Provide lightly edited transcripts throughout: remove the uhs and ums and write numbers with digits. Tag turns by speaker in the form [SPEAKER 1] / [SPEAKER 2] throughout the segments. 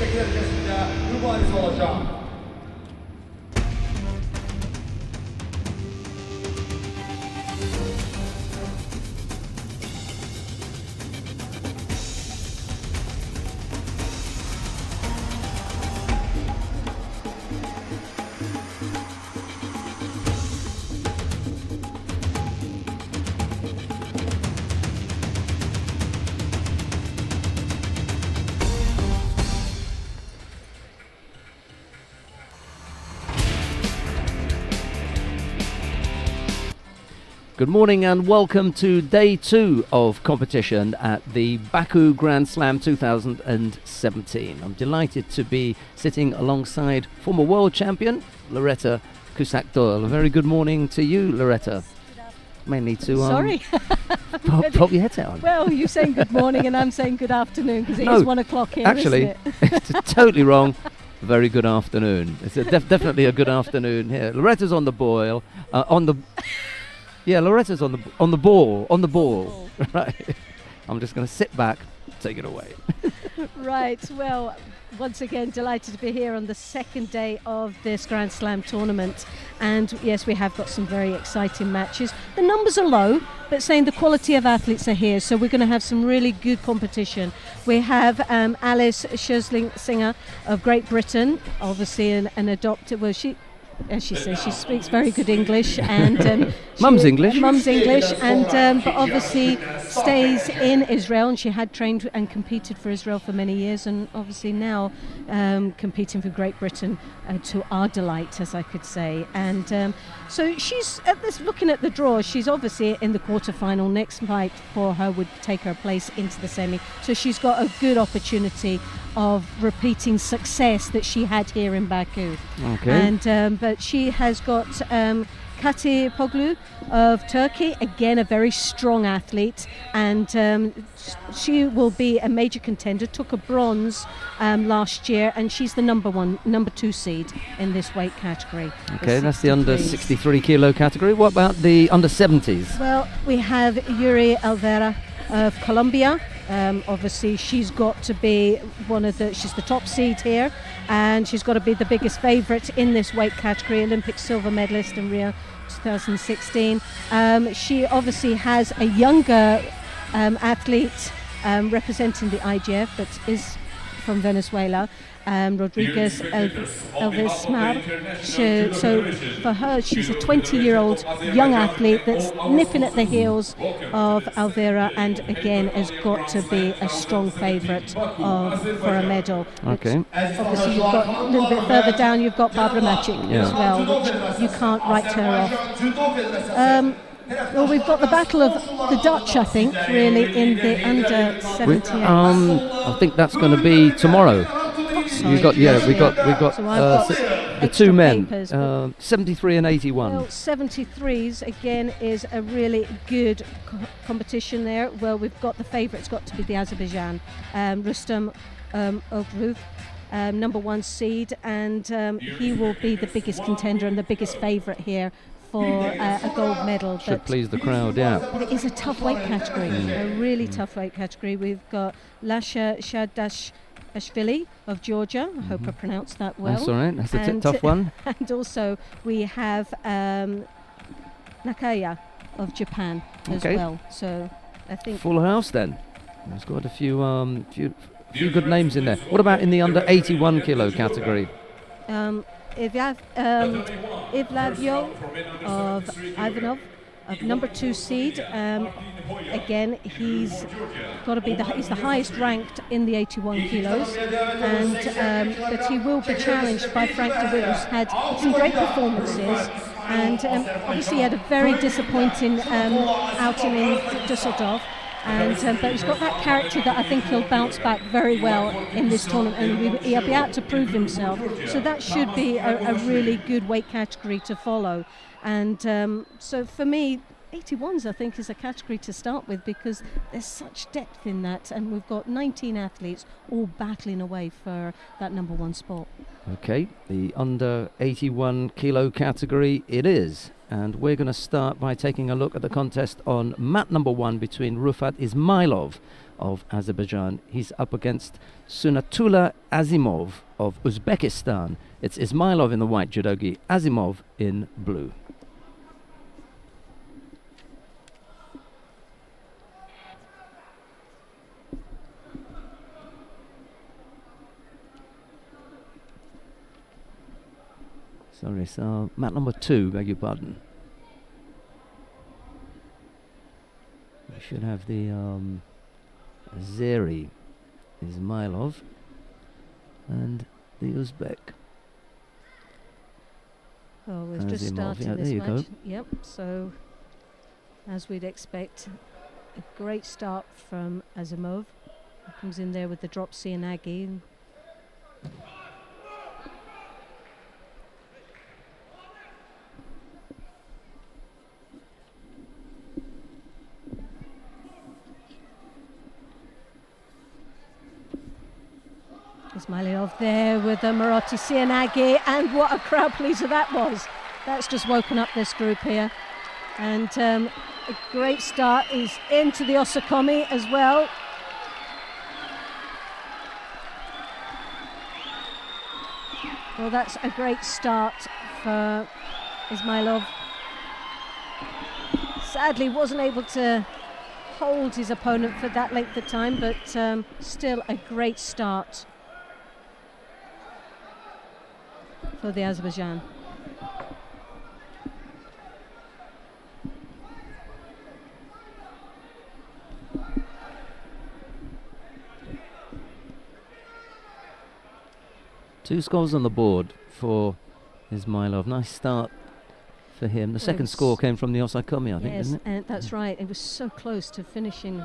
[SPEAKER 1] destekleyebilirsiniz. Mübarez olacak.
[SPEAKER 2] Good morning and welcome to day 2 of competition at the Baku Grand Slam 2017. I'm delighted to be sitting alongside former world champion Loretta Cusack-Doyle. A very good morning to you, Loretta. May need to
[SPEAKER 3] Sorry.
[SPEAKER 2] pop your head out.
[SPEAKER 3] Well, you're saying good morning and I'm saying good afternoon because it is 1 o'clock here,
[SPEAKER 2] actually,
[SPEAKER 3] isn't it?
[SPEAKER 2] it's totally wrong. Very good afternoon. It's definitely a good afternoon here. Loretta's on the boil. Yeah, Loretta's on the ball. Right. I'm just going to sit back, take it away.
[SPEAKER 3] Right. Well, once again, delighted to be here on the second day of this Grand Slam tournament. And yes, we have got some very exciting matches. The numbers are low, but saying the quality of athletes are here. So we're going to have some really good competition. We have Alice Scherzling-Singer of Great Britain, obviously an adopted, well, as she says, she speaks very good English and
[SPEAKER 2] Mum's English,
[SPEAKER 3] and but obviously stays in Israel, and she had trained and competed for Israel for many years, and obviously now competing for Great Britain to our delight, as I could say. And so she's looking at the draw. She's obviously in the quarterfinal. Next fight for her would take her place into the semi. So she's got a good opportunity of repeating success that she had here in Baku.
[SPEAKER 2] Okay.
[SPEAKER 3] And but she has got Kati Poglu of Turkey, again a very strong athlete, and she will be a major contender. Took a bronze last year, and she's the number 2 seed in this weight category.
[SPEAKER 2] Okay, that's the under 63 kilo category. What about the under 70s?
[SPEAKER 3] Well, we have Yuri Alvera of Colombia. Obviously she's got to be she's the top seed here, and she's got to be the biggest favourite in this weight category, Olympic silver medalist in Rio 2016. She obviously has a younger athlete representing the IGF that is from Venezuela, Rodriguez Elvis Mar. So for her, she's a 20-year-old young athlete that's nipping at the heels of Alvera, and again has got to be a strong favourite for a medal.
[SPEAKER 2] Okay.
[SPEAKER 3] Obviously, you've got a little bit further down, you've got Barbara Macic as well, which you can't write her off. Well, we've got the battle of the Dutch, I think, really, in the under 78.
[SPEAKER 2] I think that's going to be tomorrow. We got the two men, 73 and 81.
[SPEAKER 3] Well, 73s again is a really good competition there. Well, we've got the favourite's got to be the Azerbaijan, Rustam Ogruv, number 1 seed, and he will be the biggest contender and the biggest favourite here for a gold medal.
[SPEAKER 2] Should please the crowd, yeah.
[SPEAKER 3] But it is a tough weight category, a really tough weight category. We've got Lasha Shadashvili of Georgia. I hope I pronounced that well.
[SPEAKER 2] That's all right. That's a tough one.
[SPEAKER 3] And also we have Nakaya of Japan as well. So I think
[SPEAKER 2] full house then. There's got a few good names in there. What about in the under 81 kilo category?
[SPEAKER 3] Ivlavio of Ivanov of number 2 seed. Again, he's got to be he's the highest ranked in the 81 kilos, and but he will be challenged by Frank de Witt, who's had some great performances, and obviously he had a very disappointing outing in Düsseldorf. But he's got that character that I think he'll bounce back very well in this tournament, and he'll be out to prove himself. So that should be a really good weight category to follow. And so for me, 81s I think is a category to start with, because there's such depth in that, and we've got 19 athletes all battling away for that number 1 spot.
[SPEAKER 2] Okay, the under 81 kilo category it is. And we're going to start by taking a look at the contest on mat number 1 between Rufat Ismailov of Azerbaijan. He's up against Sunatullah Azimov of Uzbekistan. It's Ismailov in the white judogi, Azimov in blue. Sorry, so mat number 2, beg your pardon. We should have the Azeri Ismailov and the Uzbek.
[SPEAKER 3] Oh, we've just
[SPEAKER 2] Azimov,
[SPEAKER 3] started
[SPEAKER 2] yeah,
[SPEAKER 3] this
[SPEAKER 2] there you
[SPEAKER 3] match.
[SPEAKER 2] go.
[SPEAKER 3] Yep, so as we'd expect, a great start from Azimov. He comes in there with the drop Sianagi. Ismailov there with the Marotti Sianagi, and what a crowd pleaser that was. That's just woken up this group here. And a great start is into the Osakomi as well. Well, that's a great start for Ismailov. Sadly wasn't able to hold his opponent for that length of time, but still a great start for the Azerbaijan.
[SPEAKER 2] Two scores on the board for Ismailov. Nice start for him. The second score came from the Osakomi, I think,
[SPEAKER 3] yes,
[SPEAKER 2] didn't it?
[SPEAKER 3] and that's right. It was so close to finishing,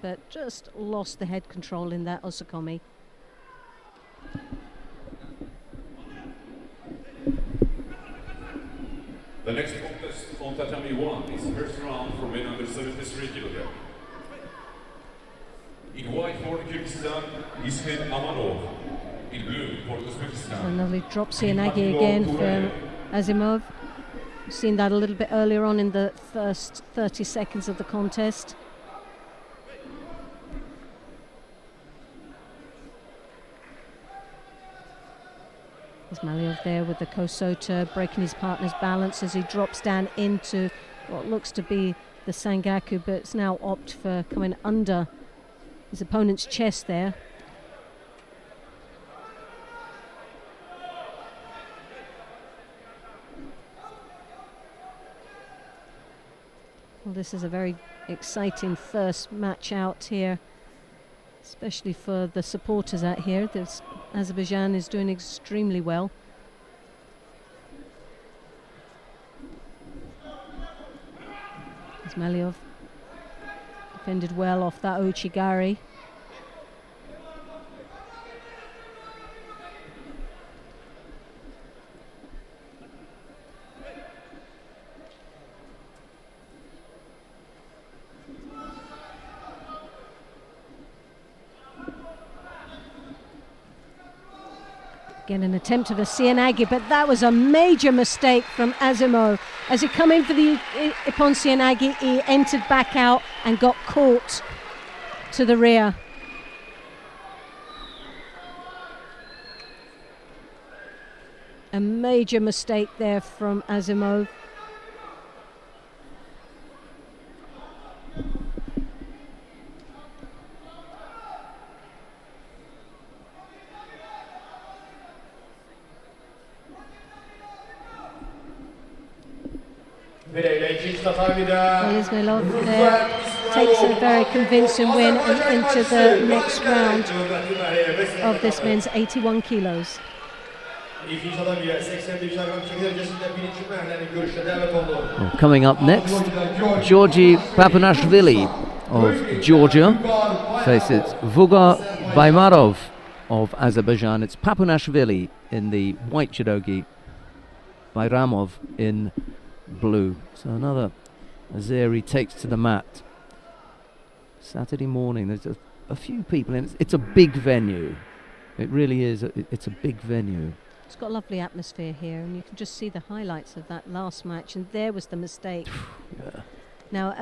[SPEAKER 3] but just lost the head control in that Osakomi.
[SPEAKER 1] The next contest on Tatami 1 is first round for men under 73 kg. In white for Kyrgyzstan, Ismet Amanov. In blue for Uzbekistan.
[SPEAKER 3] So lovely drop Sianagi again for Azimov. We've seen that a little bit earlier on in the first 30 seconds of the contest. Ismailov there with the Kosota, breaking his partner's balance as he drops down into what looks to be the Sangaku, but it's now opt for coming under his opponent's chest there. Well, this is a very exciting first match out here, especially for the supporters out here. This Azerbaijan is doing extremely well. Ismailov defended well off that Ochigari. Again, an attempt of a Sianagi, but that was a major mistake from Azimov. As he come in for the Ippon Sianagi, he entered back out and got caught to the rear. A major mistake there from Azimov. Well, Ismailov there takes a very convincing win and into the next round of this men's 81 kilos.
[SPEAKER 2] Well, coming up next, Georgi Papanashvili of Georgia faces Vugar Baymarov of Azerbaijan. It's Papanashvili in the white judogi, Bayramov in blue. So another Azeri takes to the mat. Saturday morning, there's a few people in. It's a big venue. It really is. It's a big venue.
[SPEAKER 3] It's got a lovely atmosphere here, and you can just see the highlights of that last match, and there was the mistake.
[SPEAKER 2] Yeah.
[SPEAKER 3] Now,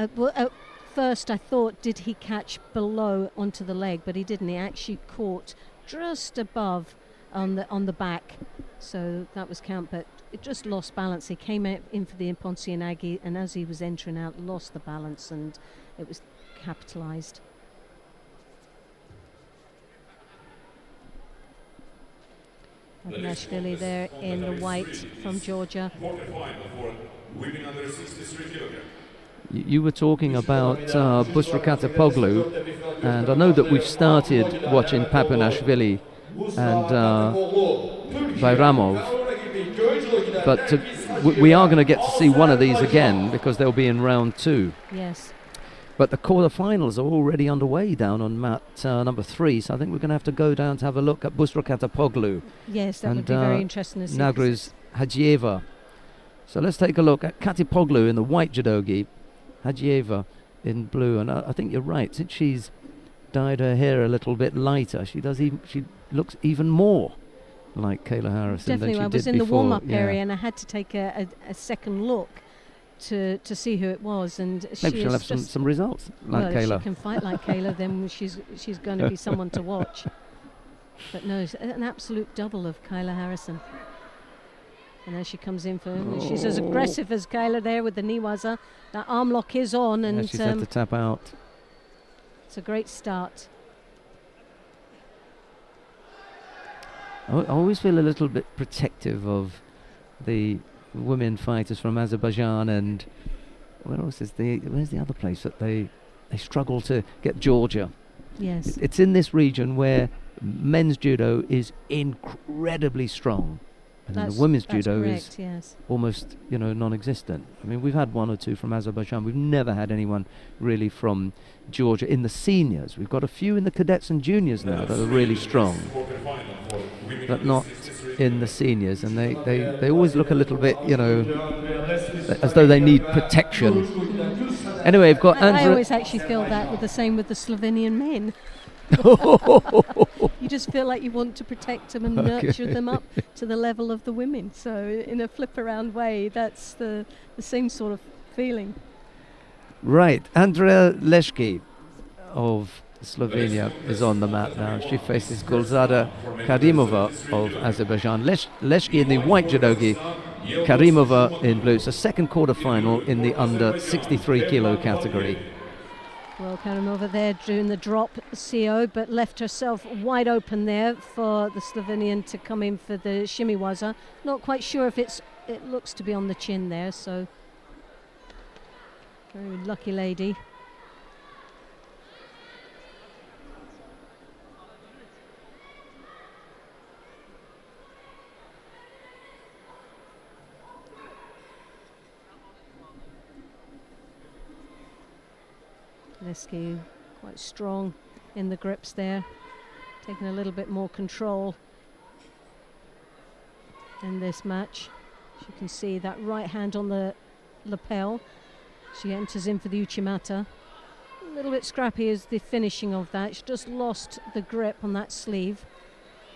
[SPEAKER 3] first I thought, did he catch below onto the leg, but he didn't. He actually caught just above on the back, so that was count, but it just lost balance. He came out in for the Imponsianagi, and as he was entering out, lost the balance, and it was capitalized. Baku there in the white from Georgia.
[SPEAKER 2] You were talking about Busrakatapoglu, and I know that we've started watching Papanashvili and Bayramov, but we are going to get to see one of these again because they'll be in round 2.
[SPEAKER 3] Yes.
[SPEAKER 2] But the quarterfinals are already underway down on mat number 3, so I think we're going to have to go down to have a look at Busrakatapoglu.
[SPEAKER 3] Yes, that would be very interesting to see.
[SPEAKER 2] Nagruz Hajieva. So let's take a look at Katipoglu in the white judogi, Hajieva in blue, and I think you're right. Since she's dyed her hair a little bit lighter, she looks even more like Kayla Harrison
[SPEAKER 3] Definitely,
[SPEAKER 2] than she
[SPEAKER 3] I was
[SPEAKER 2] did
[SPEAKER 3] in
[SPEAKER 2] before.
[SPEAKER 3] the warm-up area, and I had to take a second look to see who it was, and
[SPEAKER 2] maybe she'll have some results like Kayla.
[SPEAKER 3] If she can fight like Kayla, then she's going to be someone to watch. But no, an absolute double of Kayla Harrison. And there she comes in for she's as aggressive as Kayla there with the Niwaza. That arm lock is on, and
[SPEAKER 2] she's had to tap out.
[SPEAKER 3] It's a great start.
[SPEAKER 2] I always feel a little bit protective of the women fighters from Azerbaijan, and where's the other place that they struggle to get? Georgia.
[SPEAKER 3] Yes.
[SPEAKER 2] It's in this region where men's judo is incredibly strong, and the women's judo is almost non-existent. I mean, we've had one or two from Azerbaijan. We've never had anyone really from Georgia in the seniors. We've got a few in the cadets and juniors now that are really strong, but not in the seniors, and they always look a little bit, as though they need protection. Anyway, we've got
[SPEAKER 3] I always actually feel that with the Slovenian men. You just feel like you want to protect them and nurture them up to the level of the women. So in a flip around way, that's the same sort of feeling.
[SPEAKER 2] Right, Andrea Leshki of Slovenia is on the mat now. She faces Gulzada Karimova of Azerbaijan. Leshki in the white judogi, Karimova in blue. It's a second quarter final in the under 63 kilo category.
[SPEAKER 3] Well, Karimova there doing the drop CO, but left herself wide open there for the Slovenian to come in for the shimiwaza. Not quite sure if it looks to be on the chin there, so very lucky lady. Leski quite strong in the grips there, taking a little bit more control in this match. As you can see, that right hand on the lapel. She enters in for the Uchimata. A little bit scrappy is the finishing of that. She just lost the grip on that sleeve,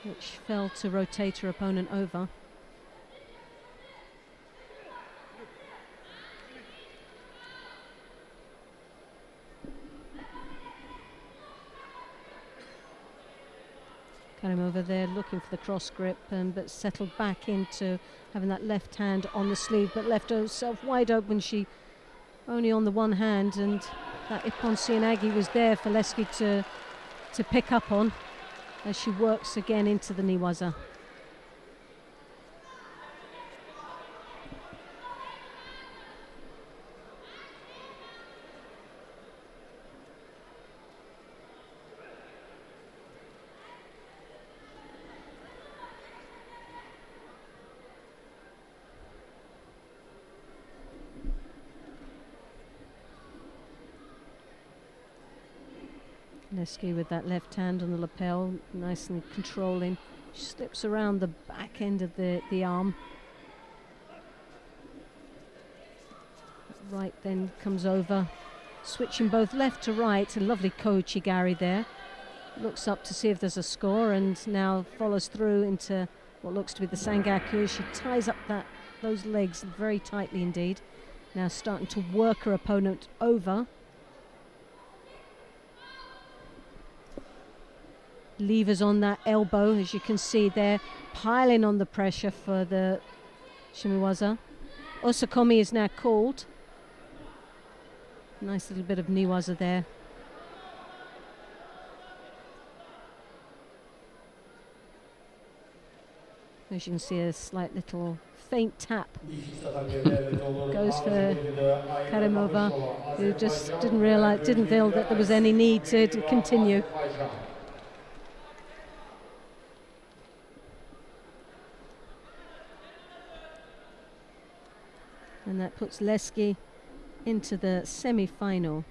[SPEAKER 3] which fell to rotate her opponent over. Karimova there looking for the cross grip, but settled back into having that left hand on the sleeve, but left herself wide open. She only on the one hand, and that Imponsianagi was there for Leski to pick up on as she works again into the Niwaza. Leski with that left hand on the lapel, nice and controlling. She slips around the back end of the arm. Right then comes over, switching both left to right. A lovely kochigari there. Looks up to see if there's a score, and now follows through into what looks to be the sangaku. She ties up those legs very tightly indeed. Now starting to work her opponent over. levers on that elbow, as you can see there, piling on the pressure for the shimiwaza. Osakomi is now called. Nice little bit of niwaza there. As you can see, a slight little faint tap goes for Karimova, who just didn't feel that there was any need to continue. And that puts Leski into the semi-final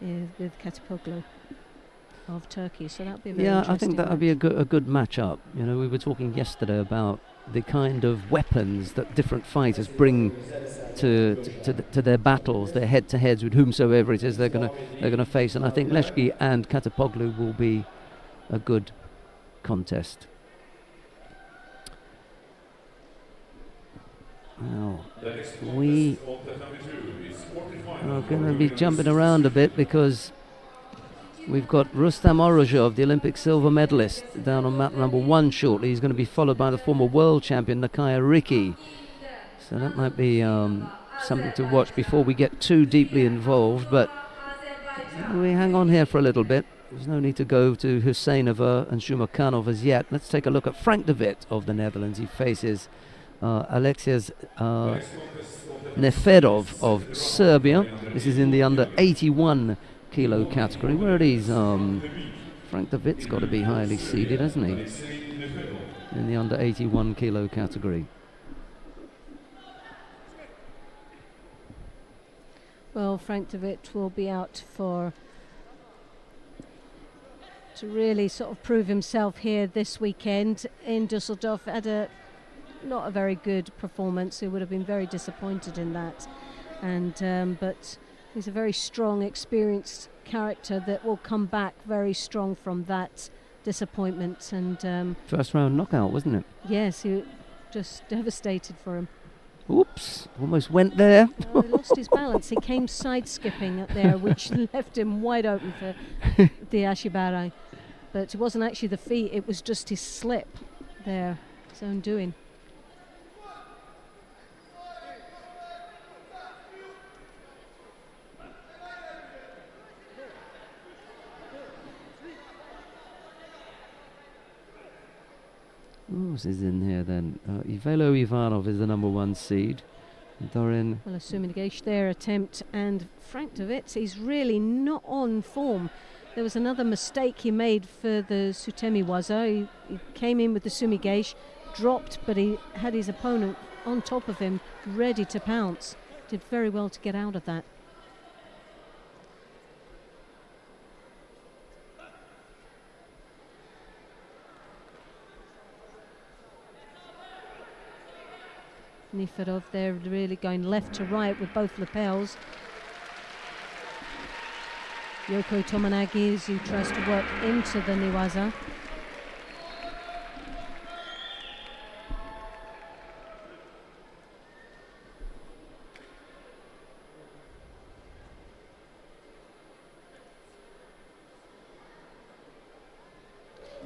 [SPEAKER 3] with Katipoglu of Turkey. So that'll be a very interesting
[SPEAKER 2] I think that would be a good match-up. You know, we were talking yesterday about the kind of weapons that different fighters bring to their battles, their head-to-heads with whomsoever it is they're gonna face. And I think Leski and Katipoglu will be a good contest. Well, we are going to be jumping around a bit because we've got Rustam Orozhov, the Olympic silver medalist, down on mat number 1 shortly. He's going to be followed by the former world champion Nakaya Riki. So that might be something to watch before we get too deeply involved. But we hang on here for a little bit. There's no need to go to Husseinova and Shumakanov as yet. Let's take a look at Frank de Witt of the Netherlands. He faces Alexias Nefedov of Serbia. This is in the under 81 kilo category. Where are these? Frank de Witt's got to be highly seeded, hasn't he? In the under 81 kilo category.
[SPEAKER 3] Well, Frank de Witt will be out to really sort of prove himself here this weekend in Dusseldorf. Had not a very good performance. He would have been very disappointed in that. And but he's a very strong, experienced character that will come back very strong from that disappointment. And
[SPEAKER 2] first round knockout, wasn't it?
[SPEAKER 3] Yes, he just devastated for him.
[SPEAKER 2] Oops, almost went there.
[SPEAKER 3] He lost his balance. He came side skipping up there, which left him wide open for the Ashibare. But it wasn't actually the feet, it was just his slip there, his own doing.
[SPEAKER 2] Who else is in here then? Ivelo Ivanov is the number 1 seed. Dorin.
[SPEAKER 3] Well, assuming their attempt, and Frank de Witt, he's really not on form. There was another mistake he made for the Sutemi Waza. He came in with the Sumigeish, dropped, but he had his opponent on top of him, ready to pounce. Did very well to get out of that. Nifedov there really going left to right with both lapels. Yoko Tomanagi, who tries to work into the Niwaza.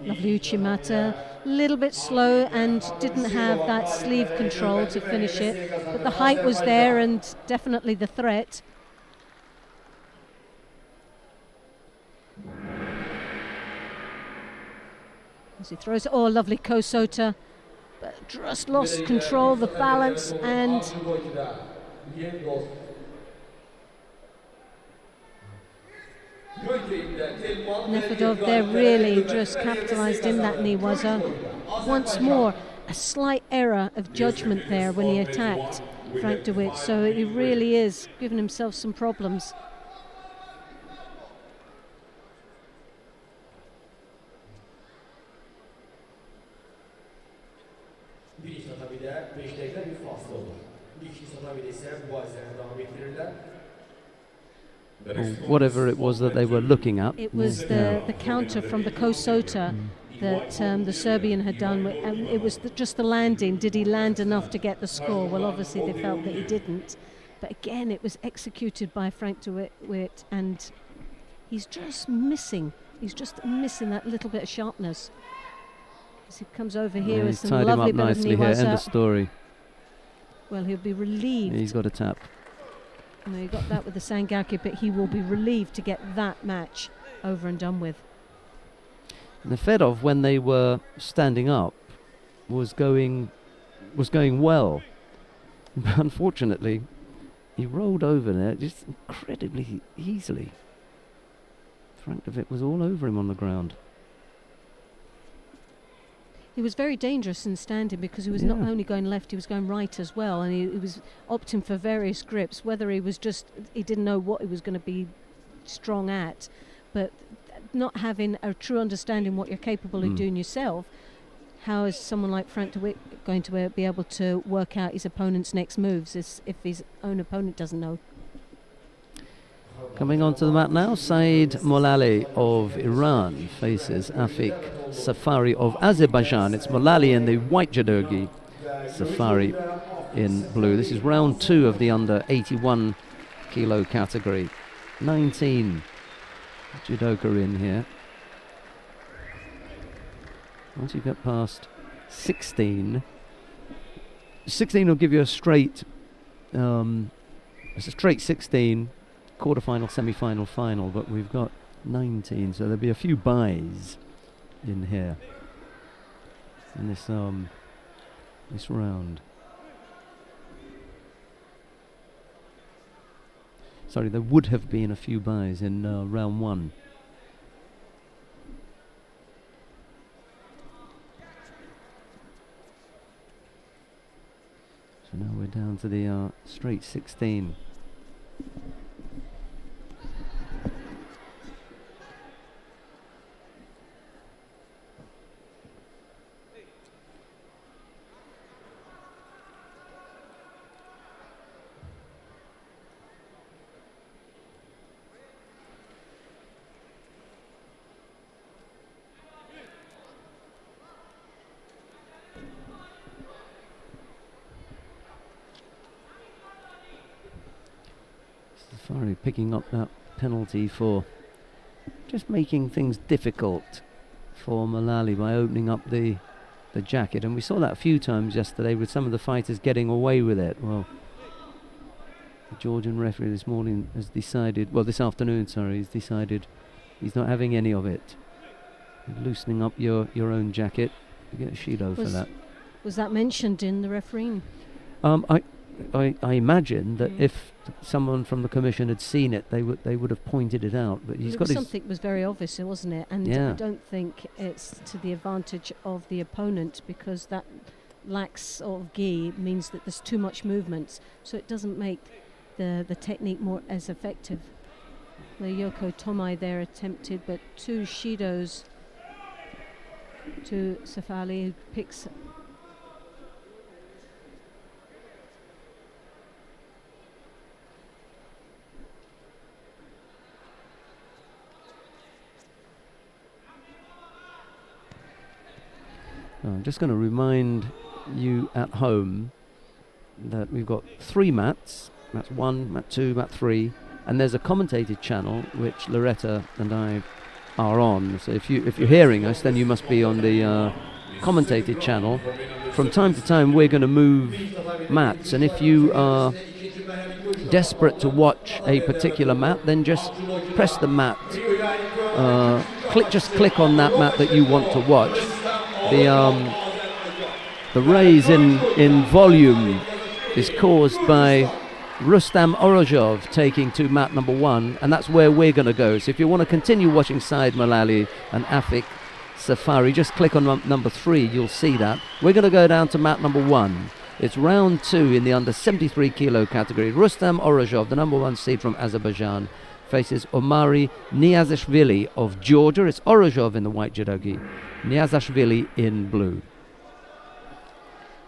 [SPEAKER 3] Lovely Uchimata, a little bit slow and didn't have that sleeve control to finish it, but the height was there and definitely the threat. As he throws, oh, lovely Kosota, but just lost control, the balance, and Nefedov there really just capitalised in that Niwaza. Once more, a slight error of judgment there when he attacked Frank de Witt, so he really is giving himself some problems.
[SPEAKER 2] Whatever it was that they were looking at.
[SPEAKER 3] It was the counter from the Kosota that the Serbian had done, and it was just the landing. Did he land enough to get the score? Well, obviously they felt that he didn't. But again, it was executed by Frank de Witt, and he's just missing He's just missing that little bit of sharpness. As he comes over here with
[SPEAKER 2] He's
[SPEAKER 3] some
[SPEAKER 2] tied him
[SPEAKER 3] lovely
[SPEAKER 2] up
[SPEAKER 3] bit of
[SPEAKER 2] nicely here. End of
[SPEAKER 3] niwaza.
[SPEAKER 2] story.
[SPEAKER 3] Well, he'll be relieved.
[SPEAKER 2] He's got a tap.
[SPEAKER 3] You know, he got that with the Sangaki, but he will be relieved to get that match over and done with.
[SPEAKER 2] And the Fedov, when they were standing up, was going well. But unfortunately, he rolled over there just incredibly easily. Frankovic was all over him on the ground.
[SPEAKER 3] He was very dangerous in standing because he was not only going left, he was going right as well, and he was opting for various grips, whether he didn't know what he was going to be strong at, but not having a true understanding what you're capable of doing yourself. How is someone like Frank de Witt going to be able to work out his opponent's next moves if his own opponent doesn't know?
[SPEAKER 2] Coming onto the mat now, Saeed Molali of Iran faces Afik Safari of Azerbaijan. It's Molali in the white judogi, Safari in blue. This is round 2 of the under 81 kilo category. 19 judoka in here. Once you get past 16 will give you a straight, it's a straight 16, quarter-final, semi-final, final, but we've got 19, so there'll be a few buys in here in this round. Sorry, there would have been a few buys in round 1. So now we're down to the straight 16. Safari picking up that penalty for just making things difficult for Molali by opening up the jacket, and we saw that a few times yesterday with some of the fighters getting away with it. Well, the Georgian referee this morning has decided, well, this afternoon, sorry, he's decided he's not having any of it. Loosening up your own jacket, you get a Shido for that.
[SPEAKER 3] Was that mentioned in the refereeing?
[SPEAKER 2] I imagine that if someone from the commission had seen it, they would have pointed it out. But he's got
[SPEAKER 3] something was very obvious, wasn't it? And I don't think it's to the advantage of the opponent, because that lax of gi means that there's too much movement, so it doesn't make the technique more as effective. The Yoko Tomai there attempted, but 2 Shidos to Safali, who picks.
[SPEAKER 2] I'm just going to remind you at home that we've got 3 mats. Mat 1, mat 2, mat 3, and there's a commentated channel which Loretta and I are on. So if you're hearing us, then you must be on the commentated channel. From time to time, we're going to move mats, and if you are desperate to watch a particular mat, then just press the mat. Click on that mat that you want to watch. The raise in volume is caused by Rustam Orozhov taking to mat number 1, and that's where we're going to go. So if you want to continue watching Saeed Molali and Afik Safari, just click on number 3, you'll see that. We're going to go down to mat number 1. It's round 2 in the under 73 kilo category. Rustam Orozhov, the number 1 seed from Azerbaijan, faces Omari Niazashvili of Georgia. It's Orozhov in the white judogi, Niazashvili in blue.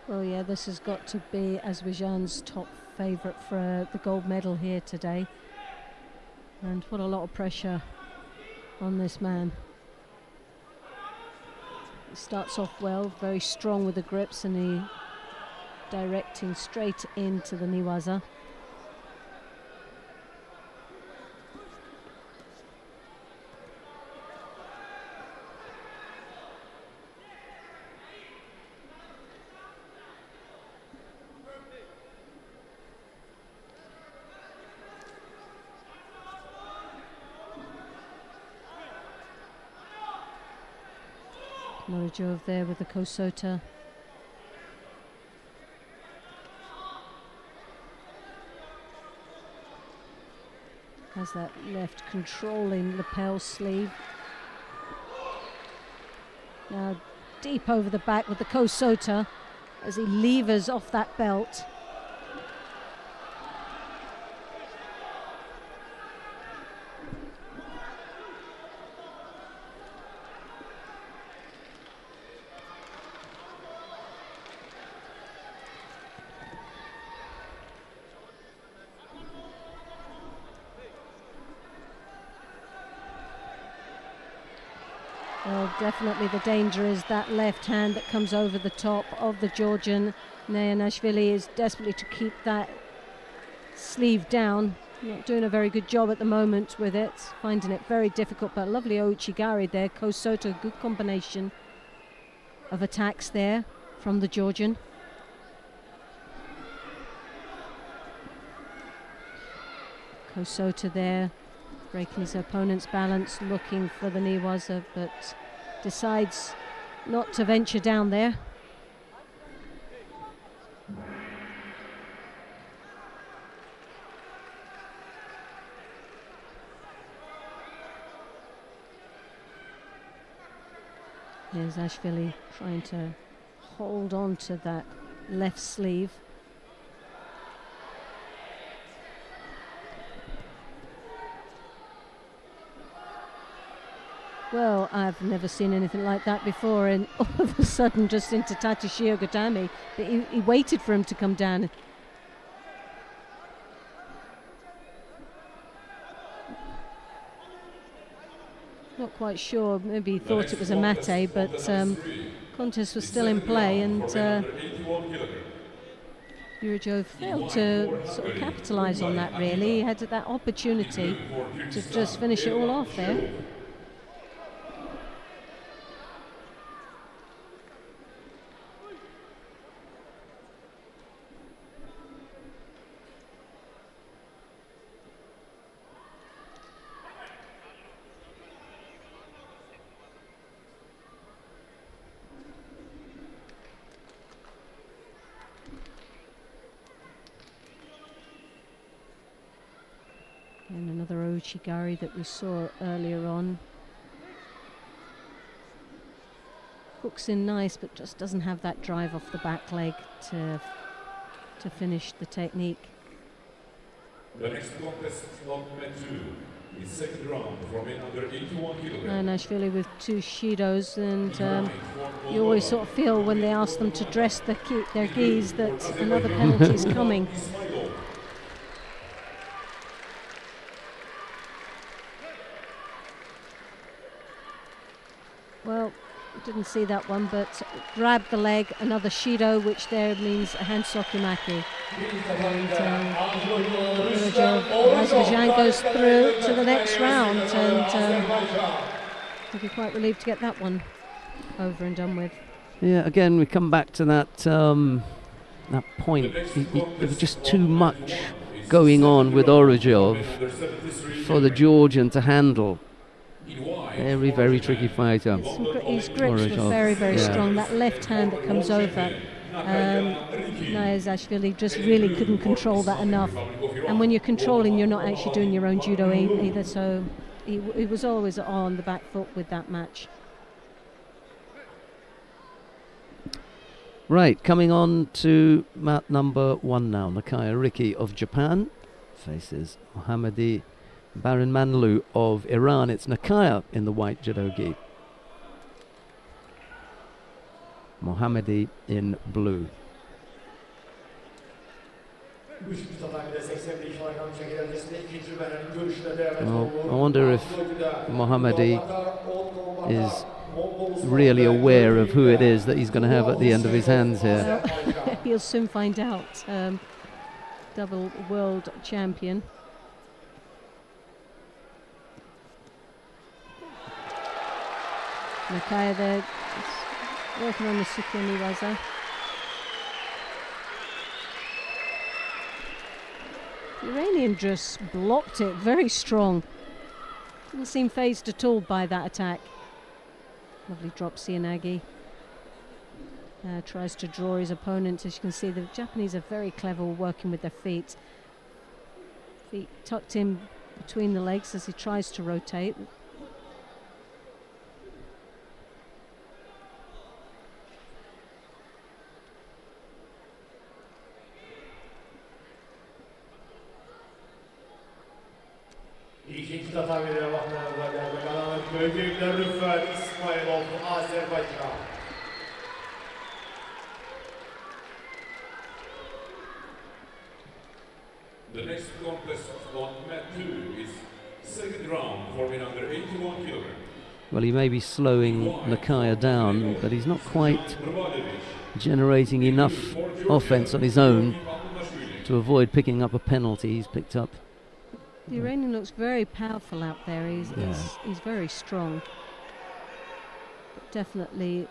[SPEAKER 3] Well, yeah, this has got to be Azerbaijan's top favourite for the gold medal here today. And what a lot of pressure on this man. He starts off well, very strong with the grips, and he directing straight into the niwaza. Morojov there with the Kosota. Has that left controlling lapel sleeve. Now deep over the back with the Kosota as he levers off that belt. Well, definitely the danger is that left hand that comes over the top of the Georgian. Neyanashvili is desperately to keep that sleeve down. Not doing a very good job at the moment with it, finding it very difficult, but lovely Ouchigari there. Kosota, good combination of attacks there from the Georgian. Kosota there, breaking his opponent's balance, looking for the Niwaza, but decides not to venture down there. Here's Ashvili trying to hold on to that left sleeve. Well, I've never seen anything like that before, and all of a sudden just into Tatishio Gatami, but he waited for him to come down. Not quite sure, maybe he thought it was a mate, but contest was still in play, and Urajov failed to sort of capitalise on that really. He had that opportunity to just finish it all off there. And another Ouchigari that we saw earlier on. Hooks in nice, but just doesn't have that drive off the back leg to finish the technique.
[SPEAKER 1] The next contest of men 2 is second round from in under 81 kilograms.
[SPEAKER 3] And Ashvili with two Shidos, and you always sort of feel when they ask them to dress their gis that another penalty is coming. Well, didn't see that one, but grabbed the leg, another Shido, which there means a hand sokimaki. And Azerbaijan goes through to the next round, and he'll be quite relieved to get that one over and done with.
[SPEAKER 2] Yeah, again, we come back to that that point. There was just too much going on with Orojov for the Georgian to handle. Very, very tricky fighter.
[SPEAKER 3] His grips were very, very strong. That left hand that comes over, Neyanashvili just really couldn't control that enough. And when you're controlling, you're not actually doing your own judo either. So he was always on the back foot with that match.
[SPEAKER 2] Right, coming on to mat number 1 now. Nakaya Riki of Japan faces Mohammadi Baron Manlu of Iran. It's Nakaya in the white judo gi. Mohammadi in blue. Well, I wonder if Mohammadi is really aware of who it is that he's going to have at the end of his hands here.
[SPEAKER 3] Well, he'll soon find out. Double world champion. Nakaya there, working on the Suki Niwaza. The Iranian just blocked it very strong. Didn't seem phased at all by that attack. Lovely drop Seoinage. Tries to draw his opponent. As you can see, the Japanese are very clever working with their feet. Feet tucked in between the legs as he tries to rotate.
[SPEAKER 4] İkinci tatamiyle bakmanıza geldi. Kanalın bölgeler Rüfet İsmailov, Azerbaycan.
[SPEAKER 1] The next contest on mat 2 is second round for men under 81 kilograms.
[SPEAKER 2] Well, he may be slowing Nakaya down, but he's not quite generating enough offense on his own to avoid picking up a penalty he's picked up.
[SPEAKER 3] The Iranian looks very powerful out there. He's very strong. But definitely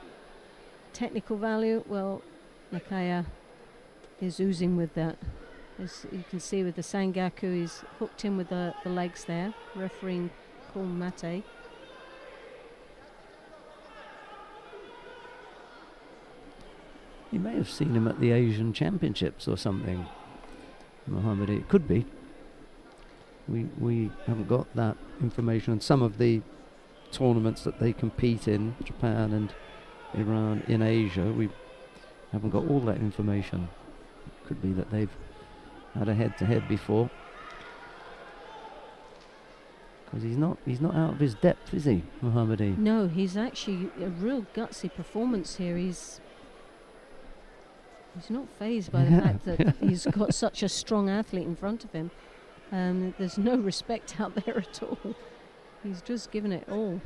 [SPEAKER 3] technical value. Well, Nakaya is oozing with that. As you can see with the Sangaku, he's hooked in with the legs there. Refereeing Paul Mate.
[SPEAKER 2] You may have seen him at the Asian Championships or something, Mohammadi. It could be. We haven't got that information on some of the tournaments that they compete in, Japan and Iran in Asia. We haven't got all that information. It could be that they've had a head-to-head before. Because he's not out of his depth, is he, Mohammadi?
[SPEAKER 3] No, he's actually a real gutsy performance here. He's not fazed by the fact that he's got such a strong athlete in front of him. There's no respect out there at all. He's just given it all.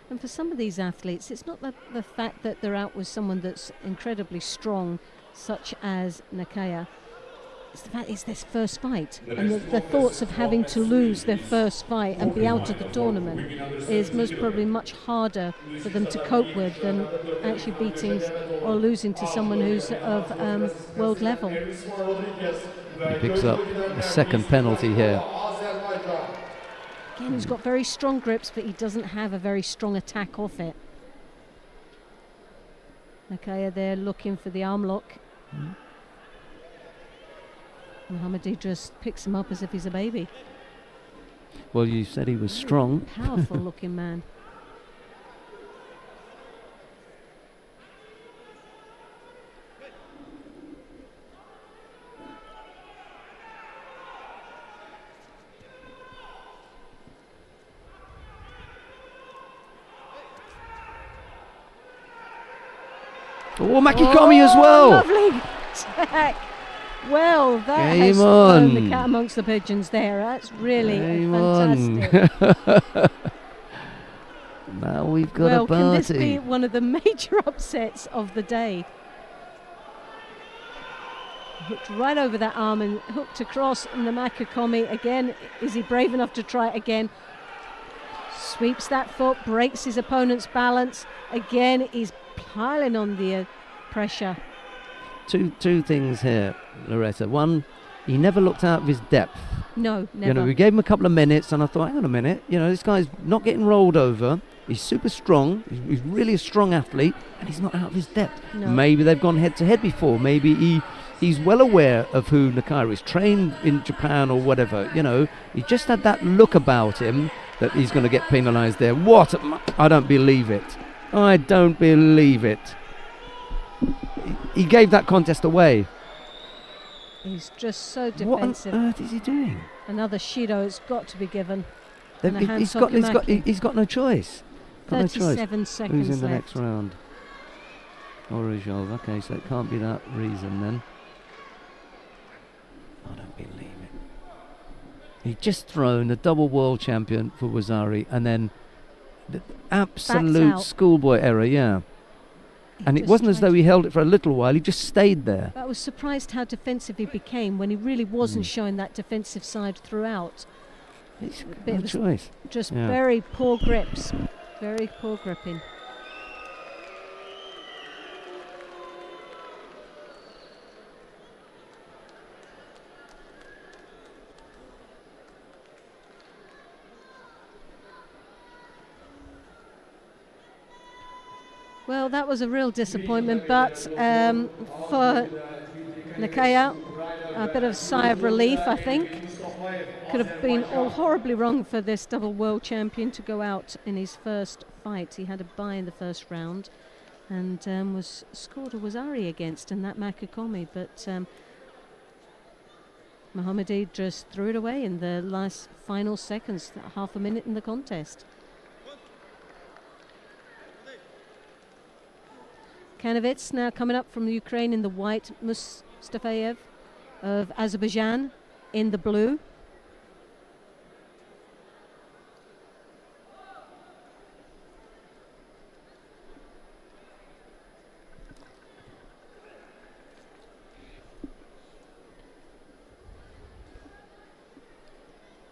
[SPEAKER 3] And for some of these athletes, it's not the fact that they're out with someone that's incredibly strong, such as Nakaya. It's the fact it's their first fight, and the thoughts of having to lose their first fight and be out of the tournament is most probably much harder for them to cope with than actually beating or losing to someone who's of world level.
[SPEAKER 2] He picks up a second penalty here.
[SPEAKER 3] Again, he's got very strong grips, but he doesn't have a very strong attack off it. Nakaya there looking for the arm lock. Mohammadi just picks him up as if he's a baby.
[SPEAKER 2] Well, you said he was strong.
[SPEAKER 3] Powerful looking man.
[SPEAKER 2] Oh, Makikomi as well.
[SPEAKER 3] Lovely attack. Well, that
[SPEAKER 2] Game
[SPEAKER 3] has
[SPEAKER 2] on.
[SPEAKER 3] thrown the cat amongst the pigeons there. That's really
[SPEAKER 2] Game
[SPEAKER 3] fantastic.
[SPEAKER 2] Now we've got
[SPEAKER 3] Well,
[SPEAKER 2] a party.
[SPEAKER 3] can this be one of the major upsets of the day? Hooked right over that arm and hooked across, and the Makikomi again. Is he brave enough to try it again? Sweeps that foot, breaks his opponent's balance. Again, he's piling on the pressure.
[SPEAKER 2] Two things here, Loretta. One, he never looked out of his depth.
[SPEAKER 3] No, never.
[SPEAKER 2] You know, we gave him a couple of minutes, and I thought, hang on a minute, you know, this guy's not getting rolled over. He's super strong. He's really a strong athlete, and he's not out of his depth.
[SPEAKER 3] No.
[SPEAKER 2] Maybe they've gone head-to-head before. Maybe he's well aware of who Nakaya is, trained in Japan or whatever. You know, he just had that look about him that he's going to get penalised there. What? I don't believe it. I don't believe it. He gave that contest away.
[SPEAKER 3] He's just so
[SPEAKER 2] What on
[SPEAKER 3] defensive.
[SPEAKER 2] earth is he doing?
[SPEAKER 3] Another Shido has got to be given.
[SPEAKER 2] They've-
[SPEAKER 3] And a
[SPEAKER 2] he's
[SPEAKER 3] hand
[SPEAKER 2] got no choice. Got no choice.
[SPEAKER 3] 37 seconds
[SPEAKER 2] Who's in the
[SPEAKER 3] left.
[SPEAKER 2] next round? Orizhov. Okay, so it can't be that reason then. I don't believe it. He just thrown the double world champion for Wazari, and then the absolute
[SPEAKER 3] out.
[SPEAKER 2] schoolboy error, yeah. And it
[SPEAKER 3] just
[SPEAKER 2] wasn't as
[SPEAKER 3] tried
[SPEAKER 2] though he held it for a little while, he just stayed there.
[SPEAKER 3] But I was surprised how defensive he became when he really wasn't showing that defensive side throughout.
[SPEAKER 2] It's
[SPEAKER 3] Bit
[SPEAKER 2] no
[SPEAKER 3] of a
[SPEAKER 2] choice.
[SPEAKER 3] Just
[SPEAKER 2] Yeah.
[SPEAKER 3] very poor grips. Very poor gripping. Well, that was a real disappointment, but for Nakaya, a bit of sigh of relief, I think. Could have been all horribly wrong for this double world champion to go out in his first fight. He had a bye in the first round and was scored a Wazari against in that Makakomi, but Mohammadi just threw it away in the last final seconds, half a minute in the contest. Kanovets now coming up from the Ukraine in the white, Mustafayev of Azerbaijan in the blue.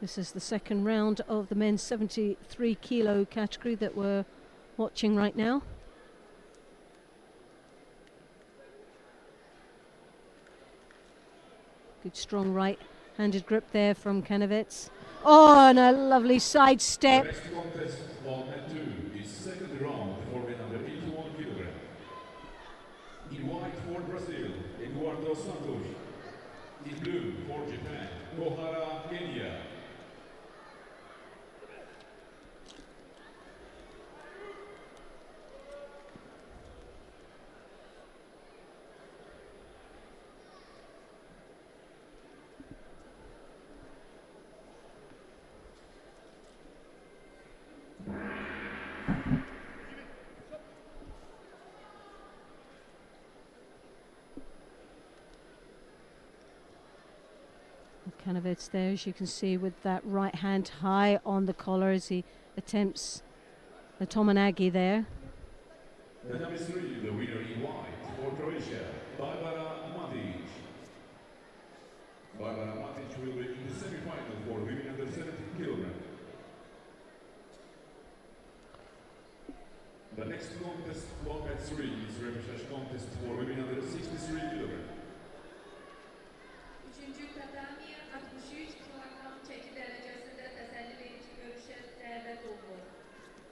[SPEAKER 3] This is the second round of the men's 73 kilo category that we're watching right now. Good strong right-handed grip there from Kanovets. Oh, and a lovely side step.
[SPEAKER 1] The next contest on mat 2 is second round for men under 81 kg. In white for Brazil, Eduardo Santos. In blue for Japan, Kohara Kenya.
[SPEAKER 3] Kanovets there, as you can see, with that right hand high on the collar as he attempts the Tomanagi there.
[SPEAKER 1] The number 3, the winner in white for Croatia, Barbara Matic. Barbara Matic will be in the semi-final for women under 70 kg. The next contest on mat 3 is representation contest for women under 63 kg.
[SPEAKER 5] Üçüncü tatami 63 kilogram çeki derecesinde teselli verici görüşe devlet oldu.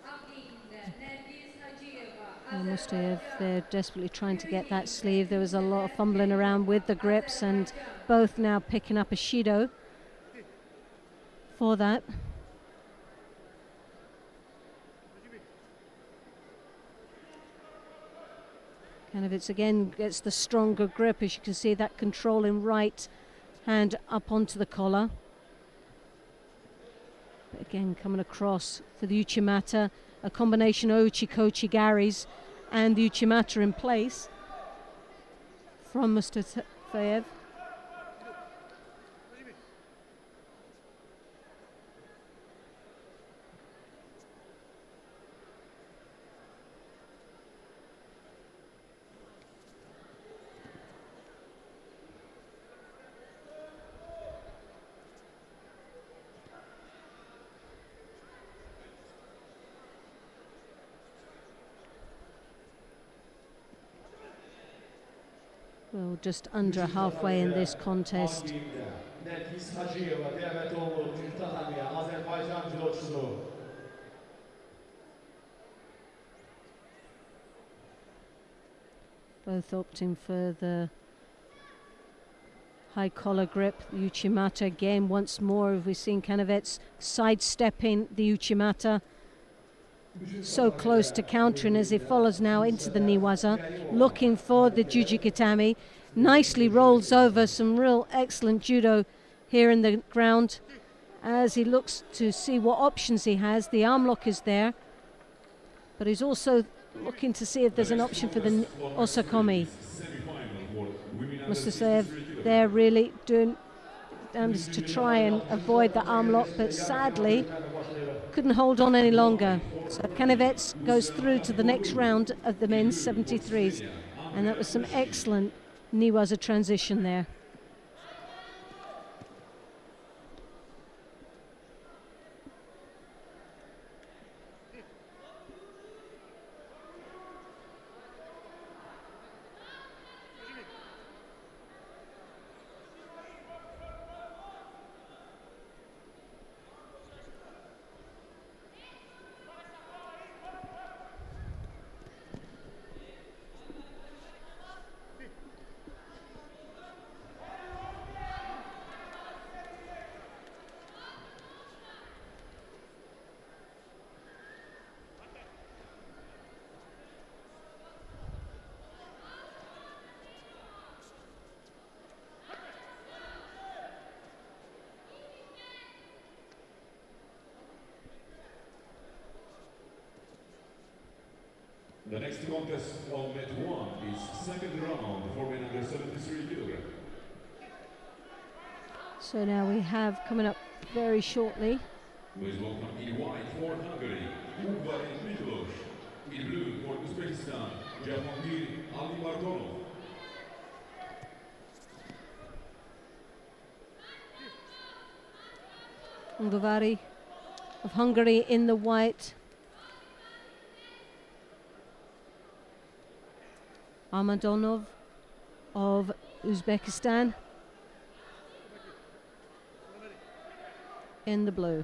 [SPEAKER 5] Afrin'de Nergiz Hacıyeva,
[SPEAKER 3] Mustayev there desperately trying to get that sleeve. There was a lot of fumbling around with the grips, and both now picking up a Shido for that. Kanovets again gets the stronger grip, as you can see, that controlling right hand up onto the collar. But again, coming across for the Uchimata, a combination Ochikochi Garis and the Uchimata in place from Mustafayev. Well, just under halfway in this contest.
[SPEAKER 4] Nergiz Hacıyeva, devlet oldu. Üçüncü tatamiye Azerbaycan judocusu.
[SPEAKER 3] Both opting for the high collar grip. The Uchimata again, once more, we've seen Kanovets sidestepping the Uchimata. So close to countering as he follows now into the Niwaza, looking for the Jujikatami. Nicely rolls over, some real excellent judo here in the ground as he looks to see what options he has. The arm lock is there, but he's also looking to see if there's an option for the Osakomi. Mustafayev there really doing damage to try and avoid the arm lock, but sadly couldn't hold on any longer. So Kanovets goes through to the next round of the men's 73s, and that was some excellent Niwaza transition there.
[SPEAKER 1] The next contest of Met 1 is second round for men under 73 kilograms.
[SPEAKER 3] So now we have coming up very shortly
[SPEAKER 1] Please welcome in white for Hungary, Ungvarin Milos. In blue for Uzbekistan, Jahangir Alimartonov.
[SPEAKER 3] Ungavari of Hungary in the white. Amadonov of Uzbekistan in the blue.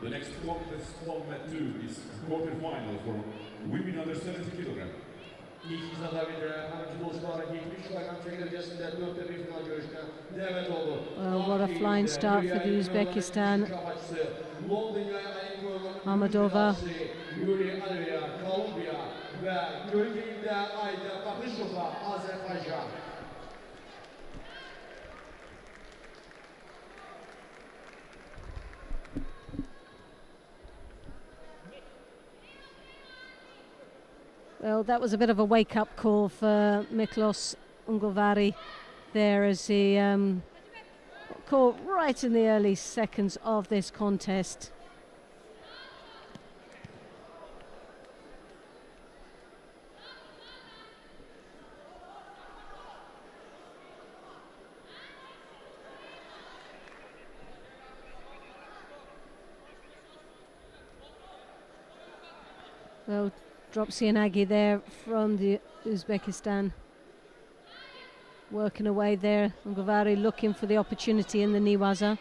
[SPEAKER 1] The next contest of Met 2 is quarterfinal for women under 70 kilograms.
[SPEAKER 4] İlk izlada bir hem judocuların 70 kilogram çeki derecesinde 4'te 1 final görüşüne devam oldu.
[SPEAKER 3] What a flying start for the Uzbekistan. Amadova.
[SPEAKER 4] Yuri Alveya, Kolombiya ve Gölge'inde Ayda Bakışova, Azerbaycan.
[SPEAKER 3] Well, that was a bit of a wake-up call for Miklos Ungavari there as he got caught right in the early seconds of this contest. Well, Dropsy and Aggie there from the Uzbekistan. Working away there. Ungavari looking for the opportunity in the Niwaza.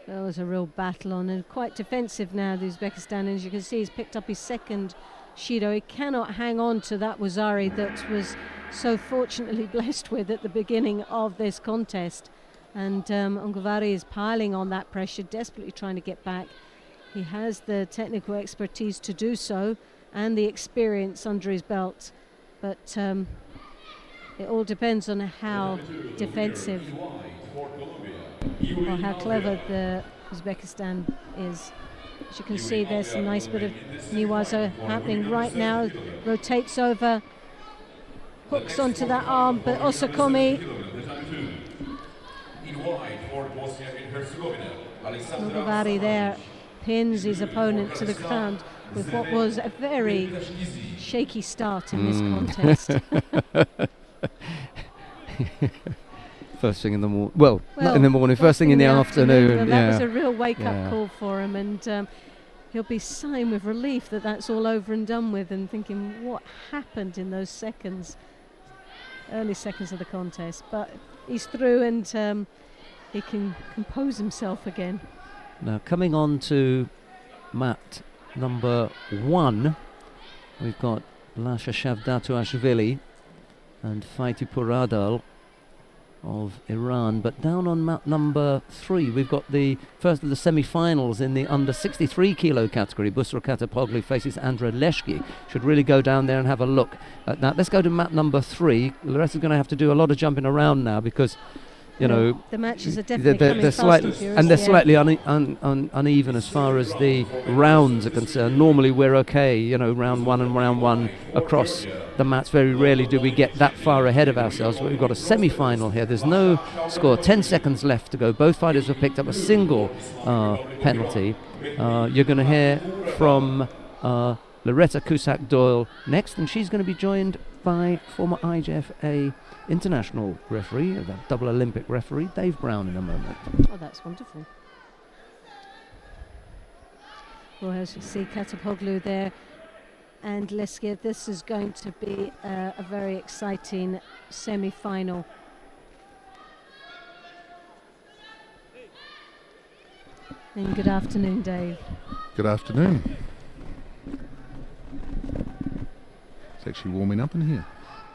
[SPEAKER 3] Well, there's a real battle on and quite defensive now, the Uzbekistan. As you can see, he's picked up his second Shido. He cannot hang on to that Wazari that was so fortunately blessed with at the beginning of this contest. And Ungavari is piling on that pressure, desperately trying to get back. He has the technical expertise to do so and the experience under his belt. But it all depends on how defensive or how clever the Uzbekistan is. As you can see, there's a nice bit of Niwaza happening right now. Rotates over, hooks onto that arm, but Osakomi. Ungavari there pins his opponent to the ground with what was a very shaky start in this contest.
[SPEAKER 2] First thing in the morning. Well, not in the morning. First thing in the afternoon.
[SPEAKER 3] That was a real wake-up call for him, and he'll be sighing with relief that that's all over and done with, and thinking what happened in those seconds, early seconds of the contest. But he's through, and he can compose himself again.
[SPEAKER 2] Now coming on to mat number 1, we've got Lasha Shavdatuashvili and Faiti Puradal of Iran. But down on mat number 3, we've got the first of the semi-finals in the under 63 kilo category. Busra Katapoglu faces Andra Leshki. Should really go down there and have a look at that. Let's go to mat number 3. Loretta's going to have to do a lot of jumping around now because you know,
[SPEAKER 3] the matches are definitely coming
[SPEAKER 2] slightly,
[SPEAKER 3] fast and furious,
[SPEAKER 2] and they're slightly uneven as far as the rounds are concerned. Normally we're okay, you know, round 1 and round 1 across the mats. Very rarely do we get that far ahead of ourselves, but we've got a semi-final here. There's no score, 10 seconds left to go. Both fighters have picked up a single penalty. You're going to hear from Loretta Cusack-Doyle next, and she's going to be joined by former IJFA international referee, the double Olympic referee, Dave Brown, in a moment.
[SPEAKER 3] Oh, that's wonderful. Well, as you see, Katapoglu there and Leskir, this is going to be a very exciting semi-final. And good afternoon, Dave.
[SPEAKER 6] Good afternoon. It's actually warming up in here.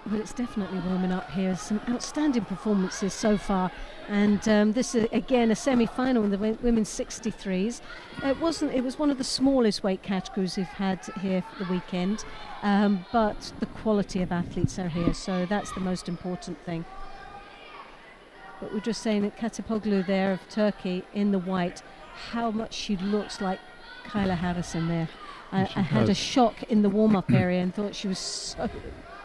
[SPEAKER 3] But it's definitely warming up here. Some outstanding performances so far, and this is again a semi-final in the women's 63s. It was one of the smallest weight categories we've had here for the weekend, but the quality of athletes are here, so that's the most important thing. But we're just saying that Katipoglu there of Turkey in the white, how much she looks like Kyla Harrison there. I had a shock in the warm-up area and thought she was so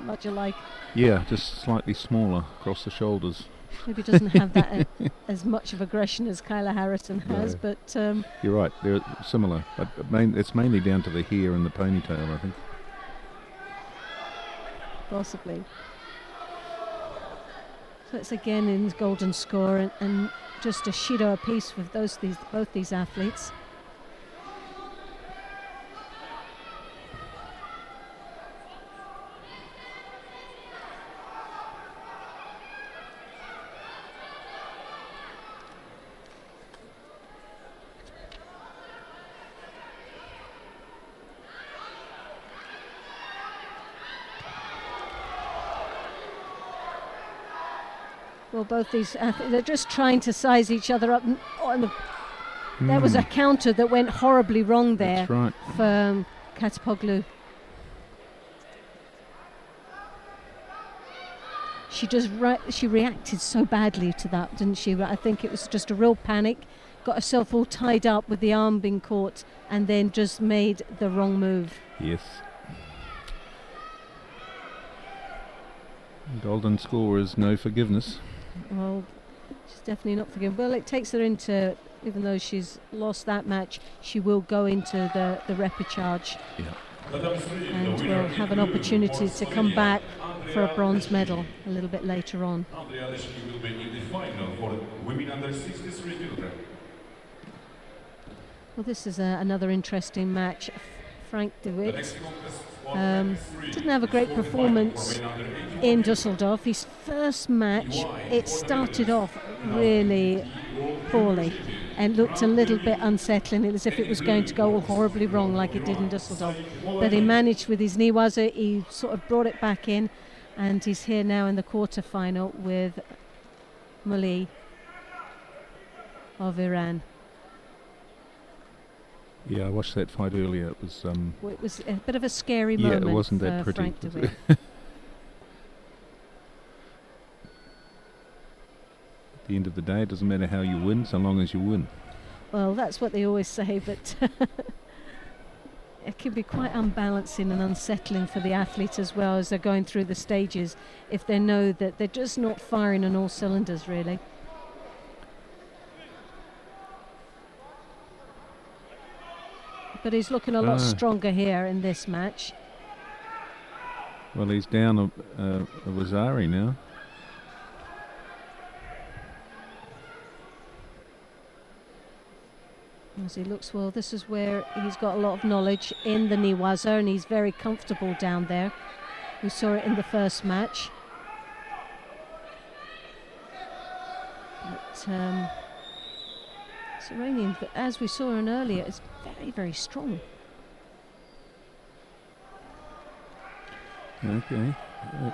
[SPEAKER 3] much alike.
[SPEAKER 6] Yeah, just slightly smaller across the shoulders.
[SPEAKER 3] Maybe doesn't have that as much of aggression as Kyla Harrison has,
[SPEAKER 6] No.
[SPEAKER 3] but
[SPEAKER 6] You're right, they're similar. But it's mainly down to the hair and the ponytail, I think.
[SPEAKER 3] possibly. So it's again in golden score and just a Shido apiece with both these athletes. Well, both these they're just trying to size each other up. There was a counter that went horribly wrong there.
[SPEAKER 6] That's right.
[SPEAKER 3] For Katipoglu. She reacted so badly to that, didn't she? I think it was just a real panic. Got herself all tied up with the arm being caught, and then just made the wrong move.
[SPEAKER 6] Yes. Golden score is no forgiveness.
[SPEAKER 3] Well, she's definitely not forgiven. Well, it takes her into, even though she's lost that match, she will go into the repechage.
[SPEAKER 6] Yeah.
[SPEAKER 3] And will have an opportunity to come back for a bronze medal a little bit later on.
[SPEAKER 1] Andrea Leschny will be in the final for women under 63 kilograms.
[SPEAKER 3] Well, this is another interesting match. Frank de Witt didn't have a great performance in Dusseldorf. His first match, it started off really poorly and looked a little bit unsettling, as if it was going to go all horribly wrong like it did in Dusseldorf. But he managed with his Niwaza, he sort of brought it back in, and he's here now in the quarter-final with Mali of Iran.
[SPEAKER 6] Yeah, I watched that fight earlier. It was
[SPEAKER 3] Well, it was a bit of a scary
[SPEAKER 6] yeah,
[SPEAKER 3] moment
[SPEAKER 6] it wasn't that
[SPEAKER 3] for
[SPEAKER 6] pretty.
[SPEAKER 3] Frank de Witt.
[SPEAKER 6] At the end of the day, it doesn't matter how you win, so long as you win.
[SPEAKER 3] Well, that's what they always say, but it can be quite unbalancing and unsettling for the athlete as well as they're going through the stages if they know that they're just not firing on all cylinders, really. But he's looking a lot stronger here in this match.
[SPEAKER 6] Well, he's down a Wazari now.
[SPEAKER 3] As he looks, well, this is where he's got a lot of knowledge in the Niwaza, and he's very comfortable down there. We saw it in the first match. But Iranian, as we saw in earlier, is very, very strong.
[SPEAKER 6] Okay. Well,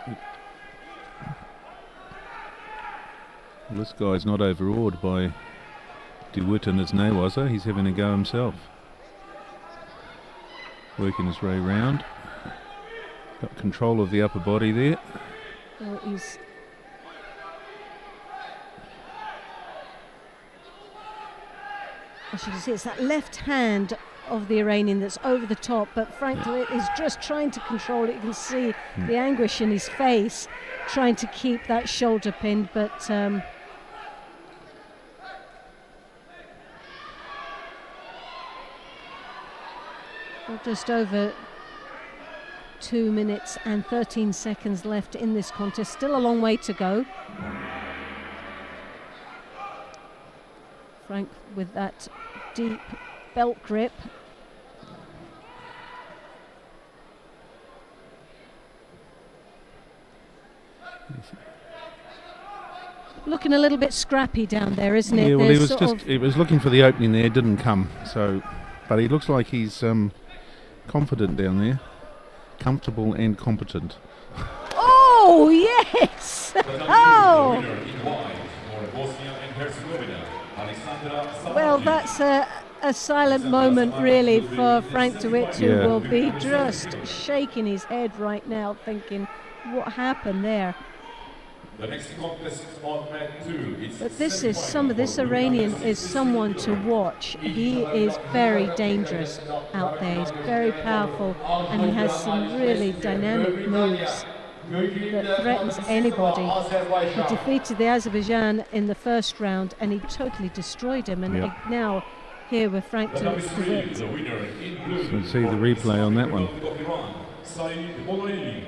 [SPEAKER 6] this guy's not overawed by De Witt and his Newaza. He's having a go himself. Working his way round. Got control of the upper body there.
[SPEAKER 3] Well, he's as you can see, it's that left hand of the Iranian that's over the top, but Frank de Witt is just trying to control it. You can see the anguish in his face, trying to keep that shoulder pinned, but just over 2 minutes and 13 seconds left in this contest. Still a long way to go. Frank with that deep belt grip. Looking a little bit scrappy down there, isn't it?
[SPEAKER 6] Yeah, well,
[SPEAKER 3] There's
[SPEAKER 6] he was looking for the opening there, didn't come. So, but he looks like he's confident down there, comfortable and competent.
[SPEAKER 3] Oh! Oh, yes! Oh!
[SPEAKER 1] Winner in white for Bosnia and Herzegovina, Alexandra Samardzic.
[SPEAKER 3] Well, that's a silent moment, really, for Frank de Witt, who
[SPEAKER 6] Yeah.
[SPEAKER 3] will be just shaking his head right now, thinking, what happened there?
[SPEAKER 1] The next contest on mat 2 is
[SPEAKER 3] But this is
[SPEAKER 1] semi-final
[SPEAKER 3] this
[SPEAKER 1] for
[SPEAKER 3] Iranian
[SPEAKER 1] women
[SPEAKER 3] is someone to watch. He is very dangerous out there. He's very powerful, and he has some really dynamic moves that threatens anybody. He defeated the Azerbaijan in the first round, and he totally destroyed him. And
[SPEAKER 6] Yep.
[SPEAKER 3] now here with Frank
[SPEAKER 1] The
[SPEAKER 3] de
[SPEAKER 1] number 3,
[SPEAKER 3] Witt.
[SPEAKER 1] the winner in blue.
[SPEAKER 6] So let's see the replay on that one.
[SPEAKER 1] Of Iran, Saeed Bolaei.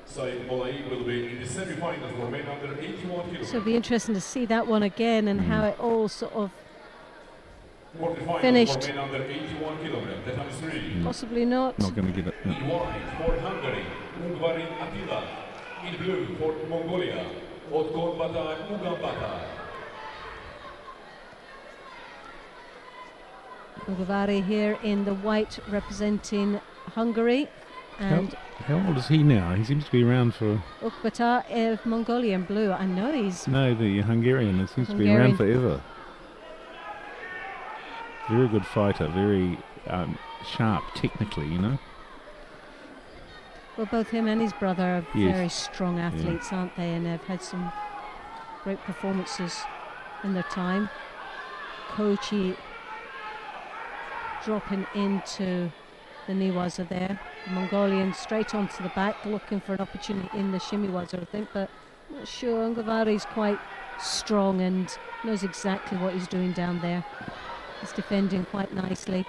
[SPEAKER 1] Saeed Bolaei will be in the semi-final for men under 81 kilograms.
[SPEAKER 3] So it'll be interesting to see that one again and how it all sort of
[SPEAKER 1] Quarterfinal
[SPEAKER 3] finished.
[SPEAKER 1] for men under 81 kilograms. The number 3.
[SPEAKER 3] Possibly not.
[SPEAKER 6] Not going to get it. No.
[SPEAKER 1] In white for Hungary, Ungvarin Attila. In blue for Mongolia, Otkon Batay Ugan Batay.
[SPEAKER 3] Ugavari here in the white representing Hungary, and
[SPEAKER 6] How old is he now? He seems to be around for...
[SPEAKER 3] Ukbata of Mongolia in blue. I know he's
[SPEAKER 6] No, the Hungarian. He seems to be around forever. Very good fighter. Very sharp technically, you know.
[SPEAKER 3] well, both him and his brother are
[SPEAKER 6] Yes.
[SPEAKER 3] very strong athletes, aren't they? And they've had some great performances in their time. Kochi dropping into the Niwaza there. The Mongolian straight onto the back, looking for an opportunity in the Shimiwaza, I think, but I'm not sure. Ungavari's quite strong and knows exactly what he's doing down there. He's defending quite nicely.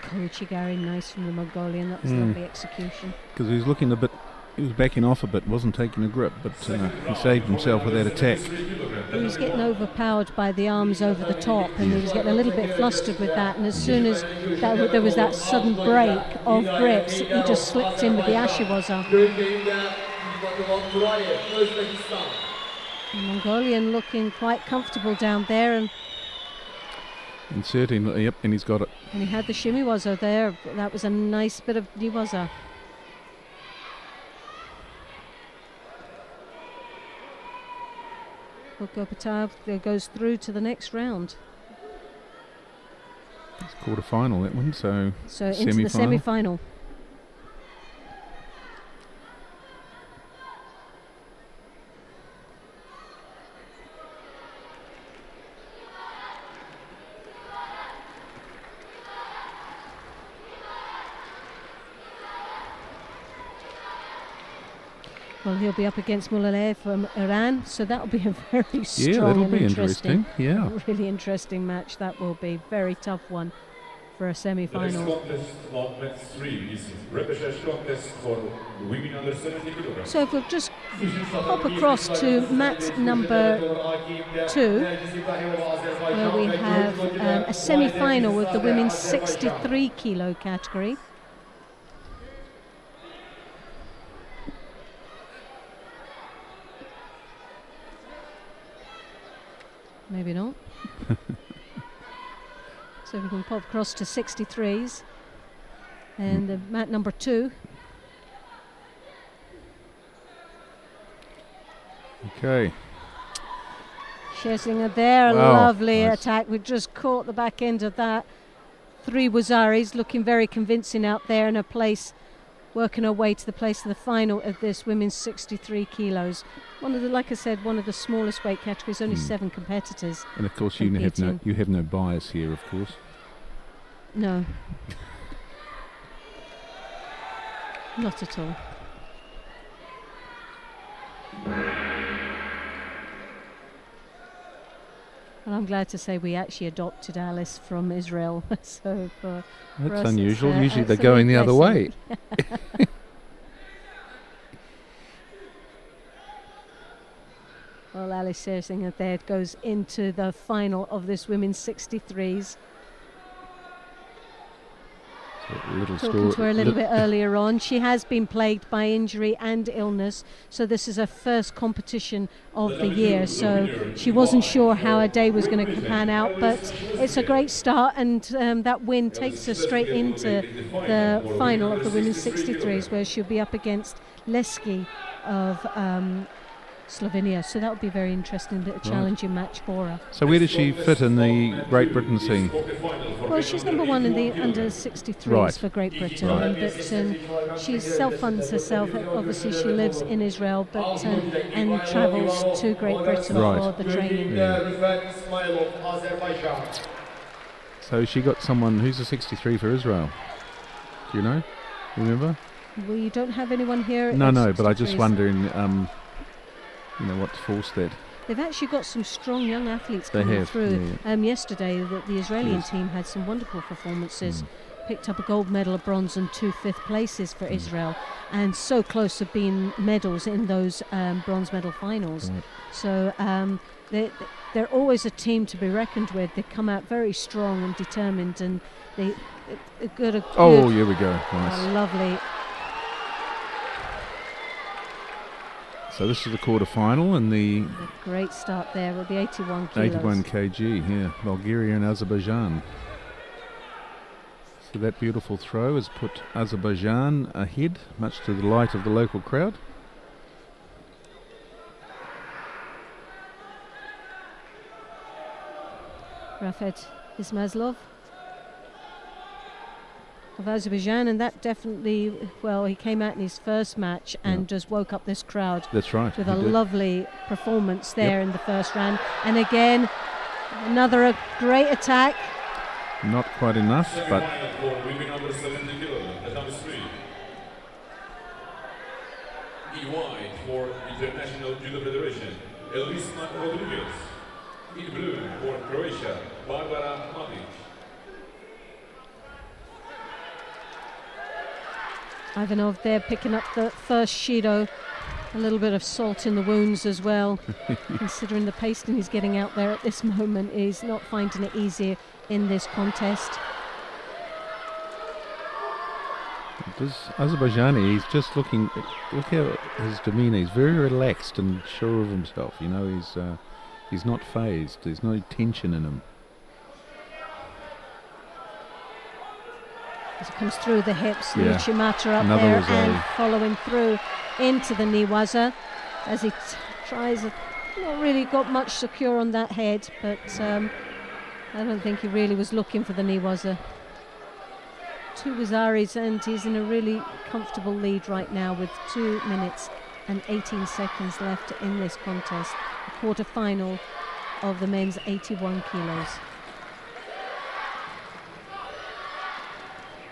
[SPEAKER 3] Kochigari, nice from the Mongolian. That was lovely execution.
[SPEAKER 6] Because he was looking a bit... He was backing off a bit, wasn't taking a grip, but he saved himself with that attack.
[SPEAKER 3] He was getting overpowered by the arms over the top, and he was getting a little bit flustered with that, and as soon as there was that sudden break of grips, he just slipped in with the Ashiwaza. The Mongolian looking quite comfortable down there, and
[SPEAKER 6] Inserting, yep, and he's got it.
[SPEAKER 3] he had the Shimiwaza there. That was a nice bit of Niwaza. Ukopatav goes through to the next round.
[SPEAKER 6] It's quarter-final, that one, so
[SPEAKER 3] Into the semi-final. Well, he'll be up against Mulalev from Iran, so that'll be a very strong
[SPEAKER 6] that'll
[SPEAKER 3] and
[SPEAKER 6] be interesting. Yeah.
[SPEAKER 3] really interesting match. That will be very tough one for a
[SPEAKER 1] The next
[SPEAKER 3] semi-final.
[SPEAKER 1] contest on mat 3 is repechage contest for women under 70 kilograms.
[SPEAKER 3] So if we'll just hop across to mat number 2, where we have a semi-final with the women's 63 kilo category. Maybe not. So we can pop across to 63s. And the mat number 2.
[SPEAKER 6] Okay.
[SPEAKER 3] Scherzinger there,
[SPEAKER 6] Wow,
[SPEAKER 3] lovely
[SPEAKER 6] nice.
[SPEAKER 3] attack. We just caught the back end of that. 3 Wazaris looking very convincing out there in a place, working our way to the place of the final of this women's 63 kilos. One of the, like I said, one of the smallest weight categories, only 7 competitors.
[SPEAKER 6] And of course, you have no bias here, of course.
[SPEAKER 3] No. Not at all. And I'm glad to say we actually adopted Alice from Israel. So for
[SPEAKER 6] That's
[SPEAKER 3] us,
[SPEAKER 6] unusual.
[SPEAKER 3] it's,
[SPEAKER 6] Usually they're
[SPEAKER 3] absolute
[SPEAKER 6] going the other way.
[SPEAKER 3] blessing. Well, Alice Searsinger there goes into the final of this women's 63s. Talking to her a little bit earlier on, she has been plagued by injury and illness, so this is her first competition of the year, so she wasn't sure how her day was going to pan out, but it's a great start, and that win takes her straight into the final of the women's 63s, where she'll be up against Leski of Slovenia, so that would be a very interesting, challenging match for her.
[SPEAKER 6] So where does she fit in the Great Britain scene?
[SPEAKER 3] Well, she's number one in the under 63s for Great Britain, but she self-funds herself. Obviously, she lives in Israel, but and travels to Great Britain for the training.
[SPEAKER 6] Yeah. So she got someone who's a 63 for Israel. Do you know? Remember?
[SPEAKER 3] We don't have anyone here.
[SPEAKER 6] No, but I just wondering, what forced that.
[SPEAKER 3] They've actually got some strong young athletes coming through. Yesterday, the Israeli team had some wonderful performances. Picked up a gold medal, a bronze, and 2 fifth places for Israel, and so close to being medals in those bronze medal finals. So they're always a team to be reckoned with. They come out very strong and determined, and they got a good,
[SPEAKER 6] here we go. Nice.
[SPEAKER 3] Lovely.
[SPEAKER 6] So this is the quarter-final and the
[SPEAKER 3] great start there with the 81 kilos.
[SPEAKER 6] 81 kg, Bulgaria and Azerbaijan. So that beautiful throw has put Azerbaijan ahead, much to the delight of the local crowd.
[SPEAKER 3] Rafet Ismazlov of Azerbaijan, and that definitely, he came out in his first match and just woke up this crowd.
[SPEAKER 6] That's right.
[SPEAKER 3] With a lovely performance there in the first round. And again, another great attack.
[SPEAKER 6] Not quite enough, but...
[SPEAKER 1] white for International Judo Federation, Elisma Rodriguez. In blue for Croatia, Barbara Madic.
[SPEAKER 3] Ivanov there picking up the first Shido. A little bit of salt in the wounds as well, considering the pasting he's getting out there at this moment. He's not finding it easy in this contest.
[SPEAKER 6] This Azerbaijani, he's just look at his demeanour. He's very relaxed and sure of himself. He's not phased. There's no tension in him.
[SPEAKER 3] As it comes through the hips, Nishimata up there and following through into the Niwaza as he tries. Not really got much secure on that head, but I don't think he really was looking for the Niwaza. 2 Wazaris, and he's in a really comfortable lead right now with 2 minutes and 18 seconds left in this contest, the quarter-final of the men's 81 kilos.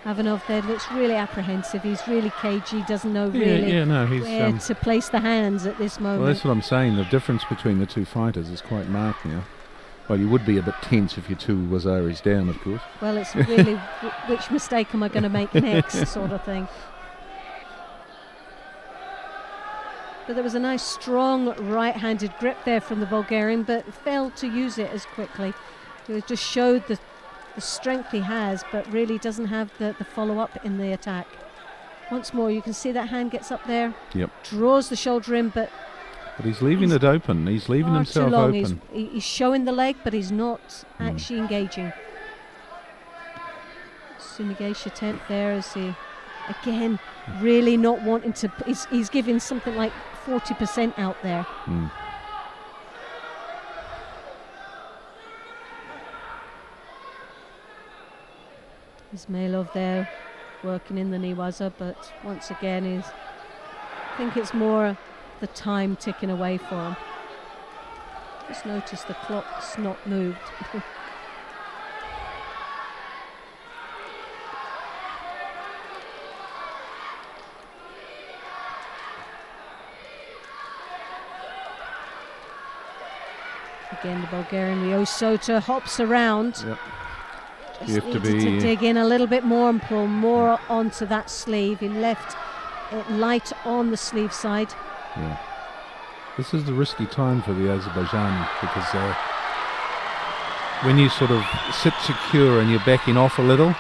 [SPEAKER 3] Ivanov there looks really apprehensive. He's really cagey, doesn't know really where to place the hands at this moment.
[SPEAKER 6] Well, that's what I'm saying. The difference between the two fighters is quite marked now. Well, you would be a bit tense if your 2 Wazaris down, of course.
[SPEAKER 3] Well, it's really which mistake am I going to make next sort of thing. But there was a nice strong right-handed grip there from the Bulgarian, but failed to use it as quickly. It just showed the strength he has, but really doesn't have the follow-up in the attack. Once more, you can see that hand gets up there, draws the shoulder in, but
[SPEAKER 6] he's leaving it open. He's leaving himself open.
[SPEAKER 3] He's showing the leg, but he's not actually engaging. Sunigay attempt there as he, again, really not wanting to. He's giving something like 40% out there. Ismailov there working in the Niwaza, but once again, I think it's more the time ticking away for him. Just notice the clock's not moved. Again, the Bulgarian Rio Sota hops around.
[SPEAKER 6] You have to
[SPEAKER 3] dig in a little bit more and pull more onto that sleeve. He left it light on the sleeve side.
[SPEAKER 6] This is the risky time for the Azerbaijani because when you sort of sit secure and you're backing off a little,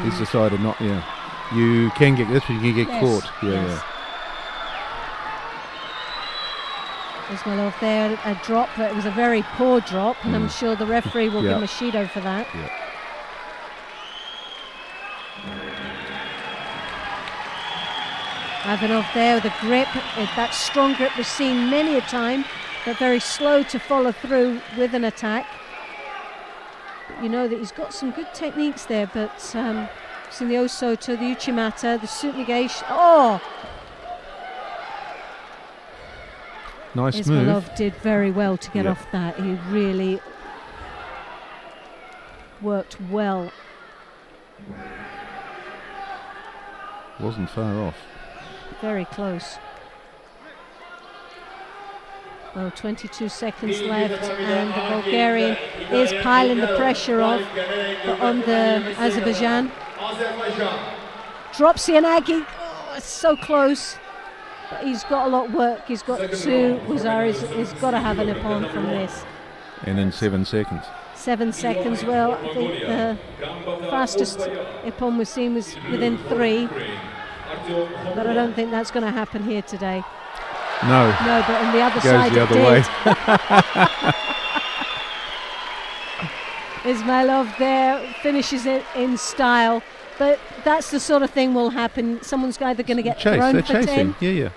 [SPEAKER 6] he's decided not. Yeah, you can get this, but you can get caught. Yeah.
[SPEAKER 3] Ismailov there, a drop, but it was a very poor drop, and I'm sure the referee will give him a Shido for that.
[SPEAKER 6] Yeah.
[SPEAKER 3] Ivanov there with a grip, that strong grip we've seen many a time, but very slow to follow through with an attack. But you know that he's got some good techniques there, but seen the Osoto, the Uchimata, the Sutnigesh. Oh!
[SPEAKER 6] Nice
[SPEAKER 3] Ismailov
[SPEAKER 6] move.
[SPEAKER 3] did very well to get off that. He really worked well.
[SPEAKER 6] Wasn't far off.
[SPEAKER 3] Very close. Well, 22 seconds left, and the Bulgarian is piling the pressure on the Azerbaijan. Drops Yanagi. Oh, it's so close. But he's got a lot of work. He's got two. He's got to have an Ippon from this.
[SPEAKER 6] And in 7 seconds.
[SPEAKER 3] 7 seconds. Well, I think the fastest Ippon we've seen was within 3. But I don't think that's going to happen here today.
[SPEAKER 6] No.
[SPEAKER 3] No, but on the other
[SPEAKER 6] Goes
[SPEAKER 3] side
[SPEAKER 6] the
[SPEAKER 3] it
[SPEAKER 6] other
[SPEAKER 3] did. Ismailov there finishes it in style. But that's the sort of thing will happen. Someone's either going to get thrown for 10,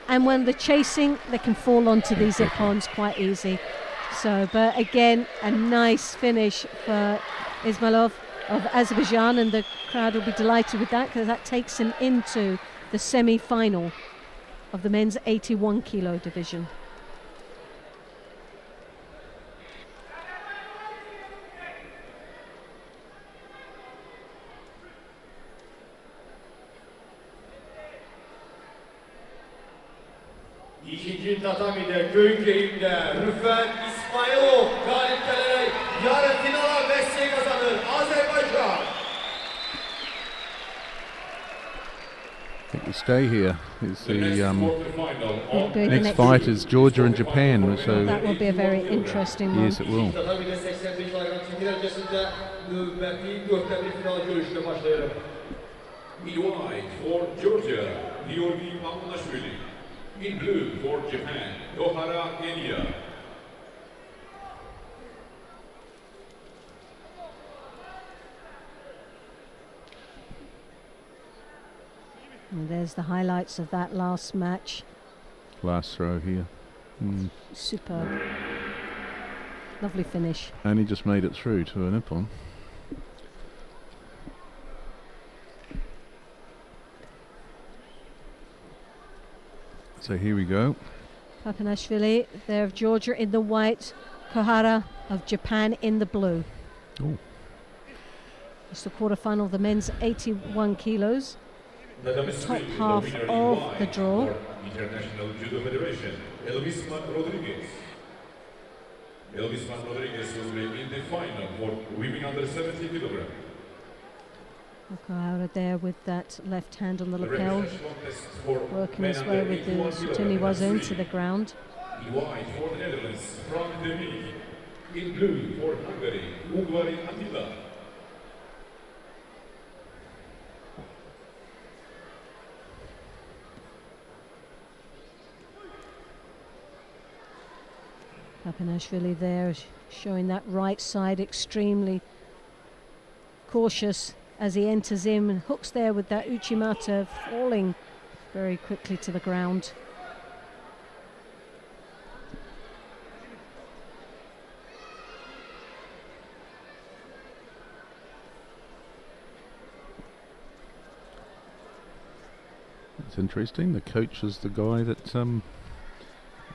[SPEAKER 3] and when they're chasing, they can fall onto these Ippons quite easy. So, but again, a nice finish for Ismailov of Azerbaijan, and the crowd will be delighted with that because that takes him into the semi-final of the men's 81 kilo division.
[SPEAKER 4] İkinci tatamide Göngeyim'de Rüfen İsmailov galip gelerek yarı finala vesileyi kazanır Azerbaycan.
[SPEAKER 6] I think we stay here. It's the
[SPEAKER 3] Next
[SPEAKER 6] fight is Georgia and Japan. So
[SPEAKER 3] that will be a very interesting one.
[SPEAKER 6] yes, it will.
[SPEAKER 4] Tatamide 85 kilogram çekilir öncesinde nöbetli 4'te 1 final görüşüne başlayalım.
[SPEAKER 1] In white for Georgia, Georgi Mamunashvili. In blue for Japan, Dohara Enya.
[SPEAKER 3] And there's the highlights of that last match.
[SPEAKER 6] Last throw here.
[SPEAKER 3] Superb. Lovely finish.
[SPEAKER 6] Only just made it through to an Ippon. So here we go.
[SPEAKER 3] Papanashvili there of Georgia in the white, Kohara of Japan in the blue.
[SPEAKER 6] Ooh.
[SPEAKER 3] It's the quarterfinal of the men's 81 kilos. Top half of the draw.
[SPEAKER 1] International Judo Federation, Elvisman Rodriguez. Elvisman Rodriguez will be in the final for women under 70 kilograms.
[SPEAKER 3] Kohara there with that left hand on the lapel, working his way with the Sutumi Wazo into the ground.
[SPEAKER 1] In white for the Netherlands, Frank de Wieg. In blue for Hungary, Ugvari Attila.
[SPEAKER 3] Papanashvili there showing that right side extremely cautious as he enters in and hooks there with that Uchimata, falling very quickly to the ground.
[SPEAKER 6] It's interesting. The coach is the guy that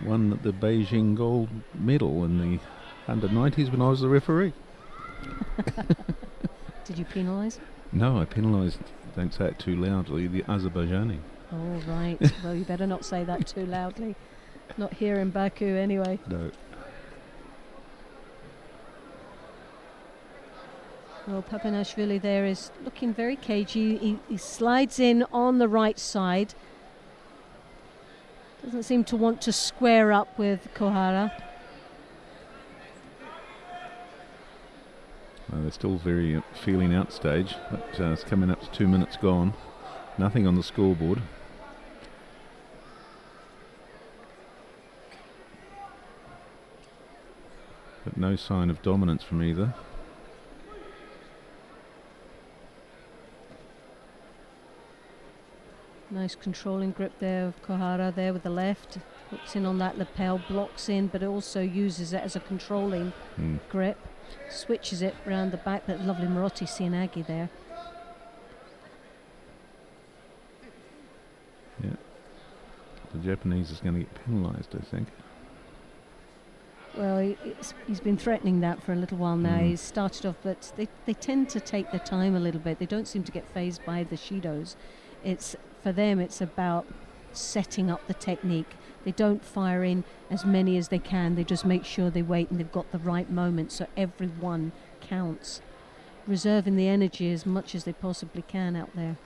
[SPEAKER 6] won the Beijing gold medal in the under-90s when I was the referee.
[SPEAKER 3] Did you penalise?
[SPEAKER 6] No, I penalised, don't say it too loudly, the Azerbaijani.
[SPEAKER 3] Oh, right. Well, you better not say that too loudly. Not here in Baku, anyway.
[SPEAKER 6] No.
[SPEAKER 3] Well, Papanashvili there is looking very cagey. He slides in on the right side. Doesn't seem to want to square up with Kohara.
[SPEAKER 6] They're still very feeling out stage, but it's coming up to 2 minutes gone. Nothing on the scoreboard. But no sign of dominance from either.
[SPEAKER 3] Nice controlling grip there of Kohara there with the left. Hooks in on that lapel, blocks in, but also uses it as a controlling grip. Switches it round the back. That lovely Marotti Sienagi there.
[SPEAKER 6] Yeah. The Japanese is going to get penalised, I think.
[SPEAKER 3] Well, he's been threatening that for a little while now. He's started off, but they tend to take their time a little bit. They don't seem to get phased by the Shidos. For them, it's about setting up the technique. They don't fire in as many as they can. They just make sure they wait and they've got the right moment, so every one counts. Reserving the energy as much as they possibly can out there.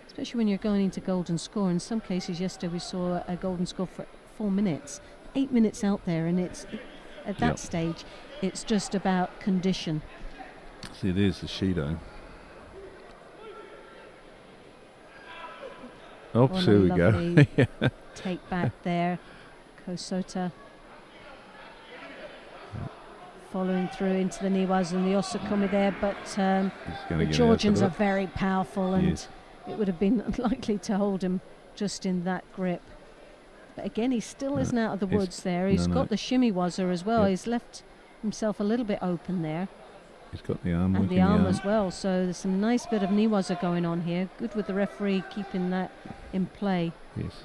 [SPEAKER 3] Especially when you're going into golden score. In some cases, yesterday we saw a golden score for 4 minutes. 8 minutes out there, and at that stage, it's just about condition.
[SPEAKER 6] See, there's the Shido. Oh, there we go.
[SPEAKER 3] Take back there. Kosota following through into the Niwaza and the Osakumi there, but the Georgians are very powerful, and it would have been unlikely to hold him just in that grip. But again, he still isn't out of the woods there. He's got the shimiwaza as well. He's left himself a little bit open there.
[SPEAKER 6] He's got the arm.
[SPEAKER 3] And the arm as well. So there's some nice bit of Niwaza going on here. Good with the referee keeping that in play.
[SPEAKER 6] Yes.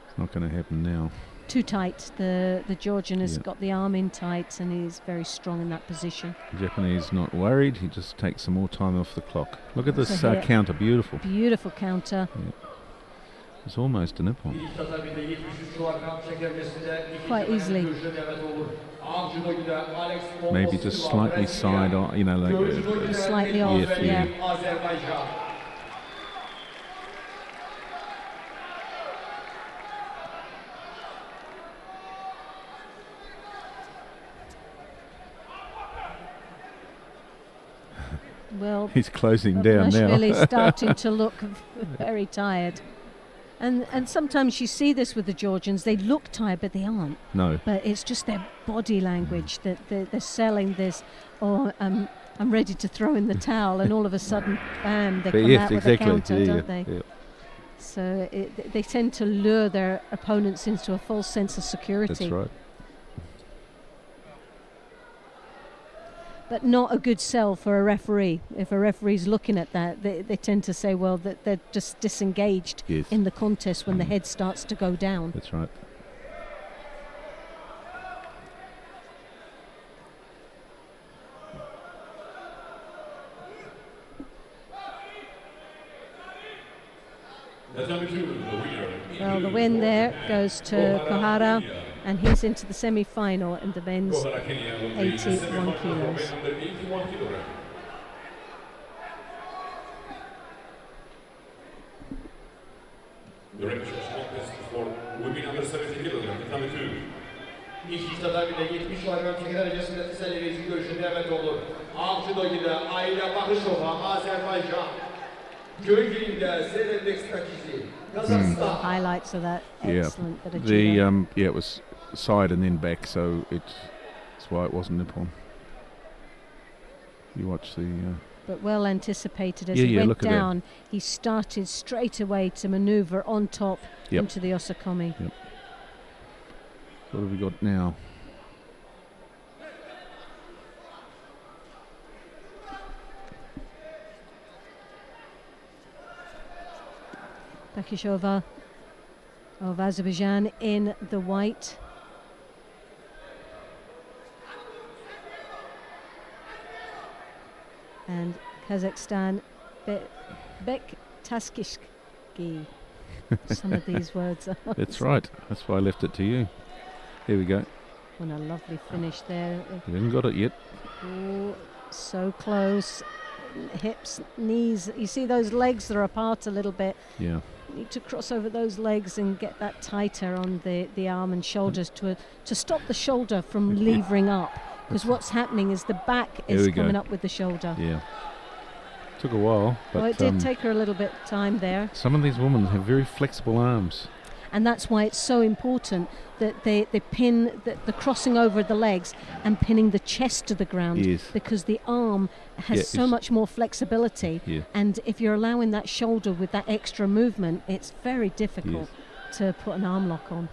[SPEAKER 6] It's not going to happen now.
[SPEAKER 3] Too tight. The Georgian has got the arm in tight, and he's very strong in that position.
[SPEAKER 6] The Japanese not worried. He just takes some more time off the clock. Look at this counter. Beautiful.
[SPEAKER 3] Beautiful counter.
[SPEAKER 6] Yeah. It's almost a nippon.
[SPEAKER 3] Quite easily.
[SPEAKER 6] Maybe just slightly side on, like
[SPEAKER 3] slightly off, yeah. Well,
[SPEAKER 6] he's closing down now.
[SPEAKER 3] Really starting to look very tired. And sometimes you see this with the Georgians. They look tired, but they aren't.
[SPEAKER 6] No.
[SPEAKER 3] But it's just their body language that they're selling this, I'm ready to throw in the towel, and all of a sudden, bam, they come out with a counter, don't they? Yeah. So they tend to lure their opponents into a false sense of security.
[SPEAKER 6] That's right.
[SPEAKER 3] But not a good sell for a referee. If a referee's looking at that, they tend to say, well, that they're just disengaged in the contest when the head starts to go down.
[SPEAKER 6] That's right.
[SPEAKER 3] Well, the win there goes to Kohara, and he's into the semi-final in the men's 81 kilos.
[SPEAKER 1] The record contest for women under 70 kilograms, number 2.
[SPEAKER 4] İlk tedavide 70 kilogram çekim derecesinde teselli görüşü Mehmet olur. Judo'da Ayla Bakışova, Azerbaycan. Gölge'inde Zeynep Stakizi, Kazakhstan.
[SPEAKER 3] Highlights of that excellent bit of
[SPEAKER 6] judo. It was side and then back, so that's why it wasn't Nippon. You watch the.
[SPEAKER 3] But well anticipated as he went down. He started straight away to manoeuvre on top into the Osakumi.
[SPEAKER 6] Yep. What have we got now?
[SPEAKER 3] Bakishova of Azerbaijan in the white. And Kazakhstan, Bek Taskishki. Some of these words are.
[SPEAKER 6] That's right. That's why I left it to you. Here we go.
[SPEAKER 3] And a lovely finish there.
[SPEAKER 6] We haven't got it yet.
[SPEAKER 3] Oh, so close. hips, knees. You see those legs that are apart a little bit.
[SPEAKER 6] Yeah.
[SPEAKER 3] You need to cross over those legs and get that tighter on the arm and shoulders to stop the shoulder from levering up. Because what's happening is the back is coming up with the shoulder.
[SPEAKER 6] Yeah. Took a while, but
[SPEAKER 3] well, it did take her a little bit of time there.
[SPEAKER 6] Some of these women have very flexible arms.
[SPEAKER 3] And that's why it's so important that they pin the crossing over the legs and pinning the chest to the ground.
[SPEAKER 6] Yes.
[SPEAKER 3] Because the arm has so much more flexibility.
[SPEAKER 6] Yeah.
[SPEAKER 3] And if you're allowing that shoulder with that extra movement, it's very difficult to put an arm lock on.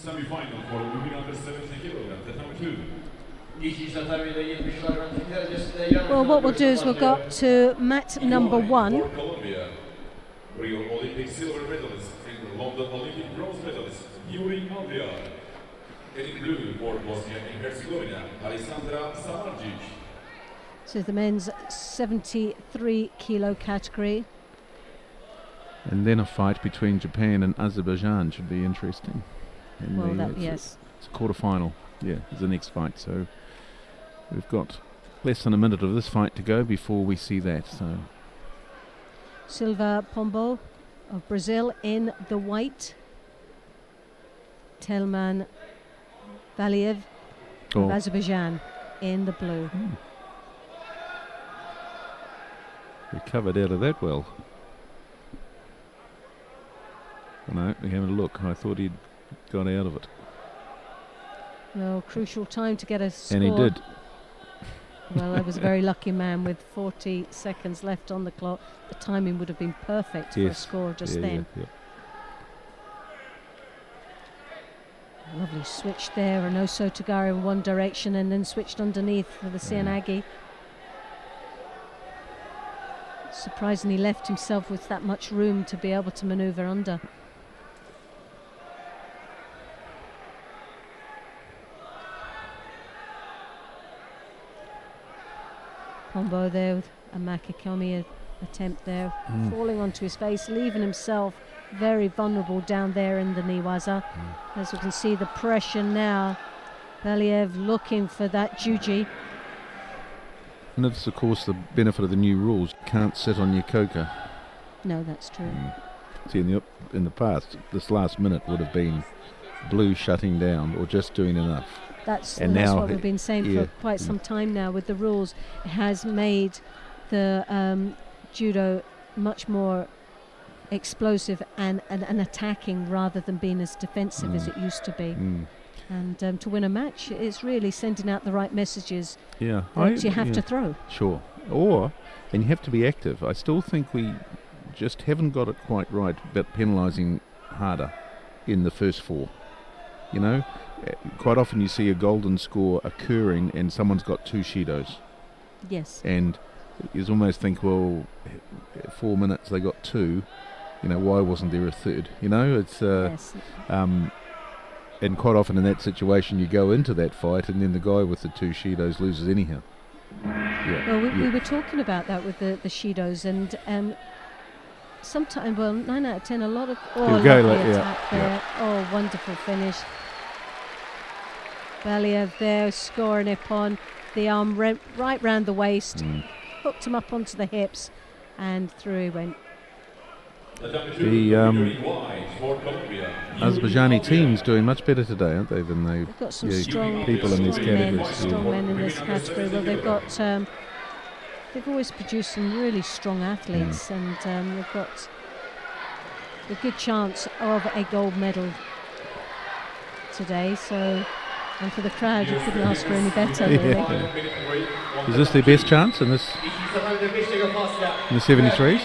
[SPEAKER 1] Semi-final for women under 70 kilograms, at number 2.
[SPEAKER 3] Well, what we'll do is we'll go up to mat number 1.
[SPEAKER 1] For Colombia, Rio Olympic silver medalist and London Olympic bronze medalist, Yuri Alvear. And in blue for Bosnia and Herzegovina, Alessandra Samardzic.
[SPEAKER 3] So the men's 73 kilo category.
[SPEAKER 6] And then a fight between Japan and Azerbaijan should be interesting.
[SPEAKER 3] Well, yes.
[SPEAKER 6] It's a quarter-final. Yeah, it's the next fight. So we've got less than a minute of this fight to go before we see that. So
[SPEAKER 3] Silva Pombo of Brazil in the white. Telman Valiev of Azerbaijan in the blue.
[SPEAKER 6] Recovered out of that well. No, we have a look. I thought he'd got out of it.
[SPEAKER 3] Well, crucial time to get a score.
[SPEAKER 6] And he did.
[SPEAKER 3] Well, I was a very lucky man with 40 seconds left on the clock. The timing would have been perfect for a score just then.
[SPEAKER 6] Yeah.
[SPEAKER 3] Lovely switch there. Renoso Tagara in one direction and then switched underneath for the Sianagi. Surprisingly left himself with that much room to be able to manoeuvre under. Pombo there with a Makikomi attempt there, falling onto his face, leaving himself very vulnerable down there in the Niwaza. As we can see the pressure now, Valiev looking for that juji.
[SPEAKER 6] And that's of course the benefit of the new rules. You can't sit on your coca.
[SPEAKER 3] No, that's true.
[SPEAKER 6] See, in the past, this last minute would have been blue shutting down or just doing enough.
[SPEAKER 3] That's
[SPEAKER 6] now
[SPEAKER 3] what we've been saying for quite some time now with the rules. It has made the judo much more explosive and attacking rather than being as defensive as it used to be. And to win a match, it's really sending out the right messages that you have to throw.
[SPEAKER 6] Sure. And you have to be active. I still think we just haven't got it quite right about penalising harder in the first 4. You know, quite often you see a golden score occurring and someone's got 2 shidos.
[SPEAKER 3] Yes.
[SPEAKER 6] And you almost think, well, 4 minutes they got 2. You know, why wasn't there a third? You know, it's
[SPEAKER 3] yes.
[SPEAKER 6] And quite often in that situation you go into that fight and then the guy with the 2 shidos loses anyhow.
[SPEAKER 3] Well, we were talking about that with the shidos, and sometimes, 9 out of 10, a lot of attack there. Oh, wonderful finish. Valiev there scoring upon the arm right round the waist, hooked him up onto the hips, and through he went.
[SPEAKER 6] The Azerbaijani team's doing much better today, aren't they?
[SPEAKER 3] They've got some strong
[SPEAKER 6] people in these categories.
[SPEAKER 3] Strong men in this category. Well, they've got. They've always produced some really strong athletes, and they've got a good chance of a gold medal today. So, and for the crowd, you couldn't ask for any better, really.
[SPEAKER 6] Is this their best chance in this? In the 73s?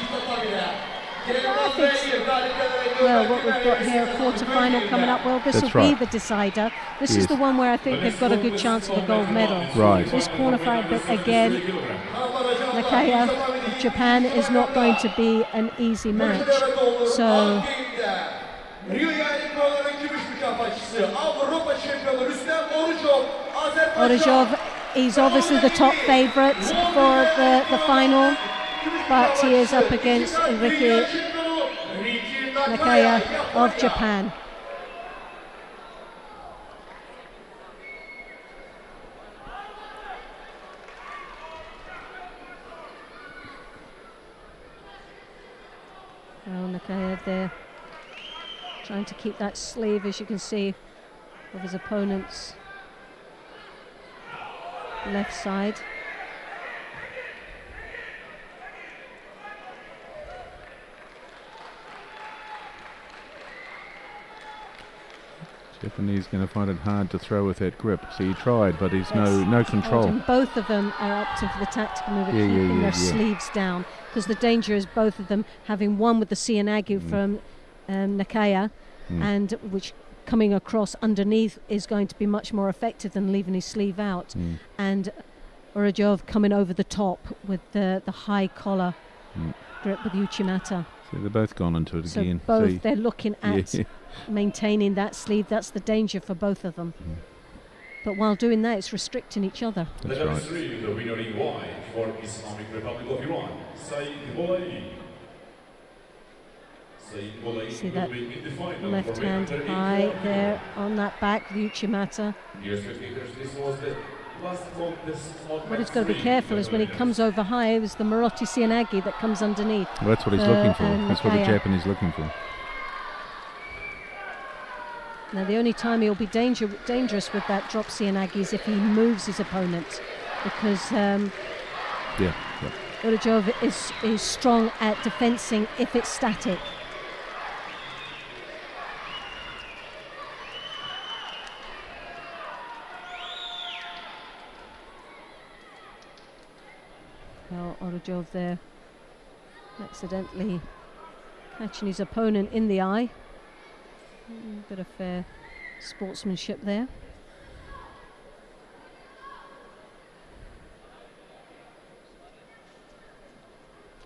[SPEAKER 3] Well, what we've got here, a quarter-final coming up. Well, this will be the decider. This is the one where I think they've got a good chance of a gold medal.
[SPEAKER 6] Right.
[SPEAKER 3] This quarter-final, but again, Nakaya, Japan is not going to be an easy match. So
[SPEAKER 4] Rio Yaylık Kuralları'nın gümüş mükafatçısı Avrupa şampiyonu Rüstem Orucov, Azerbaycan.
[SPEAKER 3] Orucov, he's obviously the top favourite for the final, but he is up against Riki Nakaya of Japan. Well, Nakaya there trying to keep that sleeve, as you can see, of his opponent's left side.
[SPEAKER 6] Japanese going to find it hard to throw with that grip. So he tried, but he's no control.
[SPEAKER 3] And both of them are opting for the tactical move of keeping their sleeves down, because the danger is both of them having one with the Seonagu from Nakaya, and which coming across underneath is going to be much more effective than leaving his sleeve out, and Orucov coming over the top with the high collar grip with Uchimata.
[SPEAKER 6] So they've both gone into it again.
[SPEAKER 3] Both they're looking at maintaining that sleeve. That's the danger for both of them. But while doing that, it's restricting each other.
[SPEAKER 6] That's
[SPEAKER 1] Medal
[SPEAKER 6] right.
[SPEAKER 1] 3, the winner in white for Islamic Republic of Iran, Said Bolai.
[SPEAKER 3] See that left hand high there on that back, the Uchimata. What he's got to be careful is when he comes over high, it was the Marotti Seonagu that comes underneath.
[SPEAKER 6] Well, that's what he's looking for. That's what the
[SPEAKER 3] Nakaya.
[SPEAKER 6] Japanese looking for.
[SPEAKER 3] Now the only time he'll be dangerous with that drop Seonagu is if he moves his opponent, because Orucov is strong at defensing if it's static. Well, Orucov there accidentally catching his opponent in the eye. Bit of fair sportsmanship there.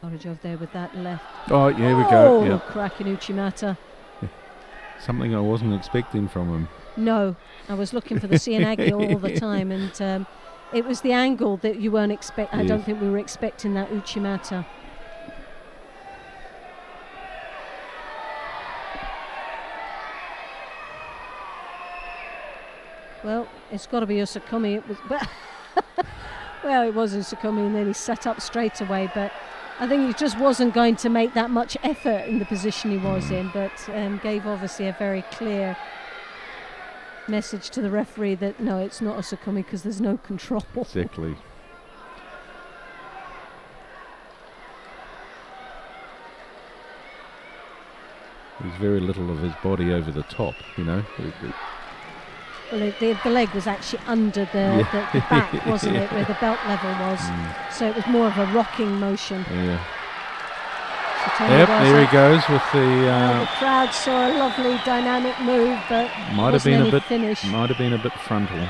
[SPEAKER 3] Orucov there with that left.
[SPEAKER 6] Oh, here we go.
[SPEAKER 3] Oh, cracking Uchimata.
[SPEAKER 6] Something I wasn't expecting from him.
[SPEAKER 3] No, I was looking for the Seonagu all the time, and it was the angle that you weren't expecting. I don't think we were expecting that Uchimata. Well, it's got to be Usakumi. It was, well, it was Usakumi, and then he set up straight away. But I think he just wasn't going to make that much effort in the position he was in. But gave obviously a very clear message to the referee that no, it's not Usakumi because there's no control.
[SPEAKER 6] Exactly. There's very little of his body over the top, you know.
[SPEAKER 3] Well, the leg was actually under the back, wasn't it, where the belt level was. So it was more of a rocking motion.
[SPEAKER 6] Yeah.
[SPEAKER 3] So
[SPEAKER 6] yep, there he goes with the
[SPEAKER 3] crowd saw a lovely dynamic move, but
[SPEAKER 6] might have been a bit
[SPEAKER 3] finish.
[SPEAKER 6] Might have been a bit frontal.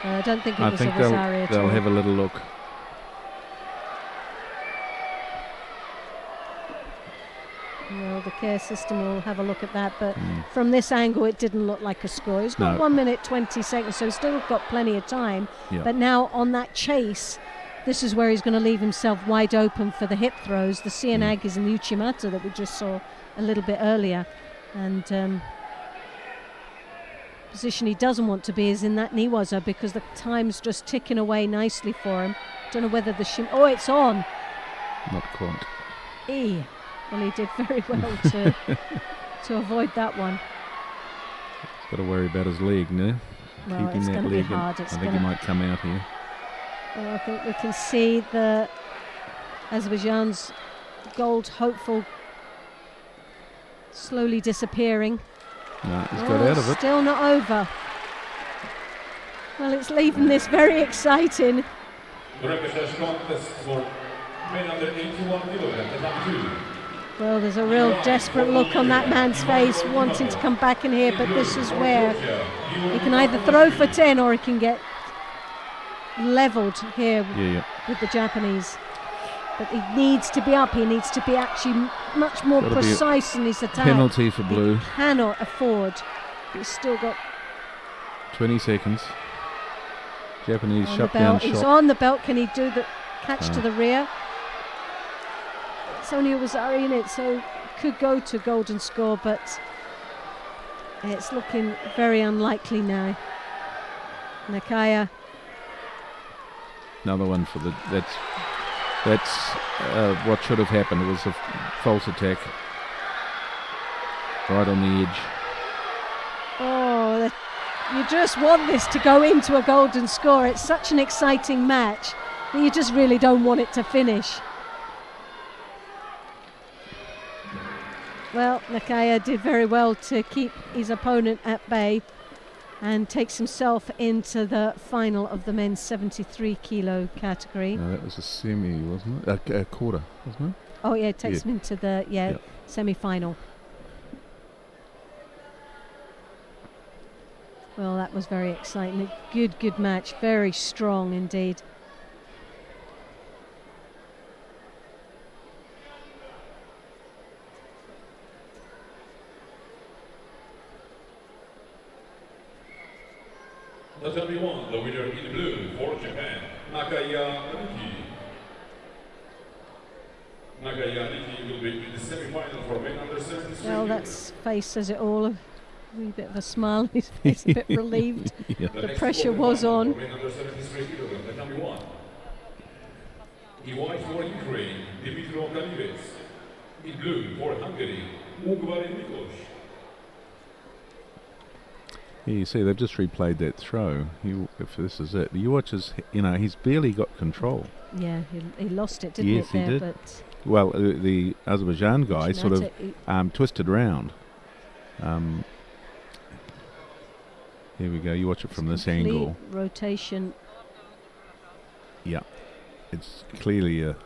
[SPEAKER 3] I don't think it
[SPEAKER 6] I
[SPEAKER 3] was
[SPEAKER 6] think
[SPEAKER 3] a Rosario at
[SPEAKER 6] they'll
[SPEAKER 3] all.
[SPEAKER 6] have a little look.
[SPEAKER 3] Well, the care system will have a look at that, but from this angle it didn't look like a score. It's got 1 minute 20 seconds, so he's still got plenty of time.
[SPEAKER 6] Yep.
[SPEAKER 3] But now on that chase, this is where he's going to leave himself wide open for the hip throws, the Seonagus and the Uchimata that we just saw a little bit earlier. And position he doesn't want to be is in that Niwaza, because the time's just ticking away nicely for him. Don't know whether the oh, it's on.
[SPEAKER 6] Not quite.
[SPEAKER 3] Well, he did very well to avoid that one.
[SPEAKER 6] He's got to worry about his leg now.
[SPEAKER 3] Well,
[SPEAKER 6] Keeping
[SPEAKER 3] it's
[SPEAKER 6] that
[SPEAKER 3] going to be
[SPEAKER 6] leg.
[SPEAKER 3] hard.
[SPEAKER 6] I think he might come out here.
[SPEAKER 3] Well, I think we can see the Azerbaijan's gold hopeful slowly disappearing.
[SPEAKER 6] No, he's got out of it.
[SPEAKER 3] Still not over. Well, it's leaving this very exciting. Well, there's a real desperate look on that man's face, wanting to come back in here, but this is where he can either throw for 10 or he can get levelled here with the Japanese. But he needs to be up. He needs to be actually much more
[SPEAKER 6] Gotta be a
[SPEAKER 3] precise in his attack.
[SPEAKER 6] Penalty for blue.
[SPEAKER 3] He cannot afford. He's still got
[SPEAKER 6] 20 seconds. Japanese
[SPEAKER 3] on the
[SPEAKER 6] shutdown
[SPEAKER 3] belt. He's
[SPEAKER 6] shot.
[SPEAKER 3] on the belt. Can he do the catch to the rear? It's only a Wazari in it, so could go to golden score, but it's looking very unlikely now. Nakaya.
[SPEAKER 6] Another one for the. That's what should have happened. It was a false attack. Right on the edge.
[SPEAKER 3] Oh, you just want this to go into a golden score. It's such an exciting match that you just really don't want it to finish. Well, Nakaya did very well to keep his opponent at bay and takes himself into the final of the men's 73 kilo category.
[SPEAKER 6] No, that was a semi, wasn't it? A quarter, wasn't it?
[SPEAKER 3] Oh yeah, it takes
[SPEAKER 6] Yeah.
[SPEAKER 3] him into the
[SPEAKER 6] Yeah.
[SPEAKER 3] semi-final. Well, that was very exciting. A good match. Very strong indeed.
[SPEAKER 1] Let everyone, the winner in blue for Japan, Nakaya Riki. Nakaya Riki will be in the semi-final for men under 73.
[SPEAKER 3] Well, that's face says it all. A wee bit of a smile on his face, a bit relieved.
[SPEAKER 6] Yeah.
[SPEAKER 3] The pressure was on.
[SPEAKER 1] For men under 73 kilograms, that can be won. In white for Ukraine, Dimitrov Galives. In blue for Hungary, Ugvar Nikos.
[SPEAKER 6] Yeah, you see, they've just replayed that throw. If this is it, you watch his. He's barely got control.
[SPEAKER 3] Yeah, he lost it, didn't
[SPEAKER 6] Yes,
[SPEAKER 3] it?
[SPEAKER 6] he
[SPEAKER 3] There,
[SPEAKER 6] did.
[SPEAKER 3] but
[SPEAKER 6] Well, the Azerbaijan guy sort of twisted round. Here we go. You watch it from this
[SPEAKER 3] complete
[SPEAKER 6] angle.
[SPEAKER 3] rotation.
[SPEAKER 6] Yeah, it's clearly a.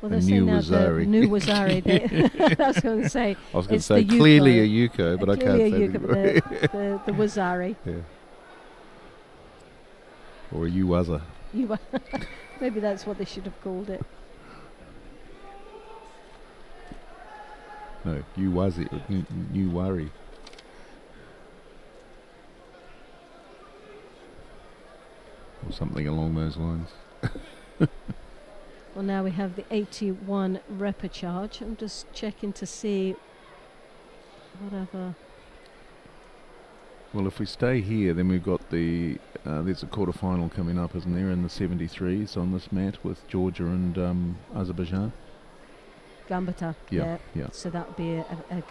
[SPEAKER 3] Well,
[SPEAKER 6] A
[SPEAKER 3] they're saying
[SPEAKER 6] new
[SPEAKER 3] now
[SPEAKER 6] Wazari.
[SPEAKER 3] the new Wazari. I was going to say.
[SPEAKER 6] I was going to
[SPEAKER 3] It's
[SPEAKER 6] say
[SPEAKER 3] the
[SPEAKER 6] clearly
[SPEAKER 3] Yuko.
[SPEAKER 6] a Yuko, but I can't
[SPEAKER 3] Clearly
[SPEAKER 6] say
[SPEAKER 3] a Yuka, but the Wazari.
[SPEAKER 6] Yeah. Or a Uwaza.
[SPEAKER 3] Maybe that's what they should have called it.
[SPEAKER 6] No, Uwazi, Uwari. Or something along those lines.
[SPEAKER 3] Well, now we have the 81 repechage. I'm just checking to see whatever.
[SPEAKER 6] Well, if we stay here, then we've got there's a quarter-final coming up, isn't there, in the 73s on this mat with Georgia and Azerbaijan.
[SPEAKER 3] Gambata.
[SPEAKER 6] Yeah.
[SPEAKER 3] So that would be a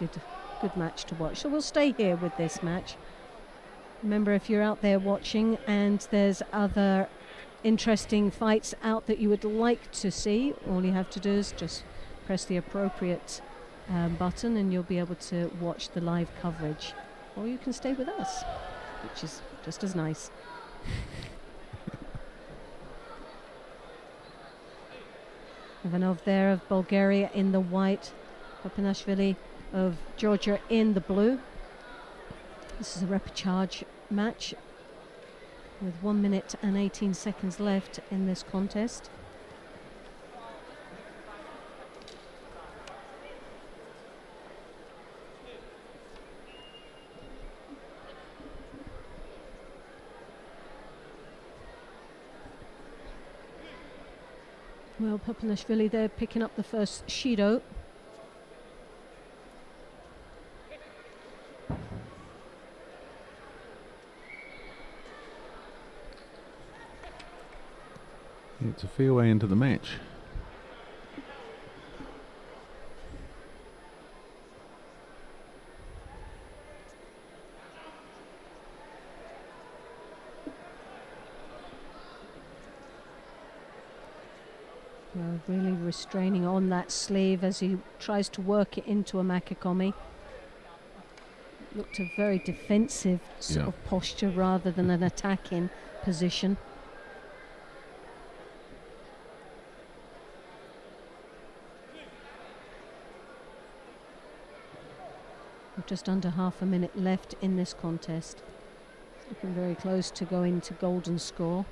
[SPEAKER 3] good match to watch. So we'll stay here with this match. Remember, if you're out there watching and there's other interesting fights out that you would like to see, all you have to do is just press the appropriate button and you'll be able to watch the live coverage. Or you can stay with us, which is just as nice. Ivanov there of Bulgaria in the white, Papinashvili of Georgia in the blue. This is a repechage match with 1 minute and 18 seconds left in this contest. Well, Papinashvili there picking up the first Shido.
[SPEAKER 6] It's a fair way into the match.
[SPEAKER 3] Well, really restraining on that sleeve as he tries to work it into a Makikomi. Looked a very defensive sort of posture rather than an attacking position. Just under half a minute left in this contest. Looking very close to going to golden score.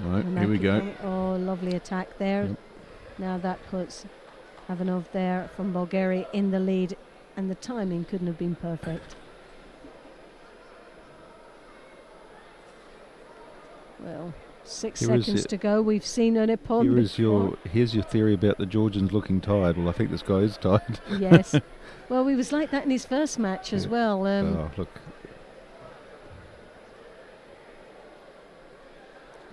[SPEAKER 6] Right,
[SPEAKER 3] And
[SPEAKER 6] here we go.
[SPEAKER 3] Oh, lovely attack there.
[SPEAKER 6] Yep.
[SPEAKER 3] Now that puts Ivanov there from Bulgaria in the lead, and the timing couldn't have been perfect. Well, 6
[SPEAKER 6] Here is
[SPEAKER 3] seconds
[SPEAKER 6] it.
[SPEAKER 3] to go. We've seen an Nippon.
[SPEAKER 6] Here's your theory about the Georgians looking tired. Well, I think this guy is tired.
[SPEAKER 3] Yes. Well, he was like that in his first match as well.
[SPEAKER 6] Oh, look.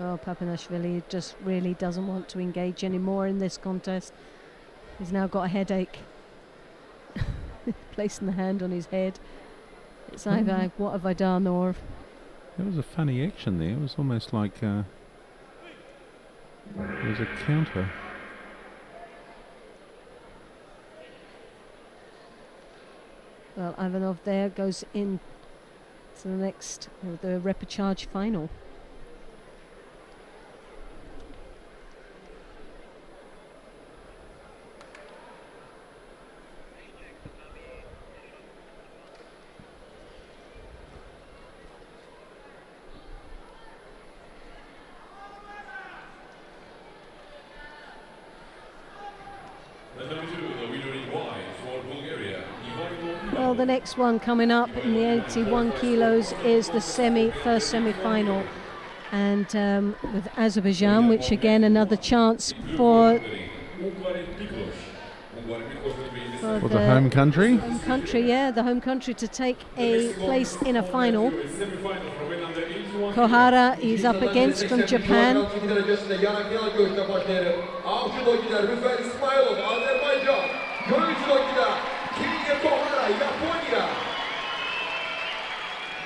[SPEAKER 3] Oh, Papanashvili just really doesn't want to engage anymore in this contest. He's now got a headache. Placing the hand on his head. It's either, what have I done, or...
[SPEAKER 6] There was a funny action there. It was almost like it was a counter.
[SPEAKER 3] Well, Ivanov there goes in to the next, the repechage final.
[SPEAKER 1] The number 2, the winner in white for Bulgaria.
[SPEAKER 3] Well, the next one coming up in the 81 kilos is the first semi-final, and with Azerbaijan, which again another chance for
[SPEAKER 6] the home country.
[SPEAKER 3] Home country, yeah, the home country to take a place in a final. Kohara is up against from Japan.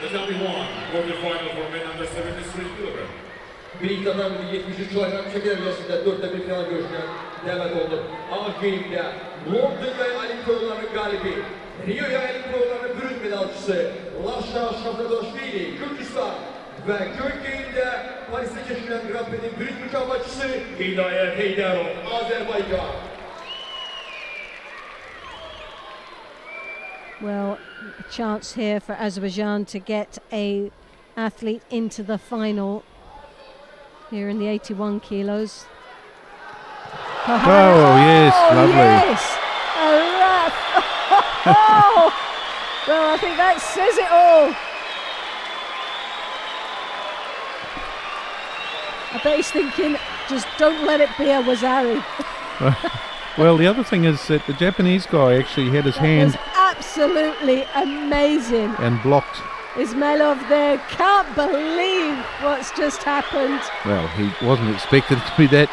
[SPEAKER 1] The number 1 quarterfinal for men under 73 kilogram.
[SPEAKER 4] Bir adam 73 kilogram çeker arasında 4'te bir final görüşüne devam oldu. A Game'de Londra Olimpiyatlarının galibi, Rio Olimpiyatlarının bürünç medalcısı Lasha Şafradoshvili, Gürcistan ve Göğ Game'de Paris'te geçirilen Grand Prix'nin bürünç mükafatçısı Hidayet Heydarov, Azerbaycan.
[SPEAKER 3] Well, a chance here for Azerbaijan to get a athlete into the final here in the 81 kilos.
[SPEAKER 6] Oh, yes, lovely.
[SPEAKER 3] Yes, a wrap. Oh, well, I think that says it all. I bet he's thinking, just don't let it be a Wazari.
[SPEAKER 6] Well, the other thing is that the Japanese guy actually had his hand
[SPEAKER 3] Absolutely amazing.
[SPEAKER 6] and blocked.
[SPEAKER 3] Ismailov there can't believe what's just happened.
[SPEAKER 6] Well, he wasn't expected to be that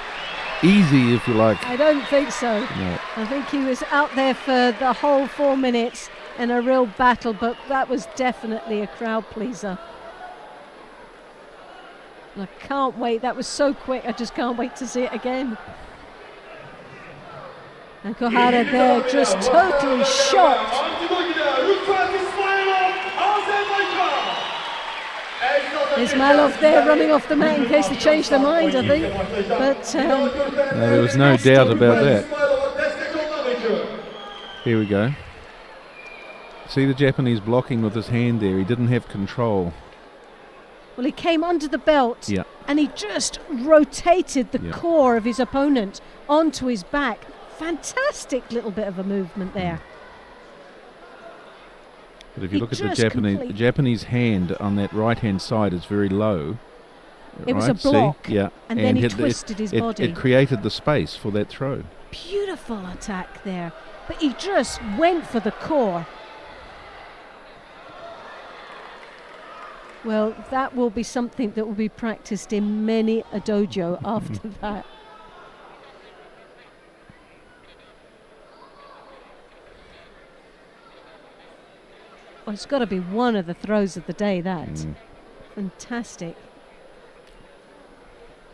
[SPEAKER 6] easy, if you like.
[SPEAKER 3] I don't think so.
[SPEAKER 6] No.
[SPEAKER 3] I think he was out there for the whole 4 minutes in a real battle, but that was definitely a crowd pleaser. I can't wait. That was so quick. I just can't wait to see it again. And Kohara there just totally shocked. Ismailov there running off the mat in case they change their mind, I think. But
[SPEAKER 6] No, there was no doubt about that. Here we go. See the Japanese blocking with his hand there. He didn't have control.
[SPEAKER 3] Well, he came under the belt,
[SPEAKER 6] Yeah.
[SPEAKER 3] and he just rotated the
[SPEAKER 6] Yeah.
[SPEAKER 3] core of his opponent onto his back. Fantastic little bit of a movement there.
[SPEAKER 6] But if you
[SPEAKER 3] He
[SPEAKER 6] look at the
[SPEAKER 3] just
[SPEAKER 6] Japanese hand on that right-hand side is very low.
[SPEAKER 3] It was a
[SPEAKER 6] right, see?
[SPEAKER 3] block,
[SPEAKER 6] Yeah.
[SPEAKER 3] and then he
[SPEAKER 6] it-
[SPEAKER 3] twisted his
[SPEAKER 6] it-
[SPEAKER 3] body.
[SPEAKER 6] It created the space for that throw.
[SPEAKER 3] Beautiful attack there, but he just went for the core. Well, that will be something that will be practiced in many a dojo after that. Well, it's got to be one of the throws of the day, that. Fantastic.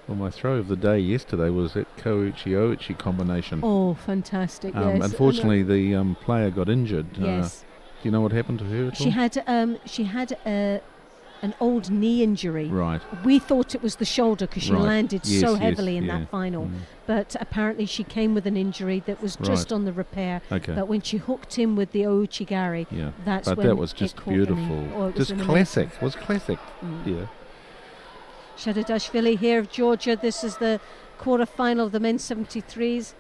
[SPEAKER 6] Well, my throw of the day yesterday was that Koichi-Oichi combination.
[SPEAKER 3] Oh, fantastic, yes.
[SPEAKER 6] Unfortunately, the player got injured.
[SPEAKER 3] Yes.
[SPEAKER 6] Do you know what happened to her at all?
[SPEAKER 3] She had an old knee injury.
[SPEAKER 6] Right.
[SPEAKER 3] We thought it was the shoulder because she
[SPEAKER 6] Right.
[SPEAKER 3] landed
[SPEAKER 6] Yes,
[SPEAKER 3] so
[SPEAKER 6] yes,
[SPEAKER 3] heavily in
[SPEAKER 6] yeah.
[SPEAKER 3] that final. But apparently she came with an injury that was just
[SPEAKER 6] Right.
[SPEAKER 3] on the repair.
[SPEAKER 6] Okay.
[SPEAKER 3] But when she hooked him with the ouchigari,
[SPEAKER 6] Yeah.
[SPEAKER 3] that's
[SPEAKER 6] But
[SPEAKER 3] when
[SPEAKER 6] that was
[SPEAKER 3] it
[SPEAKER 6] just
[SPEAKER 3] caught them in.
[SPEAKER 6] beautiful.
[SPEAKER 3] Oh, it was
[SPEAKER 6] Just
[SPEAKER 3] an
[SPEAKER 6] classic. It was classic. Yeah.
[SPEAKER 3] Shadidashvili here of Georgia. This is the quarter-final of the men's 73s.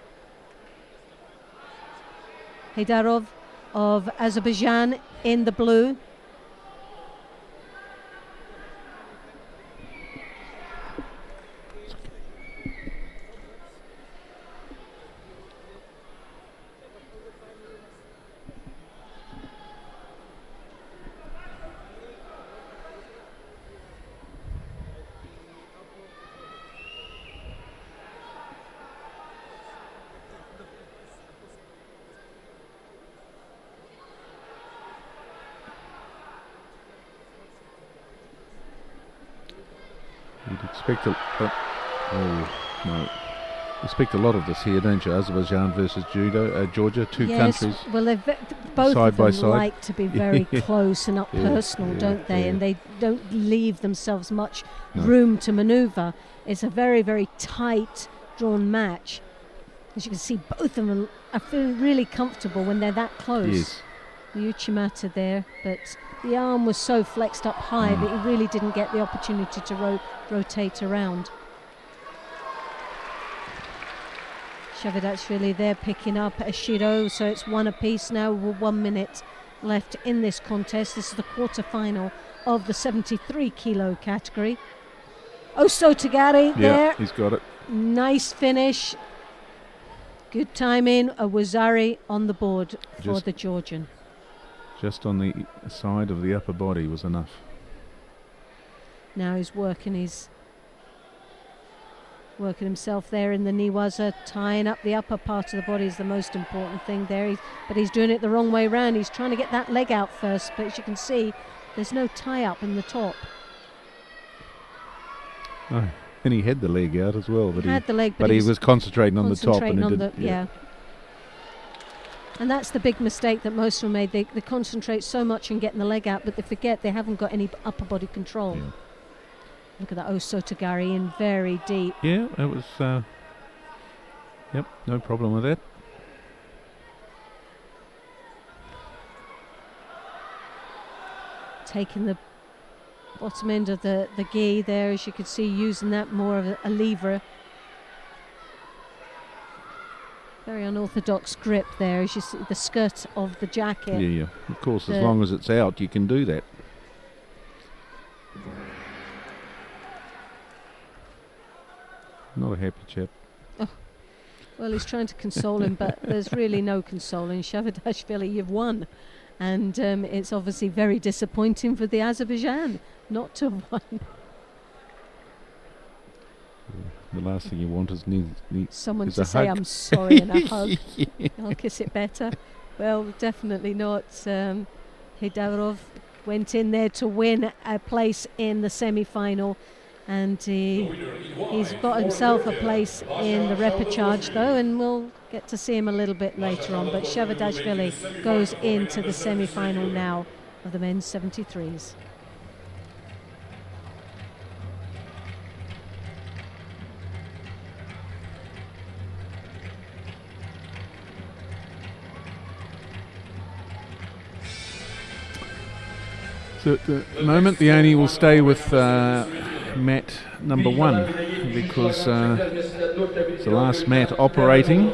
[SPEAKER 3] Haydarov of Azerbaijan in the blue.
[SPEAKER 6] You'd expect expect a lot of this here, don't you? Azerbaijan versus Georgia, two countries.
[SPEAKER 3] Well, both
[SPEAKER 6] side
[SPEAKER 3] of
[SPEAKER 6] by
[SPEAKER 3] them
[SPEAKER 6] side.
[SPEAKER 3] like to be very close and up personal, don't they?
[SPEAKER 6] Yeah.
[SPEAKER 3] And they don't leave themselves much
[SPEAKER 6] No.
[SPEAKER 3] room to manoeuvre. It's a very, very tight, drawn match. As you can see, both of them are feeling really comfortable when they're that close.
[SPEAKER 6] Yes.
[SPEAKER 3] Uchimata there, but the arm was so flexed up high that he really didn't get the opportunity to rotate around. Shavidashvili there picking up Ashido, so it's one apiece now with 1 minute left in this contest. This is the quarter-final of the 73 kilo category. Osotagari there.
[SPEAKER 6] Yeah, he's got it.
[SPEAKER 3] Nice finish. Good timing. A Wazari on the board for the Georgian.
[SPEAKER 6] Just on the side of the upper body was enough.
[SPEAKER 3] Now he's working himself there in the Niwaza, tying up the upper part of the body is the most important thing there. But he's doing it the wrong way round. He's trying to get that leg out first, but as you can see, there's no tie up in the top.
[SPEAKER 6] Oh, and he had the leg out as well, but
[SPEAKER 3] he
[SPEAKER 6] was concentrating on the top, and he did.
[SPEAKER 3] Yeah. And that's the big mistake that most of them made. They concentrate so much on getting the leg out, but they forget they haven't got any upper body control.
[SPEAKER 6] Yeah.
[SPEAKER 3] Look at that Osotagari in very deep.
[SPEAKER 6] Yeah, it was. Yep, no problem with that.
[SPEAKER 3] Taking the bottom end of the gi there, as you can see, using that more of a lever. Very unorthodox grip there, as you see the skirt of the jacket.
[SPEAKER 6] Yeah. Of course, as long as it's out, you can do that. Not a happy chap.
[SPEAKER 3] Oh. Well, he's trying to console him, but there's really no consoling. Shavidashvili, you've won. And it's obviously very disappointing for the Azerbaijan not to have won.
[SPEAKER 6] The last thing you want is
[SPEAKER 3] someone to say, I'm sorry, and a hug. I'll kiss it better. Well, definitely not. Haydarov went in there to win a place in the semi-final, and he's got himself a place in the repechage, though, and we'll get to see him a little bit later on. But Shavidashvili goes into the semi-final now of the men's 73s.
[SPEAKER 6] So at the moment, the Oni will stay with mat number 1 because it's the last mat operating.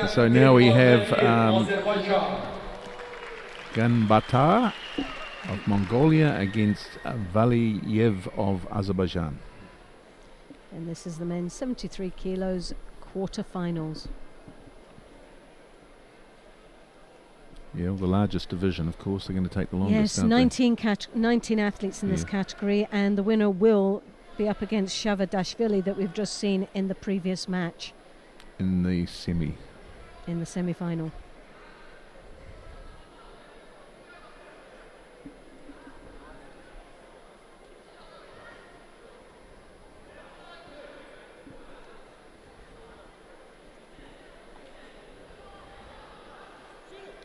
[SPEAKER 6] So now we have Ganbatar of Mongolia against Valiyev of Azerbaijan.
[SPEAKER 3] And this is the men's 73 kilos quarter-finals.
[SPEAKER 6] Yeah, well, the largest division, of course. They're going to take the longest.
[SPEAKER 3] Yes, 19 athletes in this category, and the winner will be up against Shavidashvili that we've just seen in the previous match.
[SPEAKER 6] In the semi.
[SPEAKER 3] In the semi-final.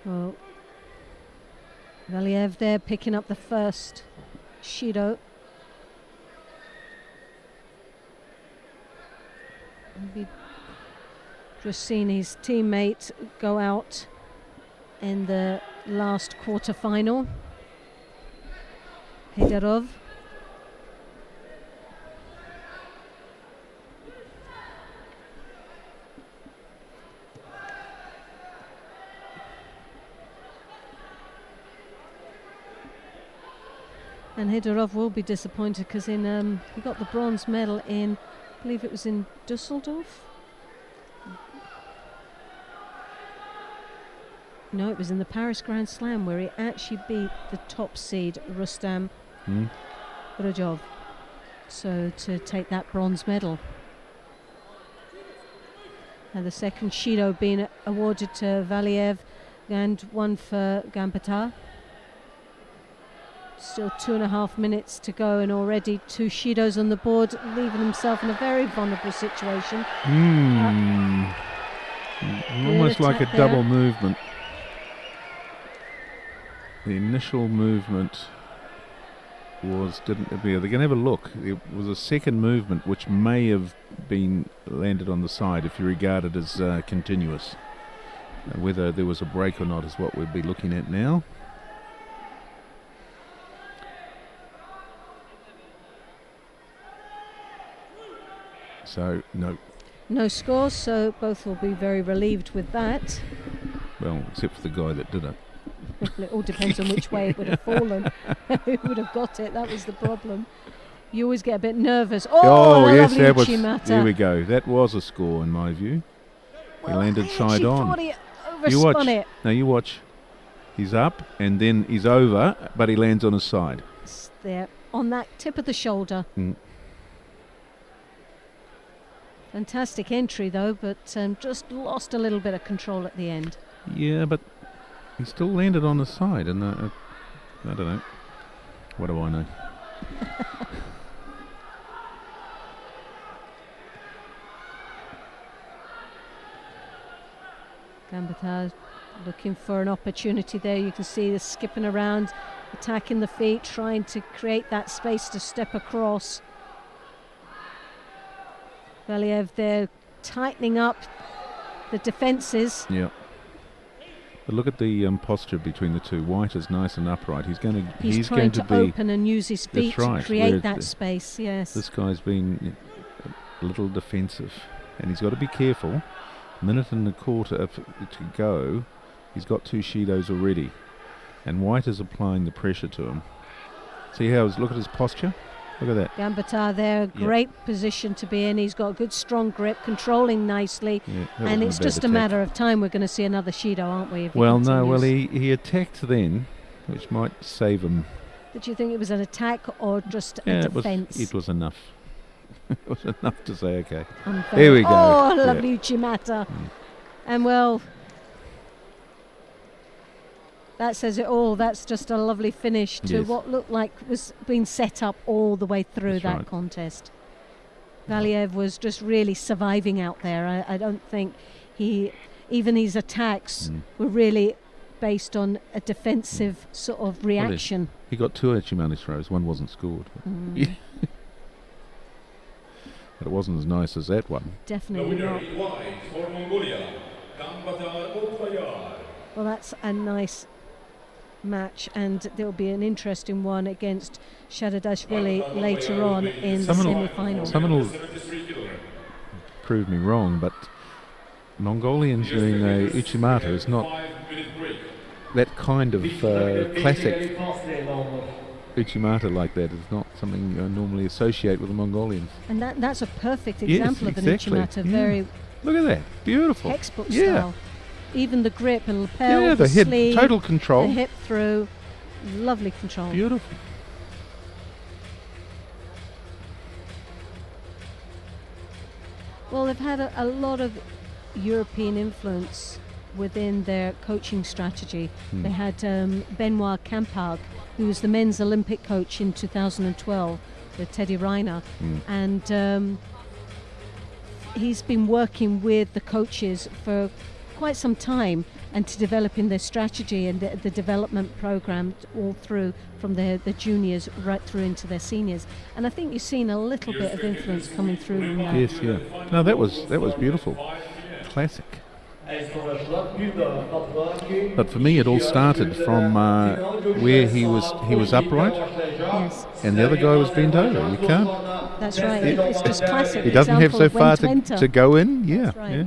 [SPEAKER 3] Well, Valiev there picking up the first Judo. We've just seen his teammate go out in the last quarter-final. Heidarov. And Heidarov will be disappointed because he got the bronze medal in, I believe it was in Dusseldorf. No, it was in the Paris Grand Slam where he actually beat the top seed Rustam Rajov. So to take that bronze medal. And the second Shido being awarded to Valiev and one for Gambatar. Still 2.5 minutes to go and already 2 Shidos on the board, leaving himself in a very vulnerable situation.
[SPEAKER 6] Almost like a double movement. The initial movement didn't appear. They're going to have a look. It was a second movement which may have been landed on the side if you regard it as continuous. Whether there was a break or not is what we'll be looking at now. So, no
[SPEAKER 3] score, so both will be very relieved with that.
[SPEAKER 6] Well, except for the guy that did it.
[SPEAKER 3] Well, it all depends on which way it would have fallen. Who would have got it? That was the problem. You always get a bit nervous. Oh
[SPEAKER 6] yes, that was.
[SPEAKER 3] Uchimata.
[SPEAKER 6] There we go. That was a score in my view.
[SPEAKER 3] Well,
[SPEAKER 6] he landed side on.
[SPEAKER 3] Thought he
[SPEAKER 6] You watch.
[SPEAKER 3] overspun it.
[SPEAKER 6] Now you watch. He's up and then he's over, but he lands on his side.
[SPEAKER 3] It's there on that tip of the shoulder. Fantastic entry though, but just lost a little bit of control at the end.
[SPEAKER 6] Yeah, but he still landed on the side, and I don't know. What do I know?
[SPEAKER 3] Gambatar looking for an opportunity there. You can see the skipping around, attacking the feet, trying to create that space to step across. Valiev there tightening up the defences.
[SPEAKER 6] Yeah. But look at the posture between the two. White is nice and upright. He's going to be
[SPEAKER 3] open and use his feet
[SPEAKER 6] right,
[SPEAKER 3] to create that space. Yes.
[SPEAKER 6] This guy's been a little defensive, and he's got to be careful. A minute and a quarter to go. He's got 2 Shidos already, and White is applying the pressure to him. See how look at his posture. Look at that.
[SPEAKER 3] Gambatar there, great position to be in. He's got a good strong grip, controlling nicely.
[SPEAKER 6] Yeah,
[SPEAKER 3] and it's just a matter of time. We're going to see another Shido, aren't we?
[SPEAKER 6] Well, no, well, he attacked then, which might save him.
[SPEAKER 3] Did you think it was an attack or just a defence?
[SPEAKER 6] It was enough. It was enough to say, okay.
[SPEAKER 3] Here
[SPEAKER 6] we go.
[SPEAKER 3] Oh, lovely Uchimata. And well, that says it all. That's just a lovely finish to what looked like was being set up all the way through that contest. Valiev was just really surviving out there. I don't think even his attacks were really based on a defensive sort of reaction.
[SPEAKER 6] Well, he got 2 Uchimata throws. One wasn't scored. But it wasn't as nice as that one.
[SPEAKER 3] Definitely not. Well, that's a nice match, and there'll be an interesting one against Shadadashvili later on in the semi-final.
[SPEAKER 6] Someone will prove me wrong, but Mongolians doing a Uchimata is not that kind of classic Uchimata like that. It's not something I normally associate with the Mongolians.
[SPEAKER 3] And that's a perfect example of an Uchimata. Very
[SPEAKER 6] look at that, beautiful
[SPEAKER 3] textbook style. Even the grip and lapel,
[SPEAKER 6] the head,
[SPEAKER 3] sleeve,
[SPEAKER 6] total control,
[SPEAKER 3] the hip through, lovely control.
[SPEAKER 6] Beautiful.
[SPEAKER 3] Well, they've had a lot of European influence within their coaching strategy. They had Benoit Campag, who was the men's Olympic coach in 2012 with Teddy Riner, and he's been working with the coaches for quite some time and to developing their strategy and the development program all through from the juniors right through into their seniors. And I think you've seen a little bit of influence coming through in that.
[SPEAKER 6] Yes, yeah. No, that was beautiful. Classic. But for me, it all started from where he was upright,
[SPEAKER 3] Yes.
[SPEAKER 6] and the other guy was bent over. You can't.
[SPEAKER 3] That's right. It's just classic.
[SPEAKER 6] He doesn't have
[SPEAKER 3] example
[SPEAKER 6] so
[SPEAKER 3] of when
[SPEAKER 6] far
[SPEAKER 3] to enter.
[SPEAKER 6] to go in. Yeah,
[SPEAKER 3] That's right.
[SPEAKER 6] yeah.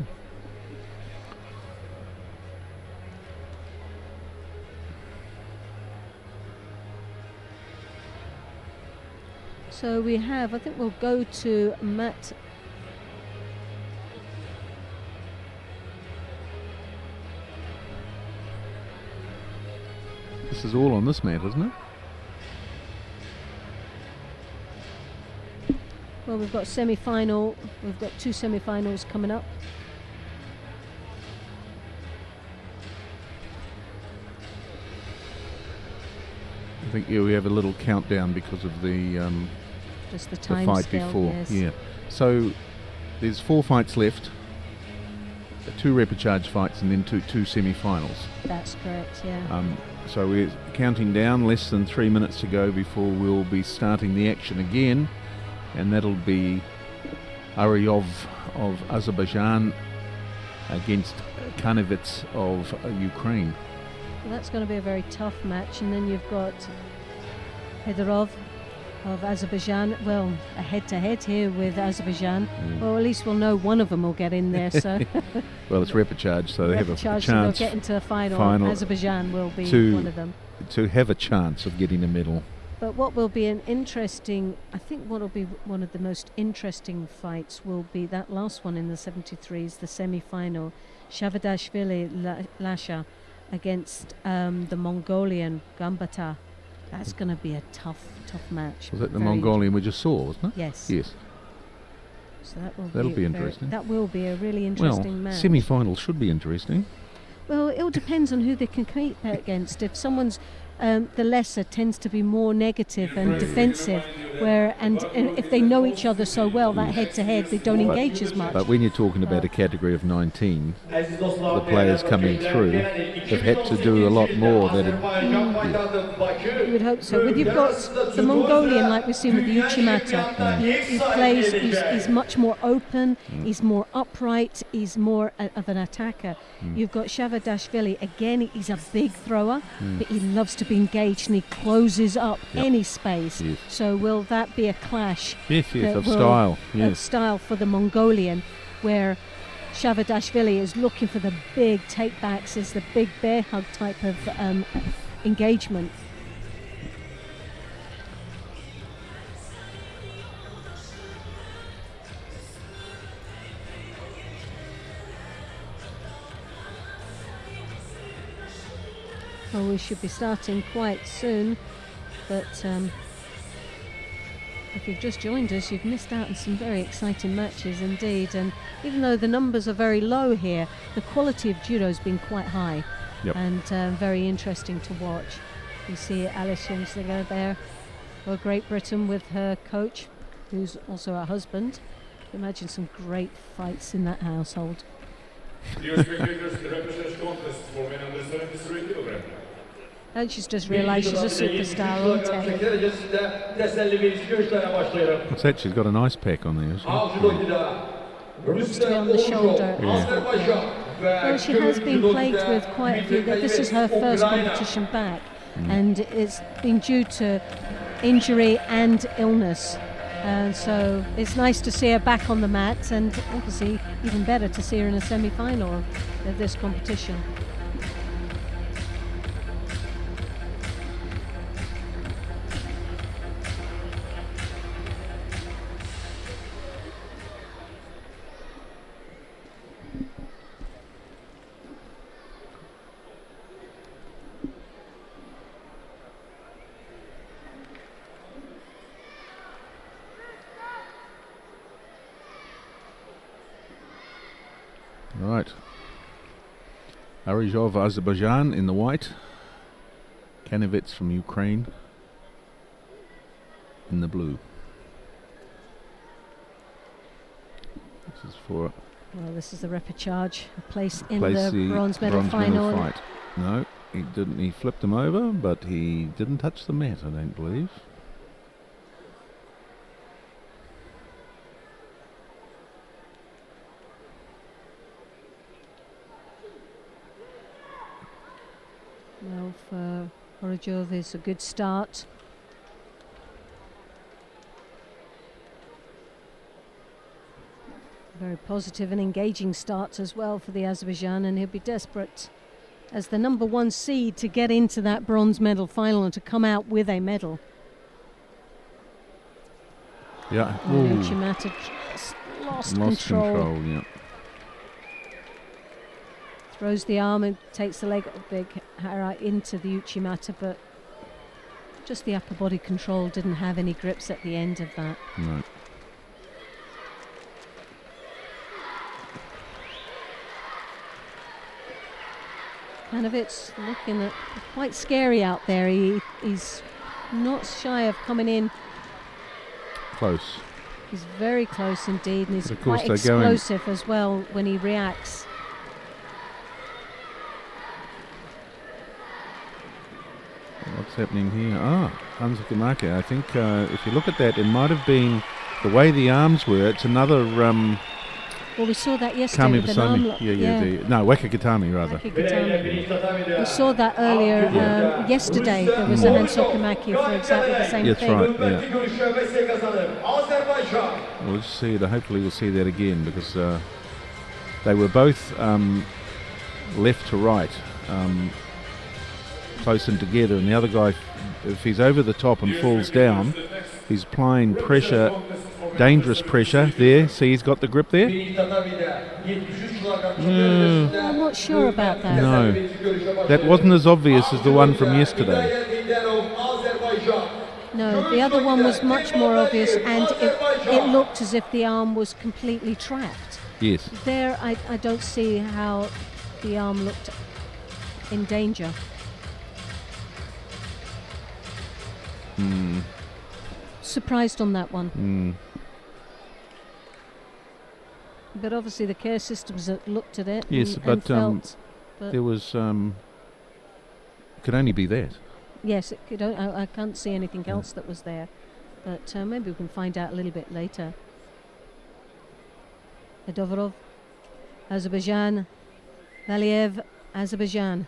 [SPEAKER 3] So we have, I think we'll go to Matt.
[SPEAKER 6] This is all on this mat, isn't it?
[SPEAKER 3] Well, we've got semi-final. We've got 2 semi-finals coming up.
[SPEAKER 6] I think we have a little countdown because of the
[SPEAKER 3] Just the
[SPEAKER 6] the
[SPEAKER 3] time
[SPEAKER 6] fight
[SPEAKER 3] scale,
[SPEAKER 6] before.
[SPEAKER 3] yes.
[SPEAKER 6] Yeah. So there's 4 fights left. 2 repechage fights and then two semi-finals.
[SPEAKER 3] That's correct, yeah.
[SPEAKER 6] So we're counting down, less than 3 minutes to go before we'll be starting the action again, and that'll be Aryov of Azerbaijan against Kanevets of Ukraine.
[SPEAKER 3] Well, that's going to be a very tough match. And then you've got Hedorov of Azerbaijan. Well, a head-to-head here with Azerbaijan. Well, at least we'll know one of them will get in there. So
[SPEAKER 6] Well, it's repechage, so they have a
[SPEAKER 3] Repechage, so they'll
[SPEAKER 6] chance
[SPEAKER 3] get into a final. Azerbaijan will be one of them.
[SPEAKER 6] to have a chance of getting a medal.
[SPEAKER 3] But what will be an interesting, I think what will be one of the most interesting fights will be that last one in the 73s, the semi-final, Shavadashvili Lasha against the Mongolian Gambata. That's going to be a tough match.
[SPEAKER 6] Was that the
[SPEAKER 3] Very
[SPEAKER 6] Mongolian we just saw, wasn't it?
[SPEAKER 3] Yes.
[SPEAKER 6] Yes.
[SPEAKER 3] So
[SPEAKER 6] That'll be interesting.
[SPEAKER 3] That will be a really interesting match.
[SPEAKER 6] Semi-finals should be interesting.
[SPEAKER 3] Well, it all depends on who they can compete against. If someone's the lesser tends to be more negative and defensive, and if they know each other so well, that head-to-head, they don't engage as much.
[SPEAKER 6] But when you're talking about a category of 19, the players coming through have had to do a lot more than
[SPEAKER 3] You would hope so. But you've got the Mongolian, like we've seen with the Uchimata. He plays, he's much more open, he's more upright, he's more of an attacker. You've got Shavadashvili, again, he's a big thrower, but he loves to be engaged and he closes up any space.
[SPEAKER 6] Yes.
[SPEAKER 3] So will that be a clash?
[SPEAKER 6] Yes,
[SPEAKER 3] that
[SPEAKER 6] of
[SPEAKER 3] will-
[SPEAKER 6] style.
[SPEAKER 3] Of
[SPEAKER 6] Yes.
[SPEAKER 3] style for the Mongolian, where Shavadashvili is looking for the big take-backs, is the big bear hug type of engagement. Well, we should be starting quite soon, but if you've just joined us, you've missed out on some very exciting matches indeed. And even though the numbers are very low here, the quality of judo has been quite high.
[SPEAKER 6] Yep.
[SPEAKER 3] And very interesting to watch. You see Alice Jungslinger there for Great Britain with her coach, who's also her husband. Imagine some great fights in that household.
[SPEAKER 1] Dear spectators, the repechage contest for men under 73 kilograms.
[SPEAKER 3] And she's just realised she's a superstar on telly.
[SPEAKER 6] What's that? She's got an ice pack on there.
[SPEAKER 3] Looks to be on the shoulder. Well, she has been plagued with quite a few. This is her first competition back, and it's been due to injury and illness. And so it's nice to see her back on the mat, and obviously even better to see her in a semi-final of this competition.
[SPEAKER 6] Right. Aryov, Azerbaijan in the white. Kanevets from Ukraine in the blue. This is for
[SPEAKER 3] Well, this is the repechage, a place in
[SPEAKER 6] place
[SPEAKER 3] the bronze medal final.
[SPEAKER 6] fight. No, he didn't. He flipped him over, but he didn't touch the mat, I don't believe.
[SPEAKER 3] Well, for Horojov, it's a good start. Very positive and engaging start as well for the Azerbaijan, and he'll be desperate as the number 1 seed to get into that bronze medal final and to come out with a medal.
[SPEAKER 6] Yeah.
[SPEAKER 3] And Uchimata just lost control.
[SPEAKER 6] Yeah.
[SPEAKER 3] Throws the arm and takes the leg of Big Hara into the Uchimata, but just the upper body control, didn't have any grips at the end of that.
[SPEAKER 6] No.
[SPEAKER 3] Kanovitz looking at quite scary out there. He's not shy of coming in.
[SPEAKER 6] Close.
[SPEAKER 3] He's very close indeed, and he's
[SPEAKER 6] But of course
[SPEAKER 3] quite
[SPEAKER 6] they're going-
[SPEAKER 3] explosive as well when he reacts.
[SPEAKER 6] What's happening here? Hamza Kamake. I think if you look at that, it might have been the way the arms were. It's another
[SPEAKER 3] Well, we saw that yesterday
[SPEAKER 6] Kami
[SPEAKER 3] with an arm
[SPEAKER 6] Basami.
[SPEAKER 3] lock.
[SPEAKER 6] No, Wekakatami rather.
[SPEAKER 3] Wakikatami. We saw that earlier yesterday. There was a Hansokamaki for exactly the same
[SPEAKER 6] That's
[SPEAKER 3] thing.
[SPEAKER 6] right. Yeah. We'll see it. Hopefully, we'll see that again because they were both left to right, close and together. And the other guy, if he's over the top and falls down, he's applying pressure. Dangerous pressure there. See, he's got the grip there.
[SPEAKER 3] I'm not sure about that.
[SPEAKER 6] No, that wasn't as obvious as the one from yesterday.
[SPEAKER 3] No, the other one was much more obvious, and it looked as if the arm was completely trapped.
[SPEAKER 6] Yes.
[SPEAKER 3] There, I don't see how the arm looked in danger. Surprised on that one. But obviously the care systems looked at it.
[SPEAKER 6] Yes,
[SPEAKER 3] and felt,
[SPEAKER 6] there was could only be that.
[SPEAKER 3] Yes, it could. I can't see anything else that was there, but maybe we can find out a little bit later. Edovarov, Azerbaijan, Valiev, Azerbaijan.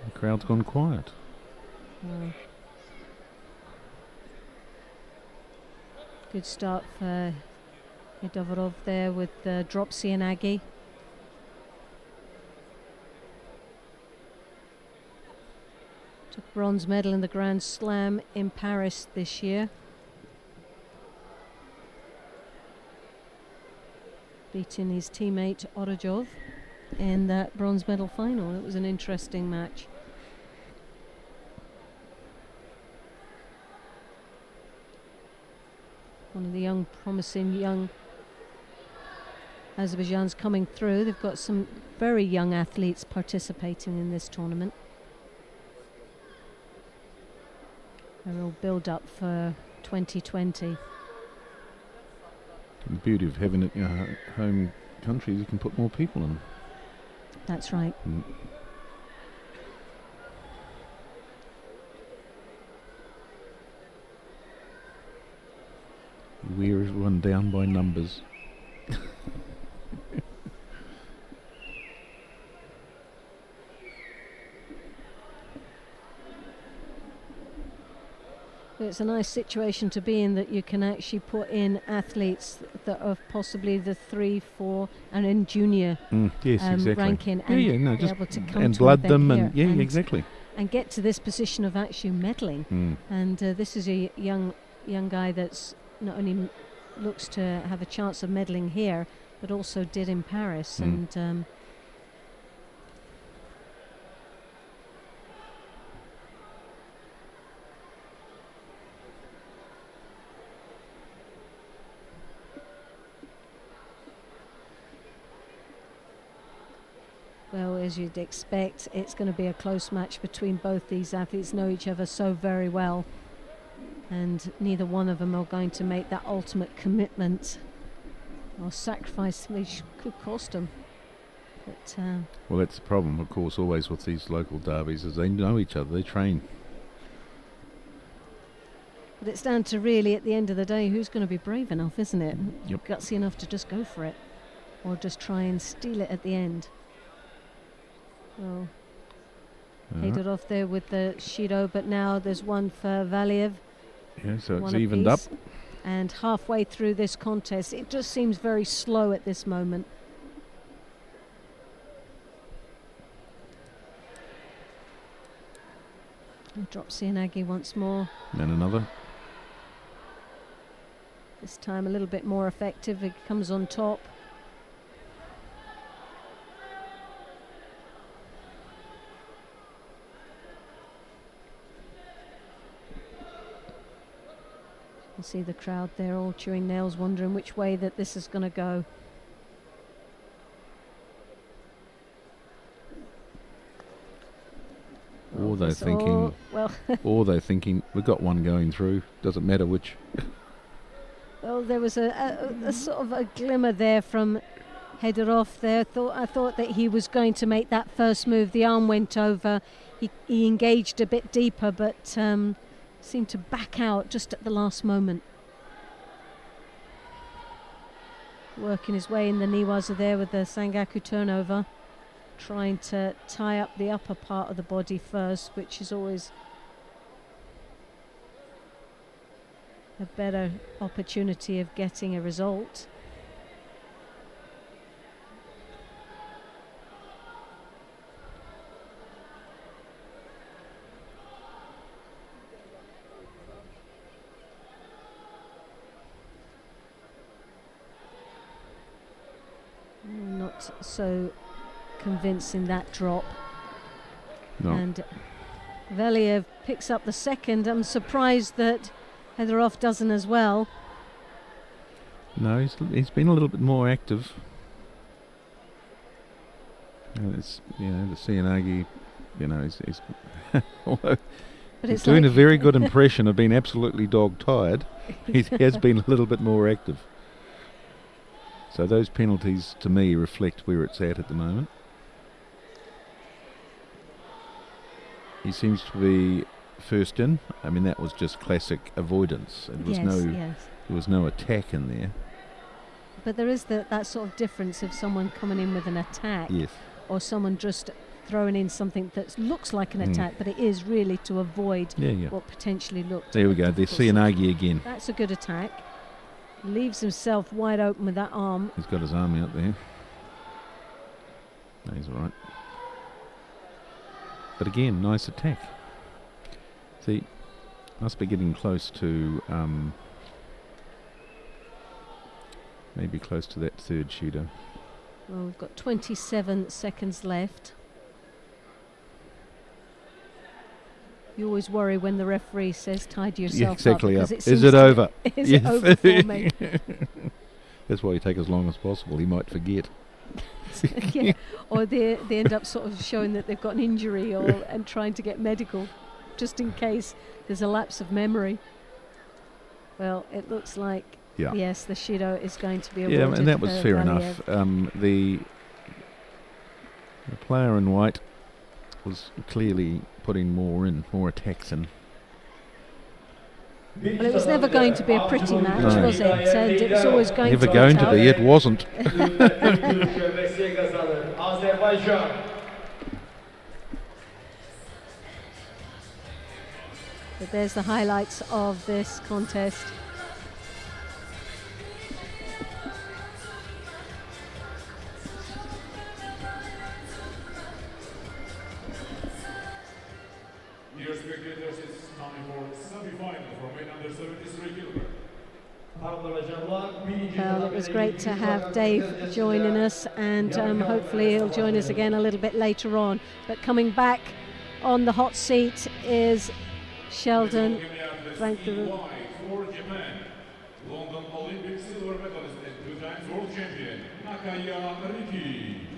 [SPEAKER 6] The crowd's gone quiet.
[SPEAKER 3] Good start for Edovarov there with Dropsy and Aggie. Took bronze medal in the Grand Slam in Paris this year. Beating his teammate Orojov in that bronze medal final. It was an interesting match. One of the young, promising young Azerbaijan's coming through. They've got some very young athletes participating in this tournament. A real build-up for 2020.
[SPEAKER 6] The beauty of having it in your home country is you can put more people in.
[SPEAKER 3] That's right.
[SPEAKER 6] You wear everyone down by numbers.
[SPEAKER 3] It's a nice situation to be in, that you can actually put in athletes that are possibly the 3, 4, and in junior
[SPEAKER 6] yes, exactly.
[SPEAKER 3] ranking, and
[SPEAKER 6] no,
[SPEAKER 3] be
[SPEAKER 6] just
[SPEAKER 3] able to come
[SPEAKER 6] and
[SPEAKER 3] to
[SPEAKER 6] blood
[SPEAKER 3] an event
[SPEAKER 6] them,
[SPEAKER 3] here
[SPEAKER 6] and exactly.
[SPEAKER 3] and get to this position of actually medaling. And this is a young guy that's not only looks to have a chance of medaling here, but also did in Paris. And well, as you'd expect, it's going to be a close match between both these athletes. Know each other so very well, and neither one of them are going to make that ultimate commitment or sacrifice which could cost them. But
[SPEAKER 6] well, that's the problem, of course, always with these local derbies, is they know each other, they train.
[SPEAKER 3] But it's down to really, at the end of the day, who's going to be brave enough, isn't it?
[SPEAKER 6] Yep.
[SPEAKER 3] Gutsy enough to just go for it, or just try and steal it at the end. Well, headed off there with the Shido, but now there's one for Valiev,
[SPEAKER 6] Yeah, so it's
[SPEAKER 3] one
[SPEAKER 6] evened up.
[SPEAKER 3] apiece. And halfway through this contest, it just seems very slow at this moment. Drops Sianagi once more.
[SPEAKER 6] And another.
[SPEAKER 3] This time a little bit more effective. It comes on top. You can see the crowd there all chewing nails, wondering which way that this is going to go.
[SPEAKER 6] Or they're
[SPEAKER 3] This
[SPEAKER 6] thinking,
[SPEAKER 3] well,
[SPEAKER 6] or they're thinking, we've got one going through. Doesn't matter which.
[SPEAKER 3] well, there was a sort of a glimmer there from Hedorov there. I thought that he was going to make that first move. The arm went over. He engaged a bit deeper, but seemed to back out just at the last moment. Working his way in the Niwaza there with the Sangaku turnover. Trying to tie up the upper part of the body first, which is always a better opportunity of getting a result. Not so convincing that drop.
[SPEAKER 6] No.
[SPEAKER 3] And Veliev picks up the second. I'm surprised that Hedorov doesn't as well.
[SPEAKER 6] No, he's been a little bit more active. It's, the Sianagi, he's although
[SPEAKER 3] But
[SPEAKER 6] he's
[SPEAKER 3] it's
[SPEAKER 6] doing
[SPEAKER 3] like
[SPEAKER 6] a very good impression of being absolutely dog-tired. He has been a little bit more active. So those penalties, to me, reflect where it's at the moment. He seems to be first in. I mean, that was just classic avoidance. It was there was no attack in there.
[SPEAKER 3] But there is that sort of difference of someone coming in with an attack,
[SPEAKER 6] Yes.
[SPEAKER 3] or someone just throwing in something that looks like an attack, but it is really to avoid what potentially looked.
[SPEAKER 6] There we go. There's Sianagi again.
[SPEAKER 3] That's a good attack. Leaves himself wide open with that arm.
[SPEAKER 6] He's got his arm out there. No, he's all right. But again, nice attack. See, must be getting close to maybe close to that third shooter.
[SPEAKER 3] Well, we've got 27 seconds left. You always worry when the referee says tidy yourself
[SPEAKER 6] exactly
[SPEAKER 3] up.
[SPEAKER 6] Is it
[SPEAKER 3] Is
[SPEAKER 6] over?
[SPEAKER 3] it over for me?
[SPEAKER 6] That's why you take as long as possible. He might forget.
[SPEAKER 3] Yeah. Or they end up sort of showing that they've got an injury and trying to get medical, just in case there's a lapse of memory. Well, it looks like yes, the Shido is going to be awarded.
[SPEAKER 6] Yeah, and that was fair enough. The player in white was clearly putting more attacks in.
[SPEAKER 3] Well, it was never going to be a pretty match, was it? And it was always going
[SPEAKER 6] never
[SPEAKER 3] to
[SPEAKER 6] going
[SPEAKER 3] be
[SPEAKER 6] to be. It wasn't.
[SPEAKER 3] But there's the highlights of this contest.
[SPEAKER 1] Dear spectators, it's time for semi-final for men under 73 kilograms.
[SPEAKER 3] Well, it was great to have Dave joining us, and hopefully he'll join us again a little bit later on. But coming back on the hot seat is Sheldon.
[SPEAKER 1] For Japan, London Olympic silver medalist and 2 times world champion, Nakaya Riki.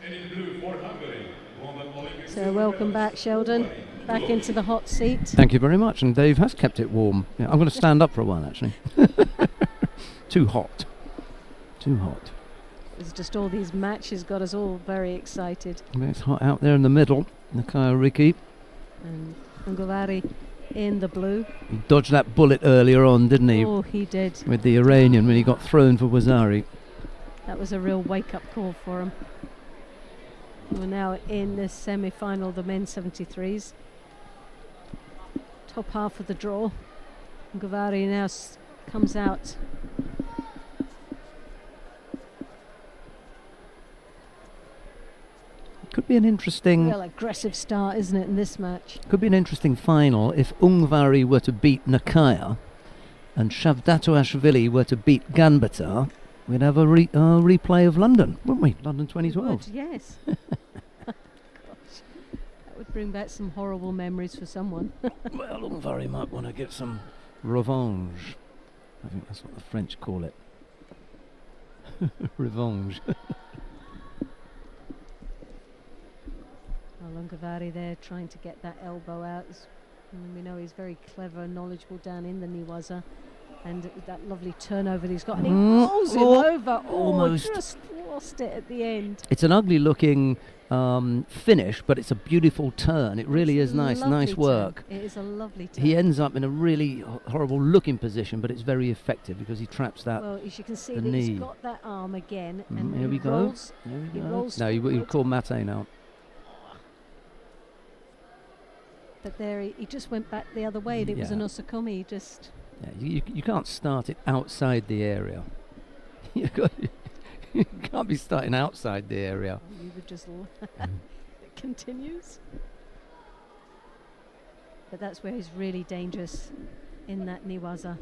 [SPEAKER 1] And in blue for Hungary, London Olympic
[SPEAKER 3] So welcome back, Sheldon. Back into the hot seat.
[SPEAKER 2] Thank you very much, and Dave has kept it warm. Yeah, I'm going to stand up for a while, actually. Too hot. Too hot.
[SPEAKER 3] It's just all these matches got us all very excited.
[SPEAKER 2] It's hot out there in the middle. Nakaya Riki.
[SPEAKER 3] And Ungavari in the blue.
[SPEAKER 2] He dodged that bullet earlier on, didn't he?
[SPEAKER 3] Oh, he did.
[SPEAKER 2] With the Iranian when he got thrown for Wazari.
[SPEAKER 3] That was a real wake-up call for him. We're now in the semi-final, the men's 73s. Top half of the draw. Ungavari now comes out.
[SPEAKER 2] Could be an interesting.
[SPEAKER 3] Real aggressive start, isn't it, in this match?
[SPEAKER 2] Could be an interesting final if Ungvari were to beat Nakaya and Shavdatoashvili were to beat Ganbata. We'd have a replay of London, wouldn't we? London 2012.
[SPEAKER 3] Would, yes. Gosh, that would bring back some horrible memories for someone.
[SPEAKER 2] Well, Ungvari might want to get some revenge. I think that's what the French call it. Revenge.
[SPEAKER 3] Ungavari there trying to get that elbow out. We know he's very clever and knowledgeable down in the Niwaza. And that lovely turnover that he's got. And he rolls him over.
[SPEAKER 2] Almost.
[SPEAKER 3] Just lost it at the end.
[SPEAKER 2] It's an ugly looking finish, but it's a beautiful turn. It really is nice. Nice work.
[SPEAKER 3] It is a lovely turn.
[SPEAKER 2] He ends up in a really horrible looking position, but it's very effective because he traps that.
[SPEAKER 3] Well, as you can see,
[SPEAKER 2] the
[SPEAKER 3] that
[SPEAKER 2] knee.
[SPEAKER 3] he's got that arm again. And
[SPEAKER 2] Here we
[SPEAKER 3] he
[SPEAKER 2] go.
[SPEAKER 3] rolls,
[SPEAKER 2] Here we
[SPEAKER 3] he
[SPEAKER 2] go.
[SPEAKER 3] rolls
[SPEAKER 2] No, you
[SPEAKER 3] forward.
[SPEAKER 2] call Mate now.
[SPEAKER 3] But there he just went back the other way. It was an Osakomi. He just...
[SPEAKER 2] Yeah, you can't start it outside the area. you can't be starting outside the area.
[SPEAKER 3] You would just... It continues. But that's where he's really dangerous, in that Niwaza.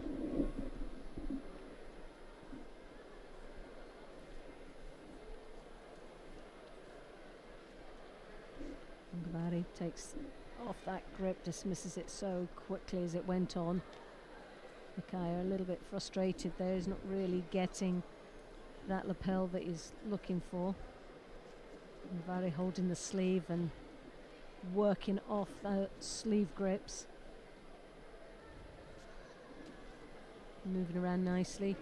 [SPEAKER 3] Ungavari takes off that grip, dismisses it so quickly as it went on. Nakaya a little bit frustrated there. He's not really getting that lapel that he's looking for. Ungavari holding the sleeve and working off the sleeve grips. Moving around nicely.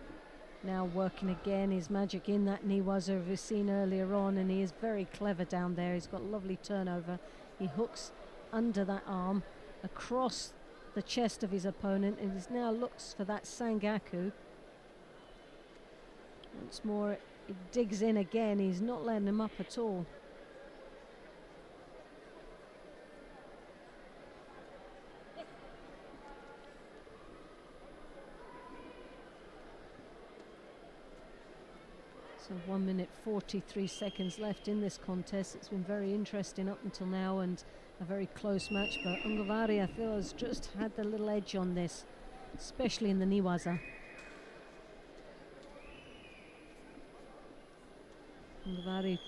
[SPEAKER 3] Now working again his magic in that Niwaza we've seen earlier on, and he is very clever down there. He's got lovely turnover. He hooks under that arm across the chest of his opponent, and he now looks for that Sangaku. Once more he digs in again. He's not letting him up at all. So 1 minute 43 seconds left in this contest. It's been very interesting up until now and a very close match, but Ungavari, I feel, has just had the little edge on this, especially in the Niwaza. Ungavari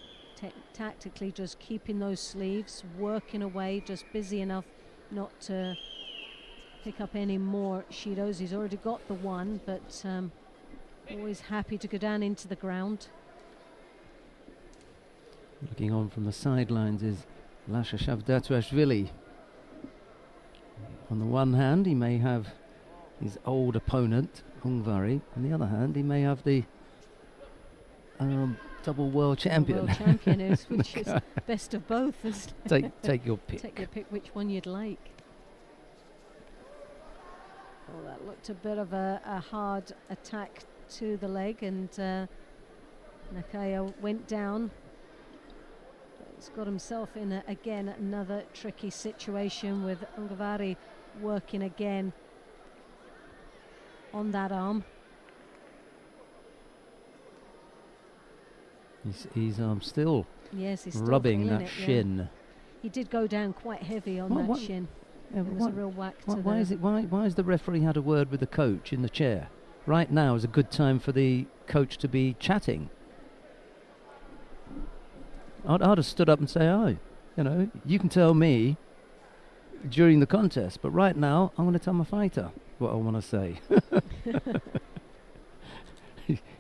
[SPEAKER 3] tactically just keeping those sleeves, working away, just busy enough not to pick up any more Shidos. He's already got the one, but always happy to go down into the ground.
[SPEAKER 2] Looking on from the sidelines is Lasha Shavdatoashvili. On the one hand, he may have his old opponent, Ungvari. On the other hand, he may have the double world champion.
[SPEAKER 3] World champion is, which is best of both.
[SPEAKER 2] Take your pick.
[SPEAKER 3] Take your pick which one you'd like. Oh, that looked a bit of a hard attack to the leg, and Nakaya went down. He's got himself in again another tricky situation with Ungavari working again on that arm.
[SPEAKER 2] He's still
[SPEAKER 3] Yes, he's still
[SPEAKER 2] rubbing
[SPEAKER 3] feeling
[SPEAKER 2] that
[SPEAKER 3] it, yeah.
[SPEAKER 2] shin.
[SPEAKER 3] He did go down quite heavy on that shin.
[SPEAKER 2] Yeah,
[SPEAKER 3] It was a real whack to
[SPEAKER 2] why has the referee had a word with the coach in the chair? Right now is a good time for the coach to be chatting. I'd have stood up and say, "Oh, you can tell me during the contest, but right now I'm going to tell my fighter what I want to say."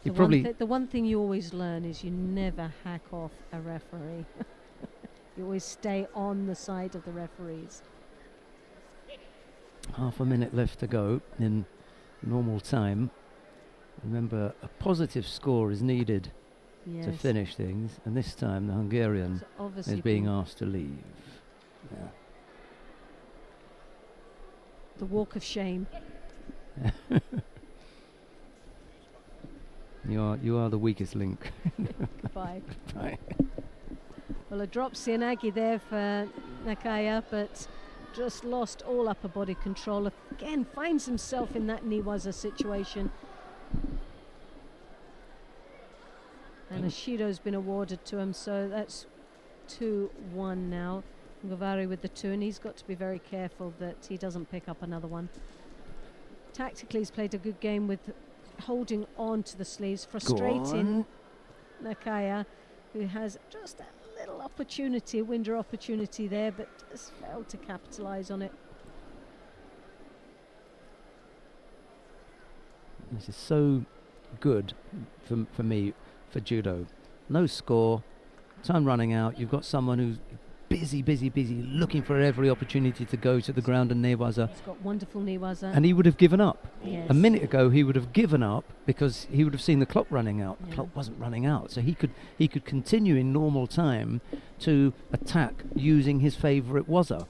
[SPEAKER 3] The one thing you always learn is you never hack off a referee. You always stay on the side of the referees.
[SPEAKER 2] Half a minute left to go in normal time. Remember, a positive score is needed to finish things, and this time the Hungarian is being asked to leave. Yeah.
[SPEAKER 3] The walk of shame.
[SPEAKER 2] You are the weakest link.
[SPEAKER 3] Goodbye.
[SPEAKER 2] Bye.
[SPEAKER 3] Well, a drop Sianagi there for Nakaya, but just lost all upper body control. Again, finds himself in that Niwaza situation. And a Shido's been awarded to him, so that's 2-1 now. Ungavari with the 2, and he's got to be very careful that he doesn't pick up another one. Tactically, he's played a good game with holding on to the sleeves, frustrating Nakaya, who has just a little opportunity, a winder opportunity there, but just failed to capitalise on it.
[SPEAKER 2] This is so good for me, for judo. No score, time running out. You've got someone who's busy, looking for every opportunity to go to the ground and Newaza.
[SPEAKER 3] He's got wonderful Newaza.
[SPEAKER 2] And he would have given up.
[SPEAKER 3] Yes.
[SPEAKER 2] A minute ago, he would have given up because he would have seen the clock running out.
[SPEAKER 3] Yeah.
[SPEAKER 2] The clock wasn't running out, so he could continue in normal time to attack using his favourite waza.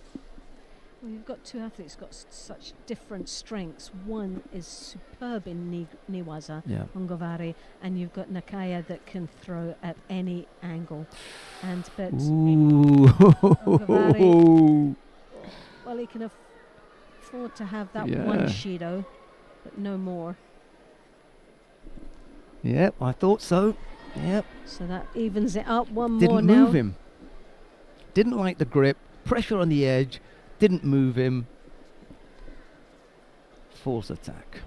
[SPEAKER 3] Well, you've got two athletes got such different strengths. One is superb in Niwaza,
[SPEAKER 2] Yeah.
[SPEAKER 3] Ungavari, and you've got Nakaya that can throw at any angle. But
[SPEAKER 2] Ooh.
[SPEAKER 3] Ungavari, well, he can afford to have that
[SPEAKER 2] Yeah.
[SPEAKER 3] one Shido, but no more.
[SPEAKER 2] Yep, I thought so. Yep.
[SPEAKER 3] So that evens it up. One more
[SPEAKER 2] Didn't
[SPEAKER 3] now.
[SPEAKER 2] move him. Didn't like the grip. Pressure on the edge. Didn't move him. False attack.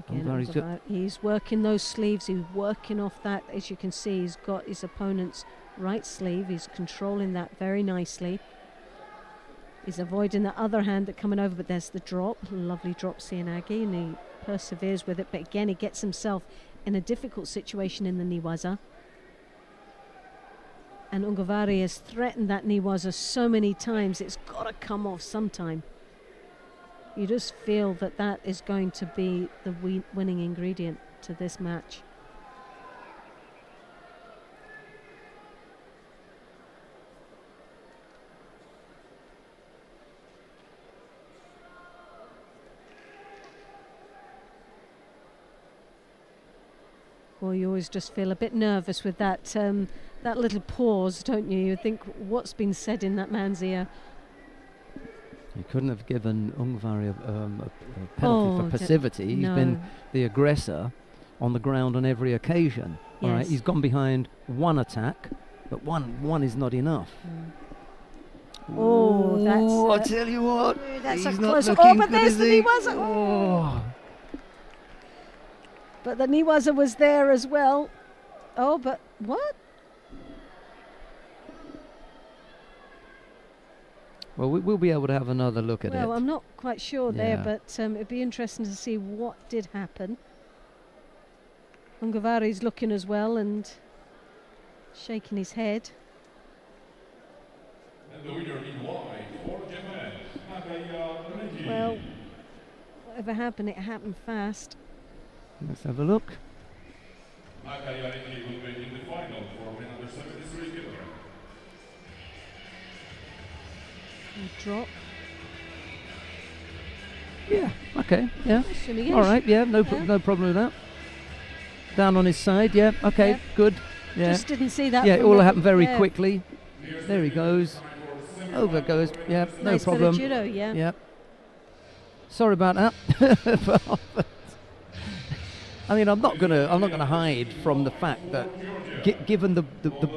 [SPEAKER 3] Again,
[SPEAKER 2] Ungavari's ju-
[SPEAKER 3] he's working those sleeves. He's working off that. As you can see, he's got his opponent's right sleeve. He's controlling that very nicely. He's avoiding the other hand that coming over, but there's the drop. Lovely drop, Sianagi, and he perseveres with it. But again, he gets himself in a difficult situation in the Niwaza. And Ungavari has threatened that Niwaza so many times, it's got to come off sometime. You just feel that that is going to be the winning ingredient to this match. Well, you always just feel a bit nervous with that that little pause, don't you? You think, what's been said in that man's ear?
[SPEAKER 2] You couldn't have given Ungvari a penalty for passivity. He's been the aggressor on the ground on every occasion. All right,
[SPEAKER 3] Yes.
[SPEAKER 2] he's gone behind one attack, but one is not enough.
[SPEAKER 3] Oh, that's
[SPEAKER 2] Ooh, I tell you what,
[SPEAKER 3] that's
[SPEAKER 2] he's
[SPEAKER 3] a
[SPEAKER 2] not
[SPEAKER 3] close.
[SPEAKER 2] looking
[SPEAKER 3] Oh, but
[SPEAKER 2] good,
[SPEAKER 3] there's
[SPEAKER 2] is
[SPEAKER 3] the
[SPEAKER 2] he?
[SPEAKER 3] Niwaza.
[SPEAKER 2] Oh.
[SPEAKER 3] But the Niwaza was there as well. Oh, but what?
[SPEAKER 2] Well, we'll be able to have another look at
[SPEAKER 3] Well,
[SPEAKER 2] it.
[SPEAKER 3] I'm not quite sure there,
[SPEAKER 2] Yeah.
[SPEAKER 3] but it'd be interesting to see what did happen. Ungavari's looking as well and shaking his head.
[SPEAKER 1] And the winner in white for Japan, Nakaya Reki.
[SPEAKER 3] Well, whatever happened, it happened fast.
[SPEAKER 2] Let's have a look.
[SPEAKER 1] Nakaya Reki will be in the final for men under 73 kilograms.
[SPEAKER 3] Drop.
[SPEAKER 2] Yeah. Okay. Yeah.
[SPEAKER 3] Assuming yes.
[SPEAKER 2] All right. Yeah. No
[SPEAKER 3] Yeah.
[SPEAKER 2] problem with that. Down on his side. Yeah. Okay.
[SPEAKER 3] Yeah.
[SPEAKER 2] Good. Yeah.
[SPEAKER 3] Just didn't see that.
[SPEAKER 2] Yeah. It
[SPEAKER 3] from
[SPEAKER 2] all
[SPEAKER 3] the-
[SPEAKER 2] happened very
[SPEAKER 3] yeah.
[SPEAKER 2] quickly. There he goes. Over goes. Yeah. No
[SPEAKER 3] Nice bit of
[SPEAKER 2] problem.
[SPEAKER 3] judo, yeah.
[SPEAKER 2] Yeah. Sorry about that. I mean, I'm not gonna hide from the fact that, given the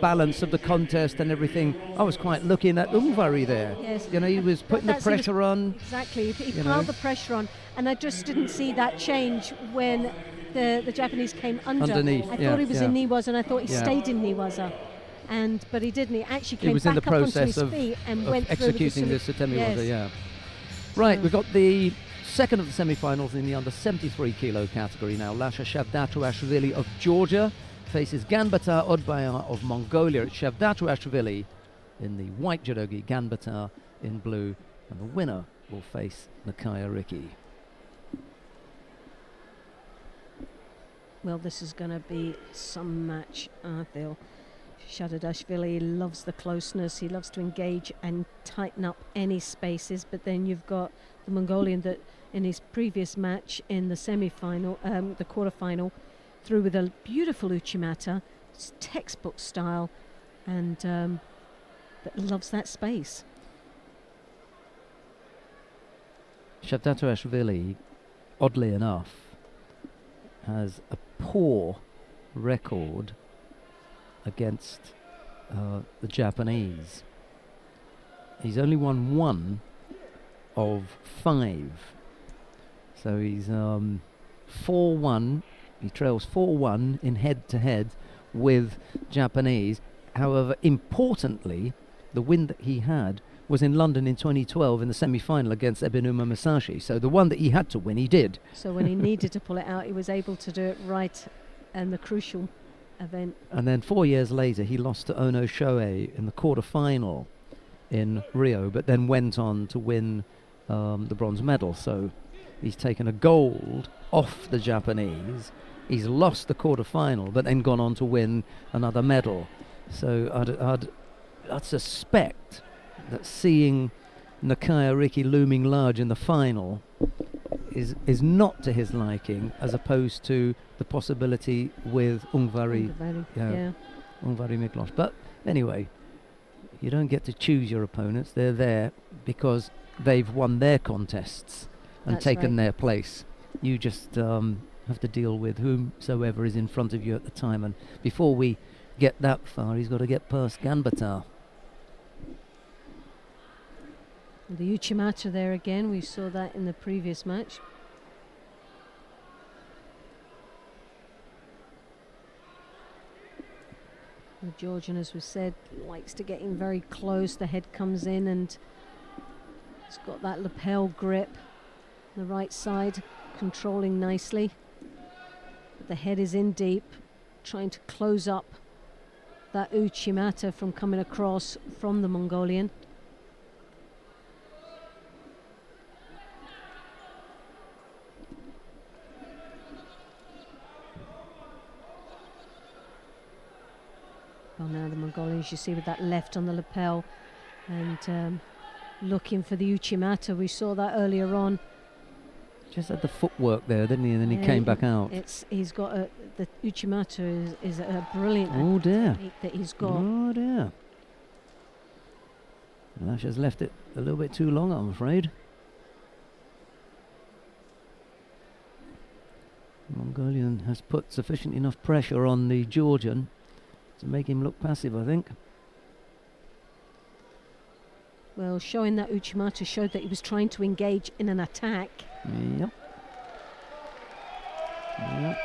[SPEAKER 2] balance of the contest and everything, I was quite looking at Ungvari there.
[SPEAKER 3] Yes.
[SPEAKER 2] You know, he was putting the
[SPEAKER 3] That's- he was-
[SPEAKER 2] pressure on.
[SPEAKER 3] Exactly. He
[SPEAKER 2] You
[SPEAKER 3] piled
[SPEAKER 2] know.
[SPEAKER 3] the pressure on, and I just didn't see that change when the Japanese came under.
[SPEAKER 2] Underneath,
[SPEAKER 3] I
[SPEAKER 2] yeah,
[SPEAKER 3] thought he was in
[SPEAKER 2] yeah.
[SPEAKER 3] Niwaza, and I thought he
[SPEAKER 2] Yeah.
[SPEAKER 3] stayed in Niwaza. But he didn't. He actually
[SPEAKER 2] He
[SPEAKER 3] came
[SPEAKER 2] was
[SPEAKER 3] back
[SPEAKER 2] in the
[SPEAKER 3] up onto
[SPEAKER 2] process
[SPEAKER 3] his
[SPEAKER 2] of,
[SPEAKER 3] feet and
[SPEAKER 2] of
[SPEAKER 3] went
[SPEAKER 2] executing
[SPEAKER 3] through
[SPEAKER 2] this Satemi waza,
[SPEAKER 3] Yes.
[SPEAKER 2] yeah. Right,
[SPEAKER 3] So-
[SPEAKER 2] we've got the second of the semi-finals in the under 73 kilo category now. Lasha Shavdatuashvili of Georgia faces Ganbata Odbaya of Mongolia. It's Shavdatuashvili in the white judogi, Ganbata in blue, and the winner will face Nakaya Riki.
[SPEAKER 3] Well, this is going to be some match, I feel. Shadadashvili loves the closeness. He loves to engage and tighten up any spaces. But then you've got the Mongolian that in his previous match in the semi-final, the quarter-final, through with a beautiful Uchimata. It's textbook style. And that loves that space.
[SPEAKER 2] Shavdatoashvili, oddly enough, has a poor record against the Japanese. He's only won 1 of 5. So he's 4-1. He trails 4-1 in head-to-head with Japanese. However, importantly, the win that he had was in London in 2012 in the semi-final against Ebinuma Masashi. So the one that he had to win, he did.
[SPEAKER 3] So when he needed to pull it out, he was able to do it right in the crucial event.
[SPEAKER 2] And then 4 years later, he lost to Ono Shoei in the quarter-final in Rio, but then went on to win the bronze medal. So he's taken a gold off the Japanese. He's lost the quarter-final, but then gone on to win another medal. So I'd suspect that seeing Nakaya Riki looming large in the final is not to his liking, as opposed to the possibility with Ungvari Miklos. But anyway, you don't get to choose your opponents. They're there because they've won their contests and
[SPEAKER 3] That's
[SPEAKER 2] taken
[SPEAKER 3] right.
[SPEAKER 2] their place. You just have to deal with whomsoever is in front of you at the time. And before we get that far, he's got to get past Ganbata.
[SPEAKER 3] The Uchimata there again, we saw that in the previous match. The Georgian, as we said, likes to get in very close. The head comes in and it's got that lapel grip. The right side controlling nicely. But the head is in deep, trying to close up that Uchimata from coming across from the Mongolian. Well, now the Mongolians, you see, with that left on the lapel and looking for the Uchimata. We saw that earlier on.
[SPEAKER 2] Just had the footwork there, didn't he? And then he came back out.
[SPEAKER 3] He's got the Uchimata is a brilliant technique that he's got.
[SPEAKER 2] Oh dear. Lash has left it a little bit too long, I'm afraid. Mongolian has put sufficient enough pressure on the Georgian to make him look passive, I think.
[SPEAKER 3] Well, showing that Uchimata showed that he was trying to engage in an attack.
[SPEAKER 2] Yep. Yep.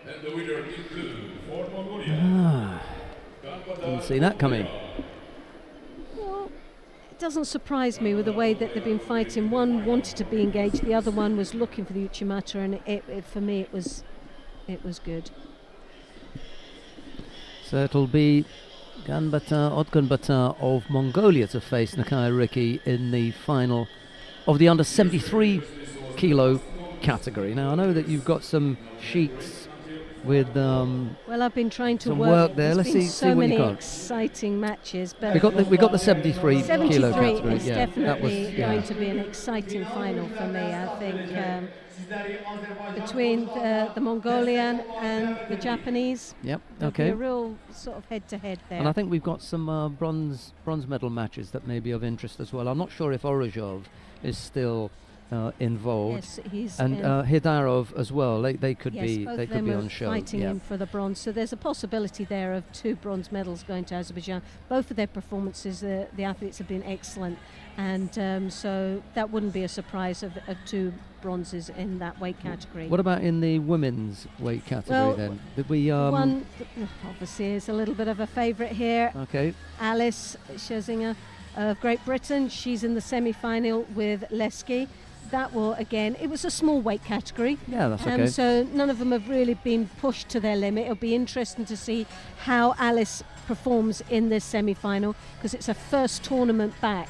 [SPEAKER 1] And the winner is blue for Mongolia.
[SPEAKER 2] Didn't see that coming.
[SPEAKER 3] Well, it doesn't surprise me with the way that they've been fighting. One wanted to be engaged, the other one was looking for the Uchimata, and it for me it was good.
[SPEAKER 2] So it'll be Otgunbata of Mongolia to face Nakaya Riki in the final of the under 73 kilo category. Now I know that you've got some sheets with
[SPEAKER 3] well, I've been trying to
[SPEAKER 2] some work there.
[SPEAKER 3] There's
[SPEAKER 2] Let's
[SPEAKER 3] been
[SPEAKER 2] see
[SPEAKER 3] so
[SPEAKER 2] what you
[SPEAKER 3] many
[SPEAKER 2] got.
[SPEAKER 3] exciting matches, but
[SPEAKER 2] We got the 73 kilo
[SPEAKER 3] 73
[SPEAKER 2] category.
[SPEAKER 3] is
[SPEAKER 2] Yeah,
[SPEAKER 3] definitely going to be an exciting final for me. I think between the Mongolian and the Japanese.
[SPEAKER 2] Yep.
[SPEAKER 3] There'll be
[SPEAKER 2] Okay.
[SPEAKER 3] a real sort of head-to-head there.
[SPEAKER 2] And I think we've got some bronze medal matches that may be of interest as well. I'm not sure if Orozhov is still involved.
[SPEAKER 3] Yes, he's
[SPEAKER 2] And Hidarov as well. They could
[SPEAKER 3] yes,
[SPEAKER 2] be
[SPEAKER 3] both
[SPEAKER 2] they
[SPEAKER 3] of
[SPEAKER 2] could
[SPEAKER 3] them
[SPEAKER 2] be
[SPEAKER 3] are
[SPEAKER 2] on show.
[SPEAKER 3] fighting
[SPEAKER 2] Yeah.
[SPEAKER 3] in for the bronze. So there's a possibility there of 2 bronze medals going to Azerbaijan. Both of their performances, the athletes have been excellent, and so that wouldn't be a surprise of 2 bronzes in that weight category.
[SPEAKER 2] What about in the women's weight category
[SPEAKER 3] Well,
[SPEAKER 2] then? Did we
[SPEAKER 3] One obviously is a little bit of a favourite here.
[SPEAKER 2] Okay.
[SPEAKER 3] Alice Scherzinger of Great Britain. She's in the semi-final with Leski. That will, again, it was a small weight category.
[SPEAKER 2] Yeah, that's okay.
[SPEAKER 3] So none of them have really been pushed to their limit. It'll be interesting to see how Alice performs in this semi-final, because it's her first tournament back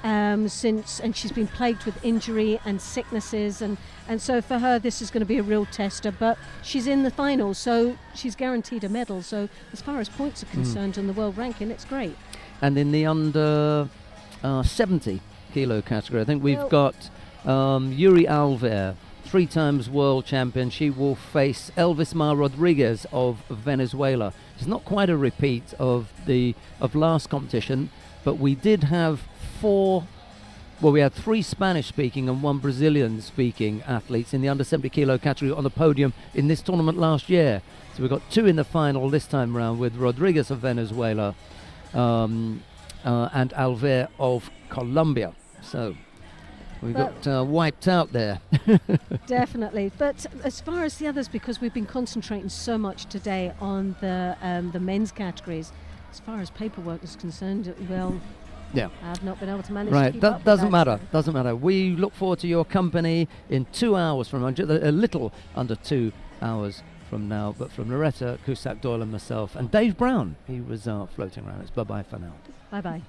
[SPEAKER 3] since, and she's been plagued with injury and sicknesses, and so for her this is going to be a real tester. But she's in the final, so she's guaranteed a medal. So as far as points are concerned on the world ranking, it's great.
[SPEAKER 2] And in the under 70 kilo category, I think we've got Yuri Alver 3 times world champion. She will face Elvismar Rodriguez of Venezuela. It's not quite a repeat of last competition, but we did have we had 3 Spanish-speaking and 1 Brazilian-speaking athletes in the under 70 kilo category on the podium in this tournament last year. So we've got 2 in the final this time round, with Rodriguez of Venezuela and Alver of Colombia. So we got wiped out there.
[SPEAKER 3] Definitely. But as far as the others, because we've been concentrating so much today on the men's categories, as far as paperwork is concerned, well,
[SPEAKER 2] yeah,
[SPEAKER 3] I've not been able to manage
[SPEAKER 2] right,
[SPEAKER 3] to keep up with
[SPEAKER 2] doesn't
[SPEAKER 3] that.
[SPEAKER 2] matter. Doesn't matter. We look forward to your company in 2 hours from now, a little under 2 hours from now. But from Loretta Cusack Doyle and myself and Dave Brown, he was floating around. It's bye-bye for now.
[SPEAKER 3] Bye-bye.